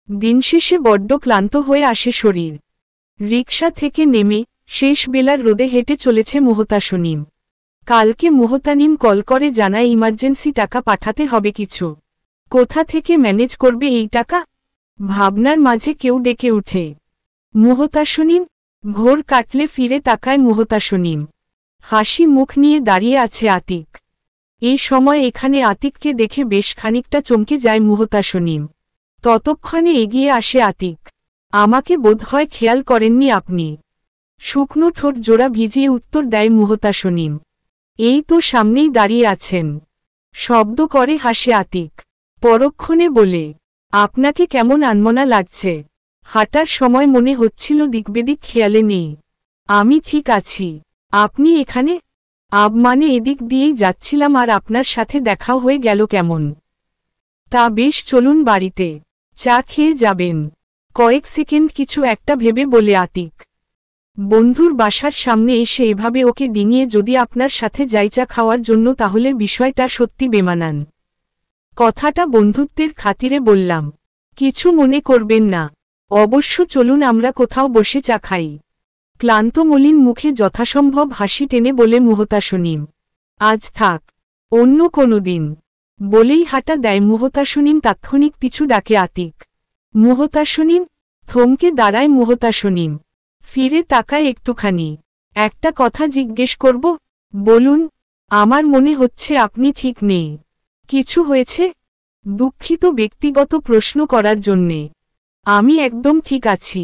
দিন শেষে বড্ড ক্লান্ত হয়ে আসে শরীর। রিকশা থেকে নেমে শেষ বেলার রোদে হেঁটে চলেছে মুহতাসনিম। কালকে মুহতানিম কল করে জানায় ইমার্জেন্সি টাকা পাঠাতে হবে কিছু। কোথা থেকে ম্যানেজ করবে এই টাকা? ভাবনার মাঝে কেউ ডেকে উঠে, মুহতাসনিম। ঘোর কাটলে ফিরে তাকায় মুহতাসনিম। হাসি মুখ নিয়ে দাঁড়িয়ে আছে আতিক। এই সময় এখানে আতিককে দেখে বেশ খানিকটা চমকে যায় মুহতাসনিম। ততক্ষণে এগিয়ে আসে আতিক। আমাকে বোধহয় খেয়াল করেননি আপনি। শুকনো ঠোঁট জোড়া ভিজিয়ে উত্তর দেয় মুহতাসনিম। এই তো সামনেই দাঁড়িয়ে আছেন। শব্দ করে হাসে আতিক। পরক্ষণে বলে, আপনাকে কেমন আনমনা লাগছে? হাঁটার সময় মনে হচ্ছিল দিকবেদিক খেয়ালে নেই। আমি ঠিক আছি। আপনি এখানে? মানে এদিক দিয়েই যাচ্ছিলাম আর আপনার সাথে দেখাও হয়ে গেল কেমন। তা বেশ, চলুন বাড়িতে। চা খেয়ে যাবেন। কয়েক সেকেন্ড কিছু একটা ভেবে বলে আতিক। বন্ধুর বাসার সামনে এসে এভাবে ওকে ডিঙিয়ে যদি আপনার সাথে যাই চা খাওয়ার জন্য, তাহলে বিষয়টা সত্যি বেমানান। কথাটা বন্ধুত্বের খাতিরে বললাম। কিছু মনে করবেন না। অবশ্য চলুন আমরা কোথাও বসে চা খাই। ক্লান্ত মলিন মুখে যথাসম্ভব হাসি টেনে বলে মুহতাসনিম। আজ থাক, অন্য কোনো দিন। বলেই হাঁটা দেয় মুহতাসনিম। তাৎক্ষণিক পিছু ডাকে আতিক। মুহতাসনিম। থমকে দাঁড়ায় মুহতাসনিম। ফিরে তাকায় একটুখানি। একটা কথা জিজ্ঞেস করব? বলুন। আমার মনে হচ্ছে আপনি ঠিক নেই। কিছু হয়েছে? দুঃখিত ব্যক্তিগত প্রশ্ন করার জন্যে। আমি একদম ঠিক আছি।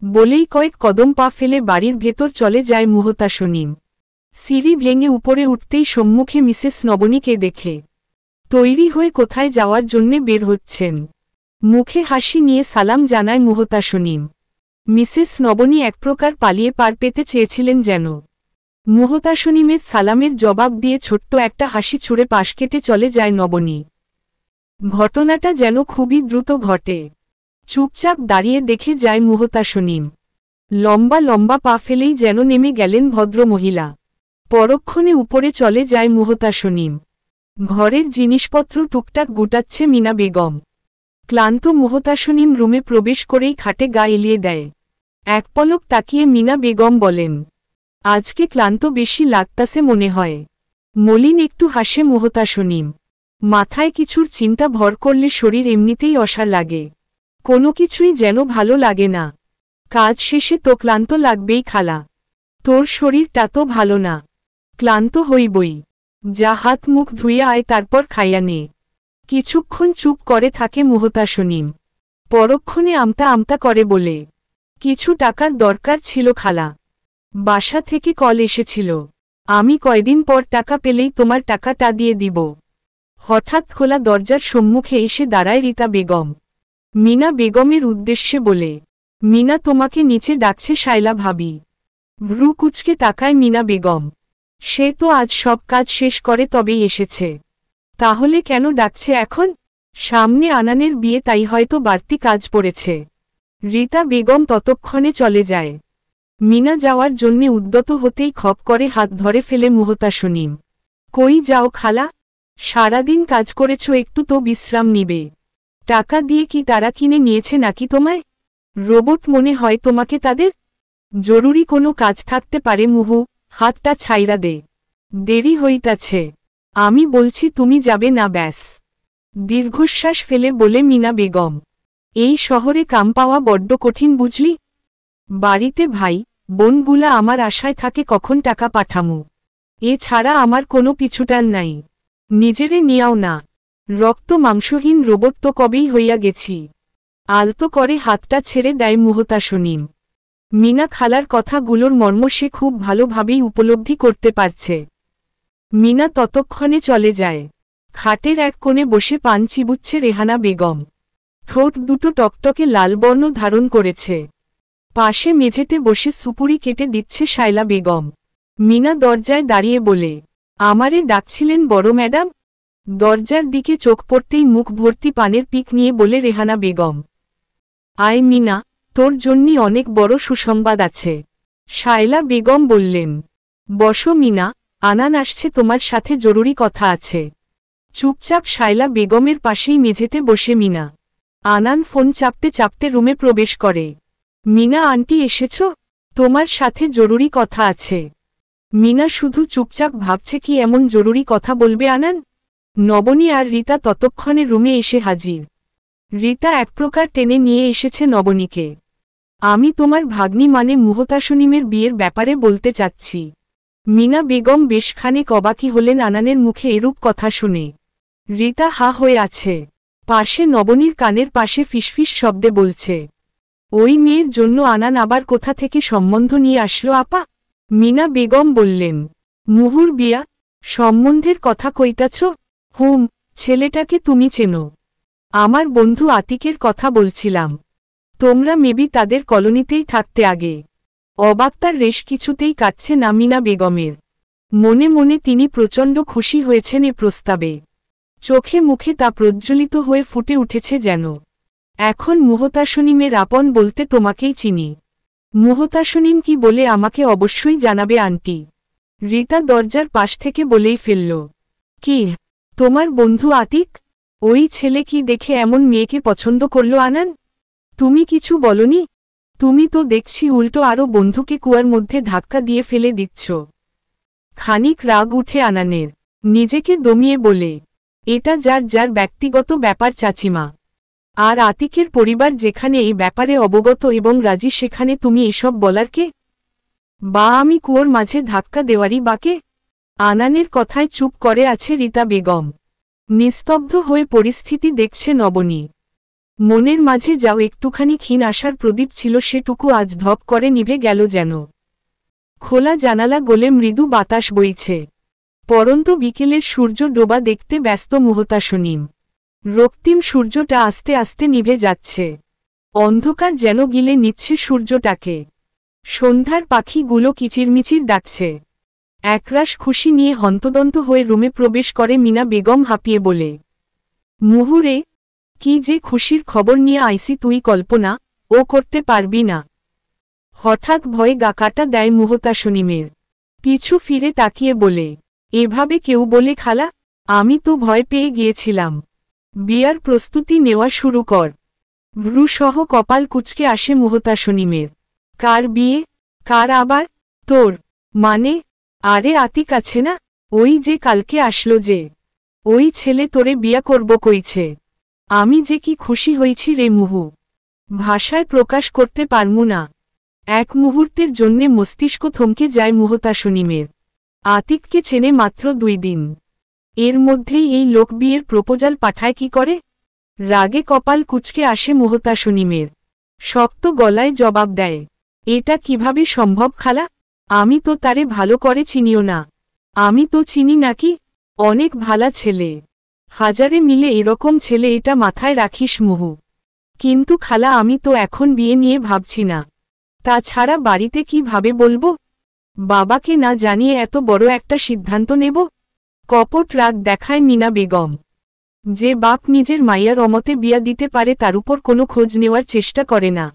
বলেই কয়েক কদম পা ফেলে বাড়ির ভেতর চলে যায় মুহতাসনিম। সিঁড়ি ভেঙে উপরে উঠতেই সম্মুখে মিসেস নবনীকে দেখে তৈরি হয়ে কোথায় যাওয়ার জন্যে বের হচ্ছেন। মুখে হাসি নিয়ে সালাম জানায় মুহতাসনিম। মিসেস নবনী এক প্রকার পালিয়ে পার পেতে চেয়েছিলেন যেন। মুহতাসনিমের সালামের জবাব দিয়ে ছোট্ট একটা হাসি ছুঁড়ে পাশ কেটে চলে যায় নবনী। ঘটনাটা যেন খুবই দ্রুত ঘটে। চুপচাপ দাঁড়িয়ে দেখে যায় মুহতাসনিম। লম্বা লম্বা পা ফেলেই যেন নেমে গেলেন ভদ্রমহিলা। পরক্ষণে উপরে চলে যায় মুহতাসনিম। ঘরের জিনিসপত্র টুকটাক গুটাচ্ছে মিনা বেগম। ক্লান্ত মুহতাসনিম রুমে প্রবেশ করেই খাটে গা এলিয়ে দেয়। এক পলক তাকিয়ে মিনা বেগম বলেন, আজকে ক্লান্ত বেশি লাগতাছে মনে হয়। মলিন একটু হাসে মুহতাসনিম। মাথায় কিছুর চিন্তা ভর করলে শরীর এমনিতেই অসাড় লাগে। কোনো কিছুই যেন ভালো লাগে না। কাজ শেষে তো ক্লান্ত লাগবেই খালা। তোর শরীরটা তো ভালো না। ক্লান্ত হইবই। যা হাত মুখ ধুইয়া আয়, তারপর খাইয়া নে। কিছুক্ষণ চুপ করে থাকে মুহতাসনিম। পরক্ষণে আমতা আমতা করে বলে, কিছু টাকার দরকার ছিল খালা। বাসা থেকে কল এসেছিল। আমি কয়দিন পর টাকা পেলেই তোমার টাকাটা দিয়ে দিব। হঠাৎ খোলা দরজার সম্মুখে এসে দাঁড়ায় রীতা বেগম। মিনা বেগমের উদ্দেশ্যে বলে, মিনা তোমাকে নিচে ডাকছে শায়লা ভাবি। ভ্রু কুচকে তাকায় মিনা বেগম। সে তো আজ সব কাজ শেষ করে তবেই এসেছে। তাহলে কেন ডাকছে এখন? সামনে আনানের বিয়ে, তাই হয়তো বাড়তি কাজ পড়েছে। রীতা বেগম ততক্ষণে চলে যায়। মিনা যাওয়ার জন্যে উদ্যত হতেই খপ করে হাত ধরে ফেলে মুহতাসনিম। কই যাও খালা? সারাদিন কাজ করেছ, একটু তো বিশ্রাম নিবে। টাকা দিয়ে কি তারা কিনে নিয়েছে নাকি তোমায়? রোবট মনে হয় তোমাকে তাদের? জরুরি কোনো কাজ থাকতে পারে মুহু, হাতটা ছাইরা দে। দেরি হইতাছে। আমি বলছি তুমি যাবে না ব্যাস। দীর্ঘশ্বাস ফেলে বলে মিনা বেগম, এই শহরে কাম পাওয়া বড্ড কঠিন বুঝলি। বাড়িতে ভাই বোনগুলা আমার আশায় থাকে কখন টাকা পাঠামু। এ ছাড়া আমার কোনো পিছুটান নাই। নিজেরে নিয়াও না। রক্ত মাংসহীন রোবট তো কবেই হইয়া গেছি। আলতো করে হাতটা ছেড়ে দেয় মুহতাসনিম। মিনা খালার কথাগুলোর মর্ম সে খুব ভালোভাবেই উপলব্ধি করতে পারছে। মিনা ততক্ষণে চলে যায়। খাটের এক কোণে বসে পান চিবুচ্ছে রেহানা বেগম। ঠোঁট দুটো টকটকে লাল বর্ণ ধারণ করেছে। পাশে মেঝেতে বসে সুপুরি কেটে দিচ্ছে শায়লা বেগম। মিনা দরজায় দাঁড়িয়ে বলে, আমারে ডাকছিলেন বড় ম্যাডাম? দরজার দিকে চোখ পড়তেই মুখ ভর্তি পানের পিক নিয়ে বলে রেহানা বেগম, আয় মিনা, তোর জন্যই অনেক বড় সুসংবাদ আছে। শায়লা বেগম বললেন, বসো মিনা, আনান আসছে, তোমার সাথে জরুরি কথা আছে। চুপচাপ শায়লা বেগমের পাশেই মেঝেতে বসে মিনা। আনান ফোন চাপতে চাপতে রুমে প্রবেশ করে। মিনা আন্টি এসেছ? তোমার সাথে জরুরি কথা আছে। মিনা শুধু চুপচাপ ভাবছে কি এমন জরুরি কথা বলবে আনান। নবনী আর রীতা ততক্ষণে রুমে এসে হাজির। রীতা এক প্রকার টেনে নিয়ে এসেছে নবনীকে। আমি তোমার ভাগ্নি মানে মুহতাসনিমের বিয়ের ব্যাপারে বলতে চাচ্ছি। মিনা বেগম বেশ খানিক অবাকি হলেন আনানের মুখে এরূপ কথা শুনে। রীতা হা হয়ে আছে। পাশে নবনীর কানের পাশে ফিসফিস শব্দে বলছে, ওই মেয়ের জন্য আনান আবার কোথা থেকে সম্বন্ধ নিয়ে আসলো আপা? মিনা বেগম বললেন, মুহুর বিয়া সম্বন্ধের কথা কইতাছ? হুম, ছেলেটাকে তুমি চেনো? আমার বন্ধু আতিকের কথা বলছিলাম। তোমরা মেবি তাদের কলোনিতেই থাকতে আগে। অবাক্তার রেশ কিছুতেই কাটছে না মিনা বেগমের। মনে মনে তিনি প্রচণ্ড খুশি হয়েছেন এ প্রস্তাবে। চোখে মুখে তা প্রজ্জ্বলিত হয়ে ফুটে উঠেছে যেন। এখন মুহতাসনিমের আপন বলতে তোমাকেই চিনি। মুহতাসনিম কি বলে আমাকে অবশ্যই জানাবে আন্টি। রীতা দরজার পাশ থেকে বলেই ফেলল, কি, তোমার বন্ধু আতিক? ওই ছেলে কি দেখে এমন মেয়েকে পছন্দ করল আনান? তুমি কিছু বলনি? তুমি তো দেখছি উল্টো আরও বন্ধুকে কুয়ার মধ্যে ধাক্কা দিয়ে ফেলে দিচ্ছ। খানিক রাগ উঠে আনানের। নিজেকে দমিয়ে বলে, এটা যার যার ব্যক্তিগত ব্যাপার চাচিমা। আর আতিকের পরিবার যেখানে এই ব্যাপারে অবগত এবং রাজি সেখানে তুমি এসব বলার কে? বা আমি কুয়োর মাঝে ধাক্কা দেওয়ারই বাকে? আনানের কথায় চুপ করে আছে রীতা বেগম। নিস্তব্ধ হয়ে পরিস্থিতি দেখছে নবনী। মনের মাঝে যাও একটুখানি ক্ষীণ আশার প্রদীপ ছিল সেটুকু আজ ধপ করে নিভে গেল যেন। খোলা জানালা গলে মৃদু বাতাস বইছে। পরন্ত বিকেলের সূর্য ডোবা দেখতে ব্যস্ত মুহতাসনিম। রক্তিম সূর্যটা আস্তে আস্তে নিভে যাচ্ছে। অন্ধকার যেন গিলে নিচ্ছে সূর্যটাকে। সন্ধ্যার পাখিগুলো কিচিরমিচির ডাকছে। একরাশ খুশি নিয়ে হন্তদন্ত হয়ে রুমে প্রবেশ করে মিনা বেগম হাঁপিয়ে বলে, মুহুরে, কি যে খুশির খবর নিয়ে আইসি তুই কল্পনা ও করতে পারবি না। হঠাৎ ভয়ে গাকাটা দেয় মুহতাসনিমের। পিছু ফিরে তাকিয়ে বলে, এভাবে কেউ বলে খালা? আমি তো ভয় পেয়ে গিয়েছিলাম। বিয়ার প্রস্তুতি নেওয়া শুরু কর। ভ্রুসহ কপাল কুঁচকে আসে মুহতাসনিমের। কার বিয়ে? কার আবার? তোর মানে? আরে আতিক আছে না, ওই যে কালকে আসলো যে, ওই ছেলে তোরে বিয়া করব কইছে। আমি যে কি খুশি হয়েছি রে মুহু, ভাষায় প্রকাশ করতে পারমু না। এক মুহূর্তের জন্যে মস্তিষ্ক থমকে যায় মুহতাসনিমের। আতিককে চেনে মাত্র 2 দিন। এর মধ্যেই এই লোক বিয়ের প্রপোজাল পাঠায় কি করে? রাগে কপাল কুঁচকে আসে মুহতাসনিমের। শক্ত গলায় জবাব দেয়, এটা কিভাবে সম্ভব খালা? আমি তো তারে ভালো করে চিনিও না। আমি তো চিনি নাকি? অনেক ভালা ছেলে। হাজারে মিলে এরকম ছেলে, এটা মাথায় রাখিস মুহু। কিন্তু খালা আমি তো এখন বিয়ে নিয়ে ভাবছি না। তাছাড়া বাড়িতে কিভাবে বলবো? বাবাকে না জানিয়ে এত বড় একটা সিদ্ধান্ত নেব? কপট রাগ দেখায় মিনা বেগম। যে বাপ নিজের মাইয়ার অমতে বিয়া দিতে পারে তার উপর কোনো খোঁজ নেওয়ার চেষ্টা করে না।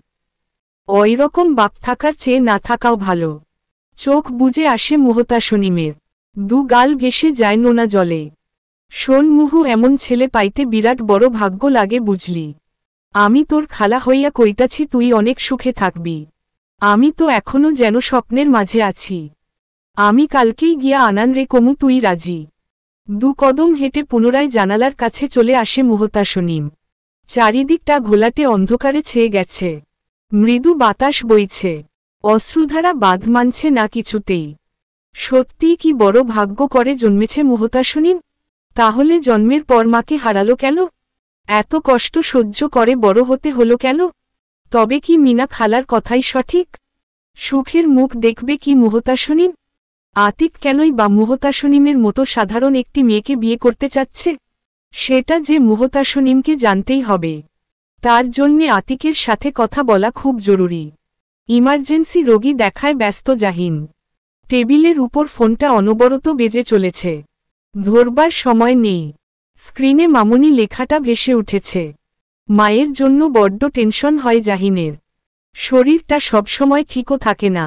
ওইরকম বাপ থাকার চেয়ে না থাকাও ভালো। চোখ বুজে আসে মুহতাসনিমের। 2 গাল ভেসে যায় নোনা জলে। শোন মুহু, এমন ছেলে পাইতে বিরাট বড় ভাগ্য লাগে বুঝলি। আমি তোর খালা হইয়া কইতাছি তুই অনেক সুখে থাকবি। আমি তো এখনো যেন স্বপ্নের মাঝে আছি। আমি কালকেই গিয়া আনান রে কমু, তুই রাজি? 2 কদম হেঁটে পুনরায় জানালার কাছে চলে আসে মুহতাসনিম। চারিদিকটা ঘোলাটে অন্ধকারে ছেয়ে গেছে। মৃদু বাতাস বইছে। অশ্রুধারা বাঁধ মানছে না কিছুতেই। সত্যিই কি বড় ভাগ্য করে জন্মেছে মুহতাসনিম। তাহলে জন্মের পর মাকে হারালো কেন? এত কষ্ট সহ্য করে বড় হতে হলো কেন? তবে কি মিনা খালার কথাই সঠিক? সুখের মুখ দেখবে কি মুহতাসনিম? আতিক কেনই বা মুহতাসনিমের মতো সাধারণ একটি মেয়েকে বিয়ে করতে চাচ্ছে? সেটা যে মুহতাসনিমকে জানতেই হবে। তার জন্যে আতিকের সাথে কথা বলা খুব জরুরি। ইমার্জেন্সি রোগী দেখায় ব্যস্ত জাহিন। টেবিলের উপর ফোনটা অনবরত বেজে চলেছে। ধরবার সময় নেই। স্ক্রিনে মামুনি লেখাটা ভেসে উঠেছে। মায়ের জন্য বড্ড টেনশন হয় জাহিনের। শরীরটা সবসময় ঠিকও থাকে না।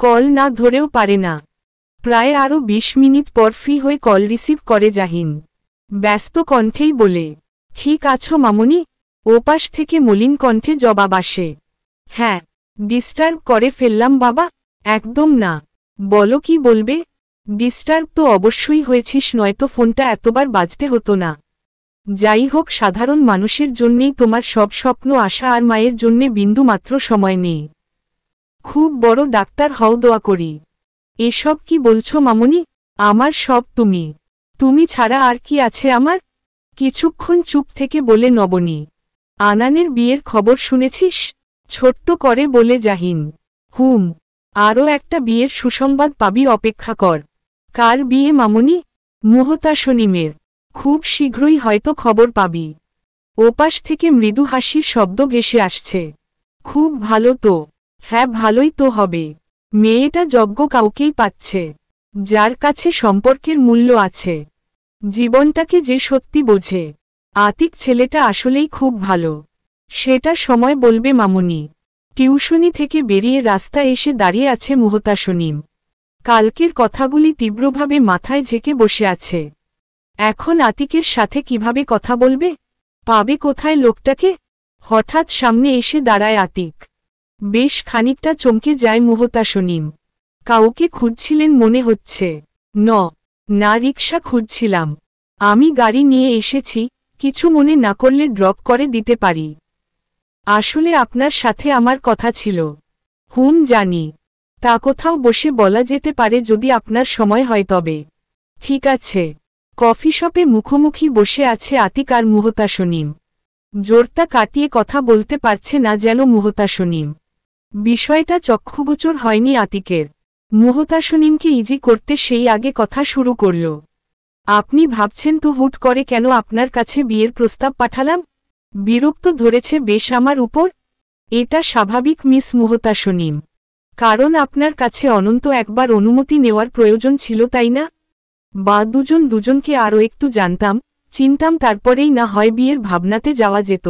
কল না ধরেও পারে না। প্রায় আরও ২০ মিনিট পর ফ্রি হয়ে কল রিসিভ করে জাহিন। ব্যস্ত কণ্ঠেই বলে, ঠিক আছো মামুনি? ওপাশ থেকে মলিন কণ্ঠে জবাব আসে, হ্যাঁ। ডিস্টার্ব করে ফেললাম বাবা? একদম না। বলো কি বলবে? ডিস্টার্ব তো অবশ্যই হয়েছিস, নয়তো ফোনটা এতবার বাজতে হতো না। যাই হোক, সাধারণ মানুষের জন্যেই তোমার সব স্বপ্ন আশা, আর মায়ের জন্যে বিন্দু মাত্র সময় নেই। খুব বড় ডাক্তার হও, দোয়া করি। এসব কি বলছো মামুনি? আমার সব তুমি। তুমি ছাড়া আর কি আছে আমার? কিছুক্ষণ চুপ থেকে বলে নবনী, আনানের বিয়ের খবর শুনেছিস? ছোট্ট করে বলে জাহিন, হুম। আরও একটা বিয়ের সুসংবাদ পাবি, অপেক্ষা কর। কার বিয়ে মামুনি? মুহতাসনিমের। খুব শীঘ্রই হয়তো খবর পাবি। ওপাশ থেকে মৃদু হাসির শব্দ ভেসে আসছে। খুব ভালো তো। হ্যাঁ, ভালোই তো হবে। মেয়েটা যোগ্য কাউকেই পাচ্ছে, যার কাছে সম্পর্কের মূল্য আছে, জীবনটাকে যে সত্যি বোঝে। আতিক ছেলেটা আসলেই খুব ভালো। সেটা সময় বলবে মামুনি। টিউশনি থেকে বেরিয়ে রাস্তা এসে দাঁড়িয়ে আছে মুহতাসনিম। কালকের কথাগুলি তীব্রভাবে মাথায় ঝেঁকে বসে আছে। এখন আতিকের সাথে কিভাবে কথা বলবে? পাবে কোথায় লোকটাকে? হঠাৎ সামনে এসে দাঁড়ায় আতিক। বেশ খানিকটা চমকে যায় মুহতাসনিম। কাউকে খুঁজছিলেন মনে হচ্ছে। না, রিকশা খুঁজছিলাম। আমি গাড়ি নিয়ে এসেছি, কিছু মনে না করলে ড্রপ করে দিতে পারি। আসলে আপনার সাথে আমার কথা ছিল। হুম, জানি। তা কোথাও বসে বলা যেতে পারে যদি আপনার সময় হয় তবে। ঠিক আছে। কফি শপে মুখোমুখি বসে আছে আতিক আর মুহতাসনিম। জোরটা কাটিয়ে কথা বলতে পারছে না যেন মুহতাসনিম। বিষয়টা চক্ষুগোচর হয়নি আতিকের। মুহতাসনিমকে ইজি করতে সেই আগে কথা শুরু করল। আপনি ভাবছেন তো হুট করে কেন আপনার কাছে বিয়ের প্রস্তাব পাঠালাম? বিরক্ত ধরেছে বেশ আমার উপর? এটা স্বাভাবিক মিস মুহতাসনিম। কারণ আপনার কাছে অনন্ত একবার অনুমতি নেওয়ার প্রয়োজন ছিল, তাই না? বা দুজনকে আরও একটু জানতাম, চিনতাম, তারপরেই না হয় বিয়ের ভাবনাতে যাওয়া যেত।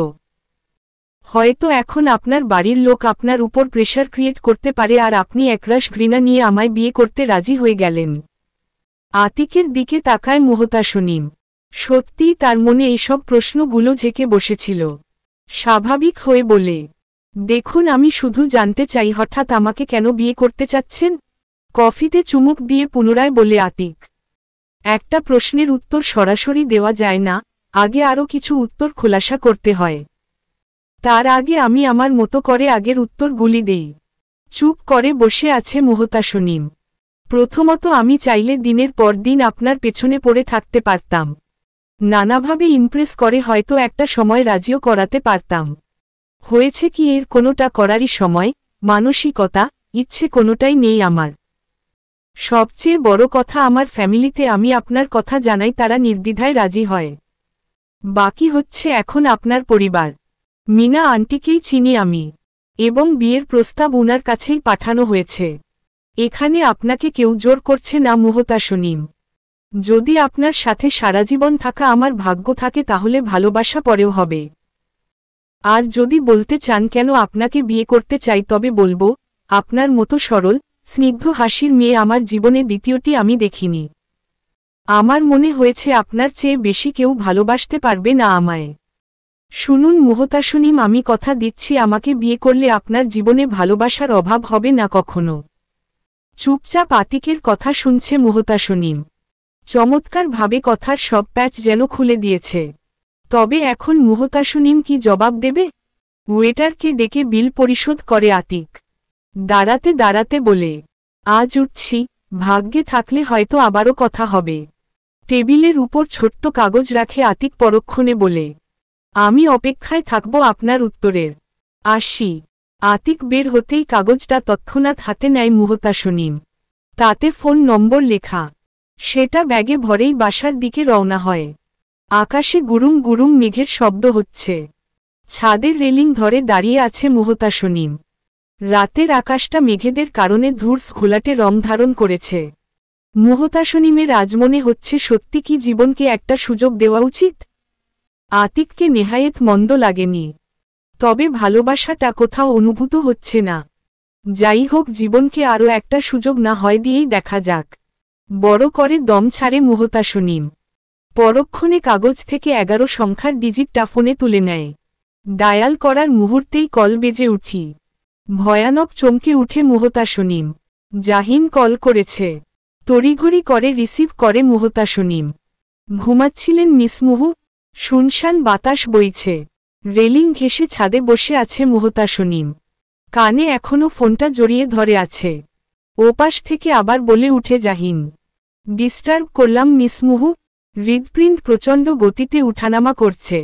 হয়তো এখন আপনার বাড়ির লোক আপনার উপর প্রেশার ক্রিয়েট করতে পারে, আর আপনি একরাশ ঘৃণা নিয়ে আমায় বিয়ে করতে রাজি হয়ে গেলেন। আতিকের দিকে তাকায় মুহতাসনিম। সত্যিই তার মনে এসব প্রশ্নগুলো ঝেঁকে বসেছিল। স্বাভাবিক হয়ে বলে, দেখুন, আমি শুধু জানতে চাই হঠাৎ আমাকে কেন বিয়ে করতে চাচ্ছেন? কফিতে চুমুক দিয়ে পুনরায় বলে আতিক, একটা প্রশ্নের উত্তর সরাসরি দেওয়া যায় না, আগে আরও কিছু উত্তর খোলাসা করতে হয়। তার আগে আমি আমার মতো করে আগের উত্তরগুলি দেই। চুপ করে বসে আছে মুহতাসনিম। প্রথমত, আমি চাইলে দিনের পর দিন আপনার পেছনে পড়ে থাকতে পারতাম। নানাভাবে ইমপ্রেস করে হয়তো একটা সময় রাজিও করাতে পারতাম। হয়েছে কি, এর কোনোটা করারই সময়, মানসিকতা, ইচ্ছে কোনোটাই নেই আমার। সবচেয়ে বড় কথা, আমার ফ্যামিলিতে আমি আপনার কথা জানাই, তারা নির্দ্বিধায় রাজি হয়। বাকি হচ্ছে এখন আপনার পরিবার। মিনা আন্টিকেই চিনি আমি, এবং বিয়ের প্রস্তাব উনার কাছেই পাঠানো হয়েছে। এখানে আপনাকে কেউ জোর করছে না মুহতাসনিম। যদি আপনার সাথে সারাজীবন থাকা আমার ভাগ্য থাকে তাহলে ভালোবাসা পরেও হবে। আর যদি বলতে চান কেন আপনাকে বিয়ে করতে চাই, তবে বলবো, আপনার মতো সরল, স্নিগ্ধ হাসির মেয়ে আমার জীবনে দ্বিতীয়টি আমি দেখিনি। আমার মনে হয়েছে আপনার চেয়ে বেশি কেউ ভালোবাসতে পারবে না আমায়। শুনুন মুহতাসনিম, আমি কথা দিচ্ছি, আমাকে বিয়ে করলে আপনার জীবনে ভালোবাসার অভাব হবে না কখনো। চুপচাপ আতিকের কথা শুনছে মুহতাসনিম। চমৎকারভাবে কথার সব প্যাচ যেন খুলে দিয়েছে। তবে এখন মুহতাসনিম কি জবাব দেবে? ওয়েটারকে ডেকে বিল পরিশোধ করে আতিক। দাঁড়াতে দাঁড়াতে বলে, আজ উঠছি, ভাগ্যে থাকলে হয়তো আবারও কথা হবে। টেবিলের উপর ছোট্ট কাগজ রাখে আতিক পরক্ষণে বলে, আমি অপেক্ষায় থাকব আপনার উত্তরের। আসি। আতিক বের হতেই কাগজটা তৎক্ষণাৎ হাতে নেয় মুহতাসনিম। তাতে ফোন নম্বর লেখা। সেটা ব্যাগে ভরেই বাসার দিকে রওনা হয়। আকাশে গুরুম গুরুম মেঘের শব্দ হচ্ছে। ছাদের রেলিং ধরে দাঁড়িয়ে আছে মুহতাসনিম। রাতের আকাশটা মেঘেদের কারণে ধূর্স ঘোলাটে রং ধারণ করেছে। মুহতাসনিমের আজ মনে হচ্ছে সত্যি কি জীবনকে একটা সুযোগ দেওয়া উচিত। আতিককে নেহায়েত মন্দ লাগেনি, তবে ভালোবাসাটা কোথাও অনুভূত হচ্ছে না। যাই হোক, জীবনকে আরও একটা সুযোগ না হয় দিয়েই দেখা যাক। বড় করে দম ছাড়ে মুহতাসনিম। পরক্ষণে কাগজ থেকে 11 সংখ্যার ডিজিটটা ফোনে তুলে নেয়। ডায়াল করার মুহূর্তেই কল বেজে উঠি। ভয়ানক চমকে উঠে মুহতাসনিম। জাহিন কল করেছে। তড়িঘড়ি করে রিসিভ করে মুহতাসনিম। ঘুমাচ্ছিলেন মিস মুহু। শুনশান বাতাস বইছে। রেলিং ঘেঁষে ছাদে বসে আছে মুহতাসনিম। কানে এখনো ফোনটা জড়িয়ে ধরে আছে। ওপাশ থেকে আবার বলে উঠে জাহিন, ডিস্টার্ব করলাম মিস মুহু? হৃদপিণ্ড প্রচণ্ড গতিতে উঠানামা করছে।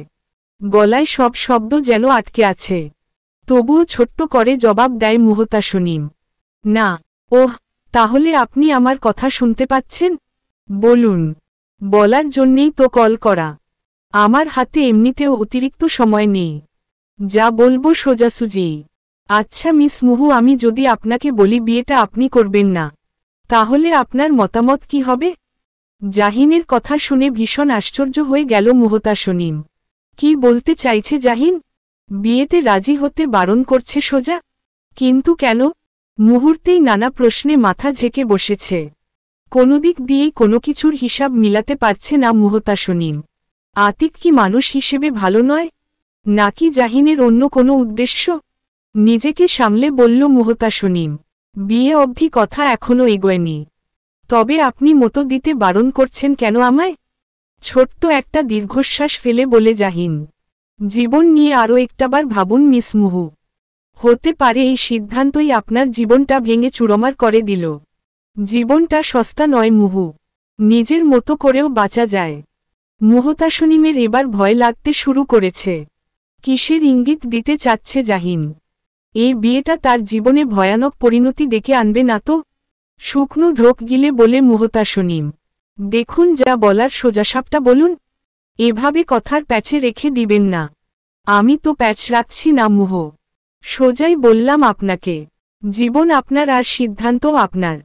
গলায় সব শব্দ যেন আটকে আছে। তবুও ছোট্ট করে জবাব দেয় মুহতাসনিম, না। ওহ, তাহলে আপনি আমার কথা শুনতে পাচ্ছেন? বলুন। বলার জন্যেই তো কল করা। আমার হাতে এমনিতেও অতিরিক্ত সময় নেই। যা বলবো সোজাসুজি। আচ্ছা মিস মুহু, আমি যদি আপনাকে বলি বিয়েটা আপনি করবেন না, তাহলে আপনার মতামত কি হবে? জাহিনের কথা শুনে ভীষণ আশ্চর্য হয়ে গেল মুহতাসনিম। কি বলতে চাইছে জাহিন? বিয়েতে রাজি হতে বারণ করছে সোজা? কিন্তু কেন? মুহূর্তেই নানা প্রশ্নে মাথা ঝেঁকে বসেছে। কোনো দিক দিয়েই কোনো কিছুর হিসাব মিলাতে পারছে না মুহতাসনিম। আতিক কি মানুষ হিসেবে ভালো নয়, নাকি জাহিনের অন্য কোনো উদ্দেশ্য? নিজেকে সামলে বলল মুহতাসনিম, বিয়ে অবধি কথা এখনো এগোয়নি। তবে আপনি মতো দিতে বারণ করছেন কেন আমায়? ছোট্ট একটা দীর্ঘশ্বাস ফেলে বলে জাহিন, জীবন নিয়ে আরও একটাবার ভাবুন মিস মুহু। হতে পারে এই সিদ্ধান্তই আপনার জীবনটা ভেঙে চুরমার করে দিল। জীবনটা সস্তা নয় মুহু, নিজের মতো করেও বাঁচা যায়। মুহতাসনিমের এবার ভয় লাগতে শুরু করেছে। কিসের ইঙ্গিত দিতে চাচ্ছে জাহিন? এই বিয়েটা তার জীবনে ভয়ানক পরিণতি ডেকে আনবে না তো? শুকনো ঢোক গিলে বলে মুহতাসনিম, দেখুন, যা বলার সোজাসাপটা বলুন। এভাবে কথার প্যাচে রেখে দিবেন না। আমি তো প্যাচ রাখছি না মুহ, সোজাই বললাম আপনাকে। জীবন আপনার আর সিদ্ধান্তও আপনার।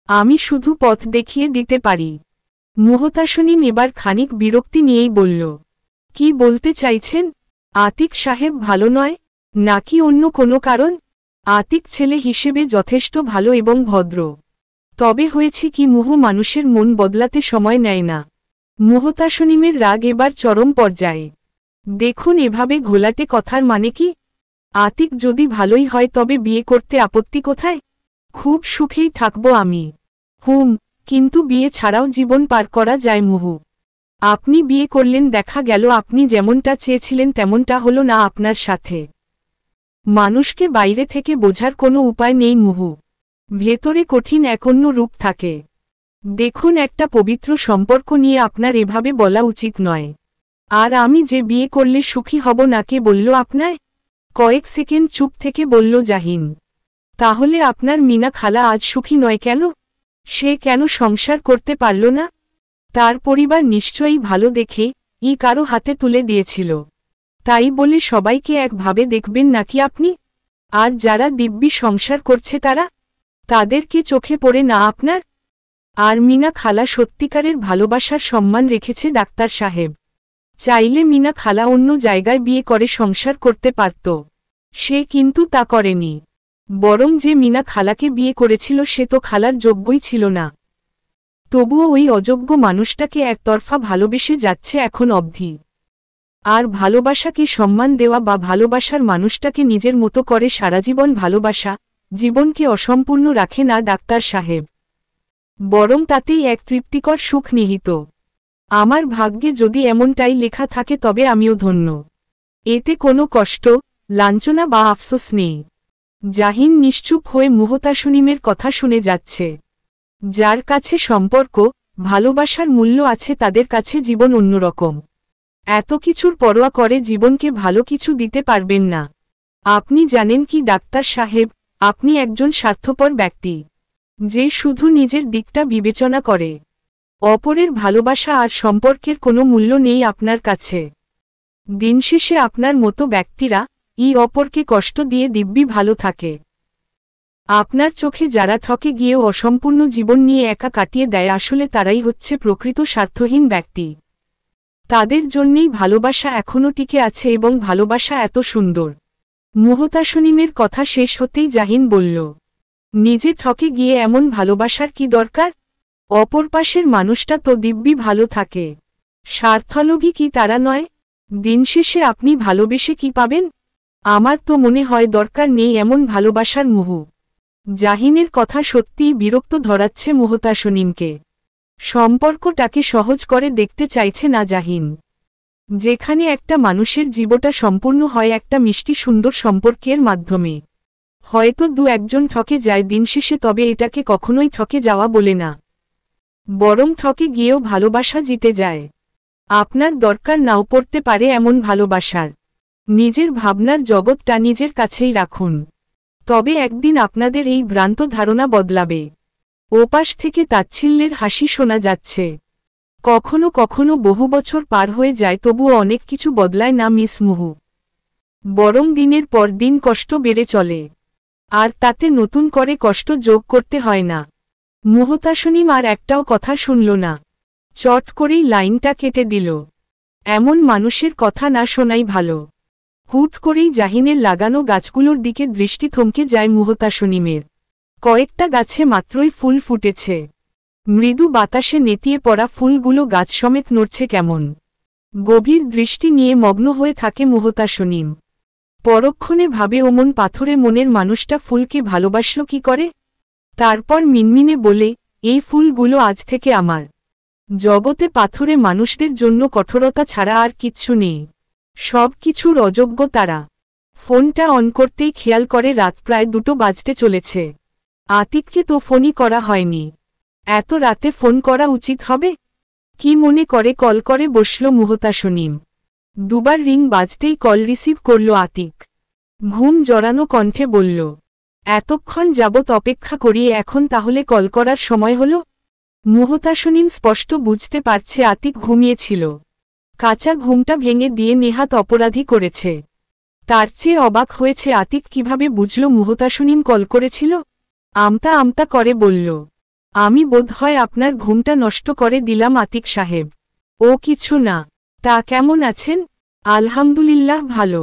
আমি শুধু পথ দেখিয়ে দিতে পারি। মুহতাসনিম এবার খানিক বিরক্তি নিয়েই বলল, কি বলতে চাইছেন? আতিক সাহেব ভালো নয়, নাকি অন্য কোনো কারণ? আতিক ছেলে হিসেবে যথেষ্ট ভালো এবং ভদ্র। তবে হয়েছে কি মুহু, মানুষের মন বদলাতে সময় নেয় না। মুহতাসনিমের রাগ এবার চরম পর্যায়ে। দেখুন, এভাবে ঘোলাটে কথার মানে কি? আতিক যদি ভালোই হয় তবে বিয়ে করতে আপত্তি কোথায়? খুব সুখেই থাকব আমি। কিন্তু বিয়ে ছাড়াও জীবন পার করা যায় মুহু। আপনি বিয়ে করলেন, দেখা গেল আপনি যেমনটা চেয়েছিলেন তেমনটা হলো না আপনার সাথে। মানুষকে বাইরে থেকে বোঝার কোনো উপায় নেই মুহু, ভেতরে কঠিন এক অন্য রূপ থাকে। দেখুন, একটা পবিত্র সম্পর্ক নিয়ে আপনার এভাবে বলা উচিত নয়। আর আমি যে বিয়ে করলে সুখী হব না কে বলল আপনায়? কয়েক সেকেন্ড চুপ থেকে বলল জাহিন, তাহলে আপনার মিনা খালা আজ সুখী নয় কেন? সে কেন সংসার করতে পারল না? তার পরিবার নিশ্চয়ই ভালো দেখে কারো হাতে তুলে দিয়েছিল। তাই বলে সবাইকে একভাবে দেখবেন নাকি আপনি? আর যারা দিব্যি সংসার করছে তাদেরকে চোখে পড়ে না আপনার? আর মিনা খালা সত্যিকারের ভালোবাসার সম্মান রেখেছে ডাক্তার সাহেব। চাইলে মিনা খালা অন্য জায়গায় বিয়ে করে সংসার করতে পারত। সে কিন্তু তা করেনি। বরং যে মিনা খালাকে বিয়ে করেছিল সে তো খালার যোগ্যই ছিল না। তবুও ওই অযোগ্য মানুষটাকে একতরফা ভালোবেসে যাচ্ছে এখন অবধি। আর ভালোবাসাকে সম্মান দেওয়া বা ভালোবাসার মানুষটাকে নিজের মতো করে সারাজীবন ভালোবাসা জীবনকে অসম্পূর্ণ রাখে না ডাক্তার সাহেব, বরং তাতেই এক তৃপ্তিকর সুখ নিহিত। আমার ভাগ্যে যদি এমনটাই লেখা থাকে তবে আমিও ধন্য। এতে কোনো কষ্ট, লাঞ্ছনা বা আফসোস নেই। জাহিন নিশ্চুপ হয়ে মুহতাসনিমের কথা শুনে যাচ্ছে। যার কাছে সম্পর্ক, ভালোবাসার মূল্য আছে তাদের কাছে জীবন অন্যরকম। এত কিছুর পরোয়া করে জীবনকে ভালো কিছু দিতে পারবেন না। আপনি জানেন কি ডাক্তার সাহেব, আপনি একজন স্বার্থপর ব্যক্তি, যে শুধু নিজের দিকটা বিবেচনা করে। অপরের ভালোবাসা আর সম্পর্কের কোনো মূল্য নেই আপনার কাছে। দিনশেষে আপনার মতো ব্যক্তিরা অপরকে কষ্ট দিয়ে দিব্যি ভালো থাকে। আপনার চোখে যারা ঠকে গিয়েও অসম্পূর্ণ জীবন নিয়ে একা কাটিয়ে দেয় আসলে তারাই হচ্ছে প্রকৃত স্বার্থহীন ব্যক্তি। তাদের জন্যেই ভালোবাসা এখনও টিকে আছে এবং ভালোবাসা এত সুন্দর। মুহতাসনিমের কথা শেষ হতেই জাহিন বলল, নিজে ঠকে গিয়ে এমন ভালোবাসার কি দরকার? অপর পাশের মানুষটা তো দিব্যি ভালো থাকে। স্বার্থলোভী কি তারা নয়? দিনশেষে আপনি ভালোবেসে কি পাবেন? আমার তো মনে হয় দরকার নেই এমন ভালোবাসার মোহ। জাহিনের কথা সত্যিই বিরক্ত ধরাচ্ছে মুহতাসনিমকে। সম্পর্কটাকে সহজ করে দেখতে চাইছে না জাহিন। যেখানে একটা মানুষের জীবনটা সম্পূর্ণ হয় একটা মিষ্টি সুন্দর সম্পর্কের মাধ্যমে। হয়তো দু একজন ঠকে যায় দিনশেষে, তবে এটাকে কখনোই ঠকে যাওয়া বলে না, বরং ঠকে গিয়েও ভালোবাসা জিতে যায়। আপনার দরকার নাও পড়তে পারে এমন ভালোবাসার। নিজের ভাবনার জগৎটা নিজের কাছেই রাখুন, তবে একদিন আপনাদের এই ভ্রান্ত ধারণা বদলাবে। ওপাশ থেকে তাচ্ছিল্যের হাসি শোনা যাচ্ছে। কখনো কখনো বহু বছর পার হয়ে যায় তবুও অনেক কিছু বদলায় না মিস মুহু, বরং দিনের পর দিন কষ্ট বেড়ে চলে। আর তাতে নতুন করে কষ্ট যোগ করতে হয় না। মুহতাসনিম আর একটাও কথা শুনল না, চট করেই লাইনটা কেটে দিল। এমন মানুষের কথা না শোনাই ভালো। হুট করেই জাহিনের লাগানো গাছগুলোর দিকে দৃষ্টি থমকে যায় মুহতাসনিমের। কয়েকটা গাছে মাত্রই ফুল ফুটেছে। মৃদু বাতাসে নেতিয়ে পড়া ফুলগুলো গাছ সমেত নড়ছে কেমন। গভীর দৃষ্টি নিয়ে মগ্ন হয়ে থাকে মুহতাসনিম। পরক্ষণে ভাবে ওমন পাথরে মনের মানুষটা ফুলকে ভালোবাসল কি করে। তারপর মিনমিনে বলে, এই ফুলগুলো আজ থেকে আমার। জগতে পাথরে মানুষদের জন্য কঠোরতা ছাড়া আর কিচ্ছু নেই। সব কিছুর অযোগ্য তারা। ফোনটা অন করতেই খেয়াল করে রাত প্রায় 2টো বাজতে চলেছে। আতিককে তো ফোনই করা হয়নি। এত রাতে ফোন করা উচিত হবে? কি মনে করে কল করে বসল মুহতাসনিম। দুবার রিং বাজতেই কল রিসিভ করল আতিক। ঘুম জড়ানো কণ্ঠে বলল, এতক্ষণ যাবত অপেক্ষা করিয়ে এখন তাহলে কল করার সময় হলো? মুহতাসনিম স্পষ্ট বুঝতে পারছে আতিক ঘুমিয়েছিল। কাঁচা ঘুমটা ভেঙে দিয়ে নেহাত অপরাধী করেছে। তার চেয়ে অবাক হয়েছে আতিক কিভাবে বুঝল মুহতাসনিম কল করেছিল। আমতা আমতা করে বলল, আমি বোধহয় আপনার ঘুমটা নষ্ট করে দিলাম আতিক সাহেব। ও কিছু না। তা কেমন আছেন? আলহামদুলিল্লাহ ভালো।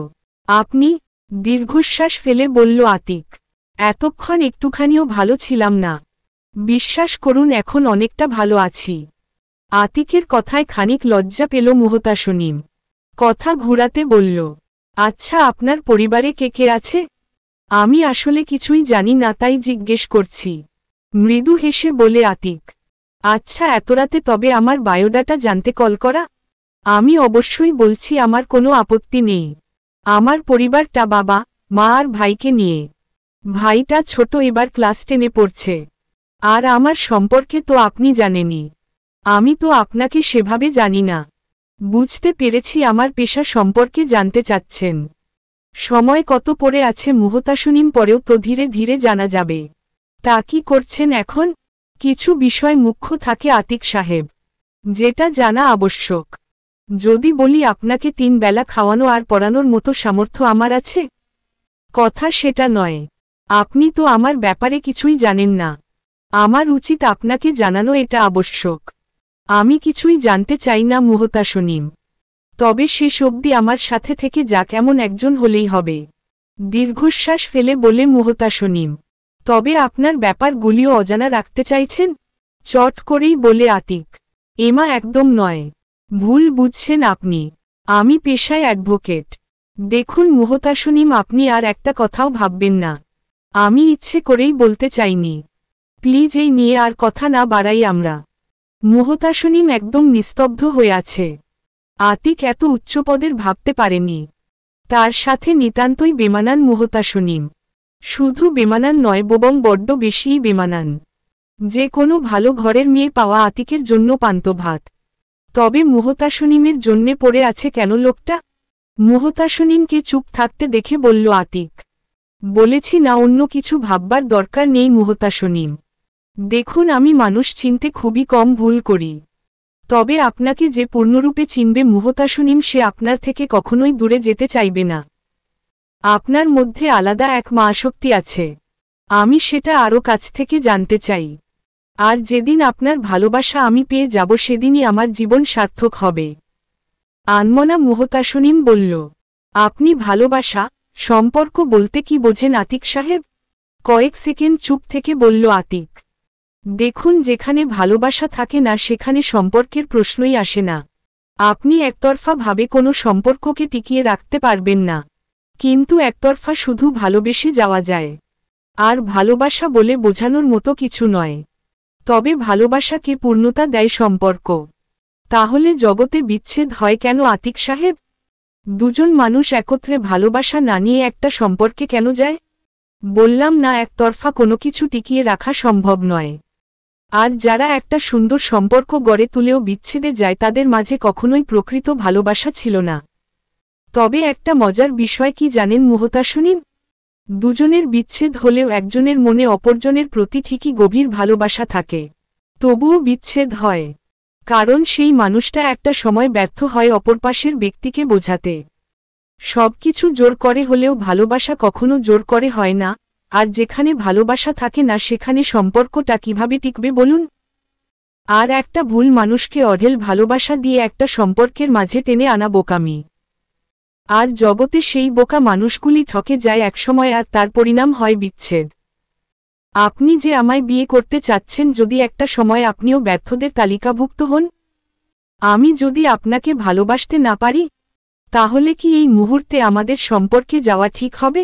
আপনি? দীর্ঘশ্বাস ফেলে বলল আতিক। এতক্ষণ একটুখানিও ভালো ছিলাম না। বিশ্বাস করুন এখন অনেকটা ভালো আছি। আতিকের কথায় খানিক লজ্জা পেল মুহতাসনিম। কথা ঘুরাতে বলল, আচ্ছা আপনার পরিবারে কে কে আছে? আমি আসলে কিছুই জানি না তাই জিজ্ঞেস করছি। মৃদু হেসে বলে আতিক। আচ্ছা এত রাতে তবে আমার বায়োডাটা জানতে কল করা? আমি অবশ্যই বলছি, আমার কোনো আপত্তি নেই। আমার পরিবারটা বাবা, মা আর ভাইকে নিয়ে। ভাইটা ছোট, এবার ক্লাস 10-এ পড়ছে। আর আমার সম্পর্কে তো আপনি জানেনই। আমি তো আপনাকে সেভাবে জানি না। বুঝতে পেরেছি আমার পেশা সম্পর্কে জানতে চাচ্ছেন। সময় কত পড়ে আছে মুহতাসনিম, পরেও তো ধীরে ধীরে জানা যাবে। তা কি করছেন এখন? কিছু বিষয় মুখ্য থাকে আতিক সাহেব, যেটা জানা আবশ্যক। যদি বলি আপনাকে 3 বেলা খাওয়ানো আর পড়ানোর মতো সামর্থ্য আমার আছে? কথা সেটা নয়। আপনি তো আমার ব্যাপারে কিছুই জানেন না। আমার উচিত আপনাকে জানানো, এটা আবশ্যক। আমি কিছুই জানতে চাই না মুহতাসনিম। তবে শেষ অবধি আমার সাথে থেকে যাক এমন একজন হলেই হবে। দীর্ঘশ্বাস ফেলে বলে মুহতাসনিম। তবে আপনার ব্যাপারগুলিও অজানা রাখতে চাইছেন? চট করেই বলে আতিক। এমা একদম নয়। ভুল বুঝছেন আপনি। আমি পেশায় অ্যাডভোকেট। দেখুন মুহতাসনিম, আপনি আর একটা কথাও ভাববেন না। আমি ইচ্ছে করেই বলতে চাইনি। প্লিজ এই নিয়ে আর কথা না বাড়াই আমরা। মুহতাসনিম একদম নিস্তব্ধ হয়ে আছে। আতিক এত উচ্চপদের ভাবতে পারেনি। তার সাথে নিতান্তই বেমানান মুহতাসনিম। শুধু বেমানান নয়, বরং বড্ড বেশিই বেমানান। যে কোনো ভালো ঘরের মেয়ে পাওয়া আতিকের জন্য পান্তা ভাত। তবে মুহতাসনিমের জন্যে পড়ে আছে কেন লোকটা? মুহতাসনিমকে চুপ থাকতে দেখে বলল আতিক। বলেছি না অন্য কিছু ভাববার দরকার নেই মুহতাসনিম। দেখুন আমি মানুষ চিনতে খুবই কম ভুল করি। তবে আপনাকে যে পূর্ণরূপে চিনবে মুহতাসনিম সে আপনার থেকে কখনোই দূরে যেতে চাইবে না। আপনার মধ্যে আলাদা এক আসক্তি আছে, আমি সেটা আরও কাছ থেকে জানতে চাই। আর যেদিন আপনার ভালোবাসা আমি পেয়ে যাব সেদিনই আমার জীবন সার্থক হবে। আনমনা মুহতাসনিম বলল। আপনি ভালোবাসা সম্পর্ক বলতে কি বোঝেন আতিক সাহেব? কয়েক সেকেন্ড চুপ থেকে বলল আতিক। দেখুন যেখানে ভালোবাসা থাকে না সেখানে সম্পর্কের প্রশ্নই আসে না। আপনি একতরফা ভাবে কোনো সম্পর্ককে টিকিয়ে রাখতে পারবেন না, কিন্তু একতরফা শুধু ভালোবেসে যাওয়া যায়। আর ভালোবাসা বলে বোঝানোর মতো কিছু নয়। তবে ভালোবাসাকে পূর্ণতা দেয় সম্পর্ক। তাহলে জগতে বিচ্ছেদ হয় কেন আতিক সাহেব? দুজন মানুষ একত্রে ভালোবাসা না নিয়ে একটা সম্পর্কে কেন যায়? বললাম না একতরফা কোনো কিছু টিকিয়ে রাখা সম্ভব নয়। আর যারা একটা সুন্দর সম্পর্ক গড়ে তুলেও বিচ্ছেদে যায় তাদের মাঝে কখনোই প্রকৃত ভালোবাসা ছিল না। তবে একটা মজার বিষয় কি জানেন মুহতাসনিম? দুজনের বিচ্ছেদ হলেও একজনের মনে অপরজনের প্রতি ঠিকই গভীর ভালোবাসা থাকে। তবুও বিচ্ছেদ হয় কারণ সেই মানুষটা একটা সময় ব্যর্থ হয় অপর পাশের ব্যক্তিকে বোঝাতে। সবকিছু জোর করে হলেও ভালোবাসা কখনো জোর করে হয় না। আর যেখানে ভালোবাসা থাকে না সেখানে সম্পর্কটা কিভাবে টিকবে বলুন? আর একটা ভুল মানুষকে অঢেল ভালোবাসা দিয়ে একটা সম্পর্কের মাঝে টেনে আনা বোকামি। আর জগতে সেই বোকা মানুষগুলি ঠকে যায় একসময় আর তার পরিণাম হয় বিচ্ছেদ। আপনি যে আমায় বিয়ে করতে চাচ্ছেন যদি একটা সময় আপনিও ব্যর্থদের তালিকাভুক্ত হন? আমি যদি আপনাকে ভালোবাসতে না পারি তাহলে কি এই মুহূর্তে আমাদের সম্পর্কে যাওয়া ঠিক হবে?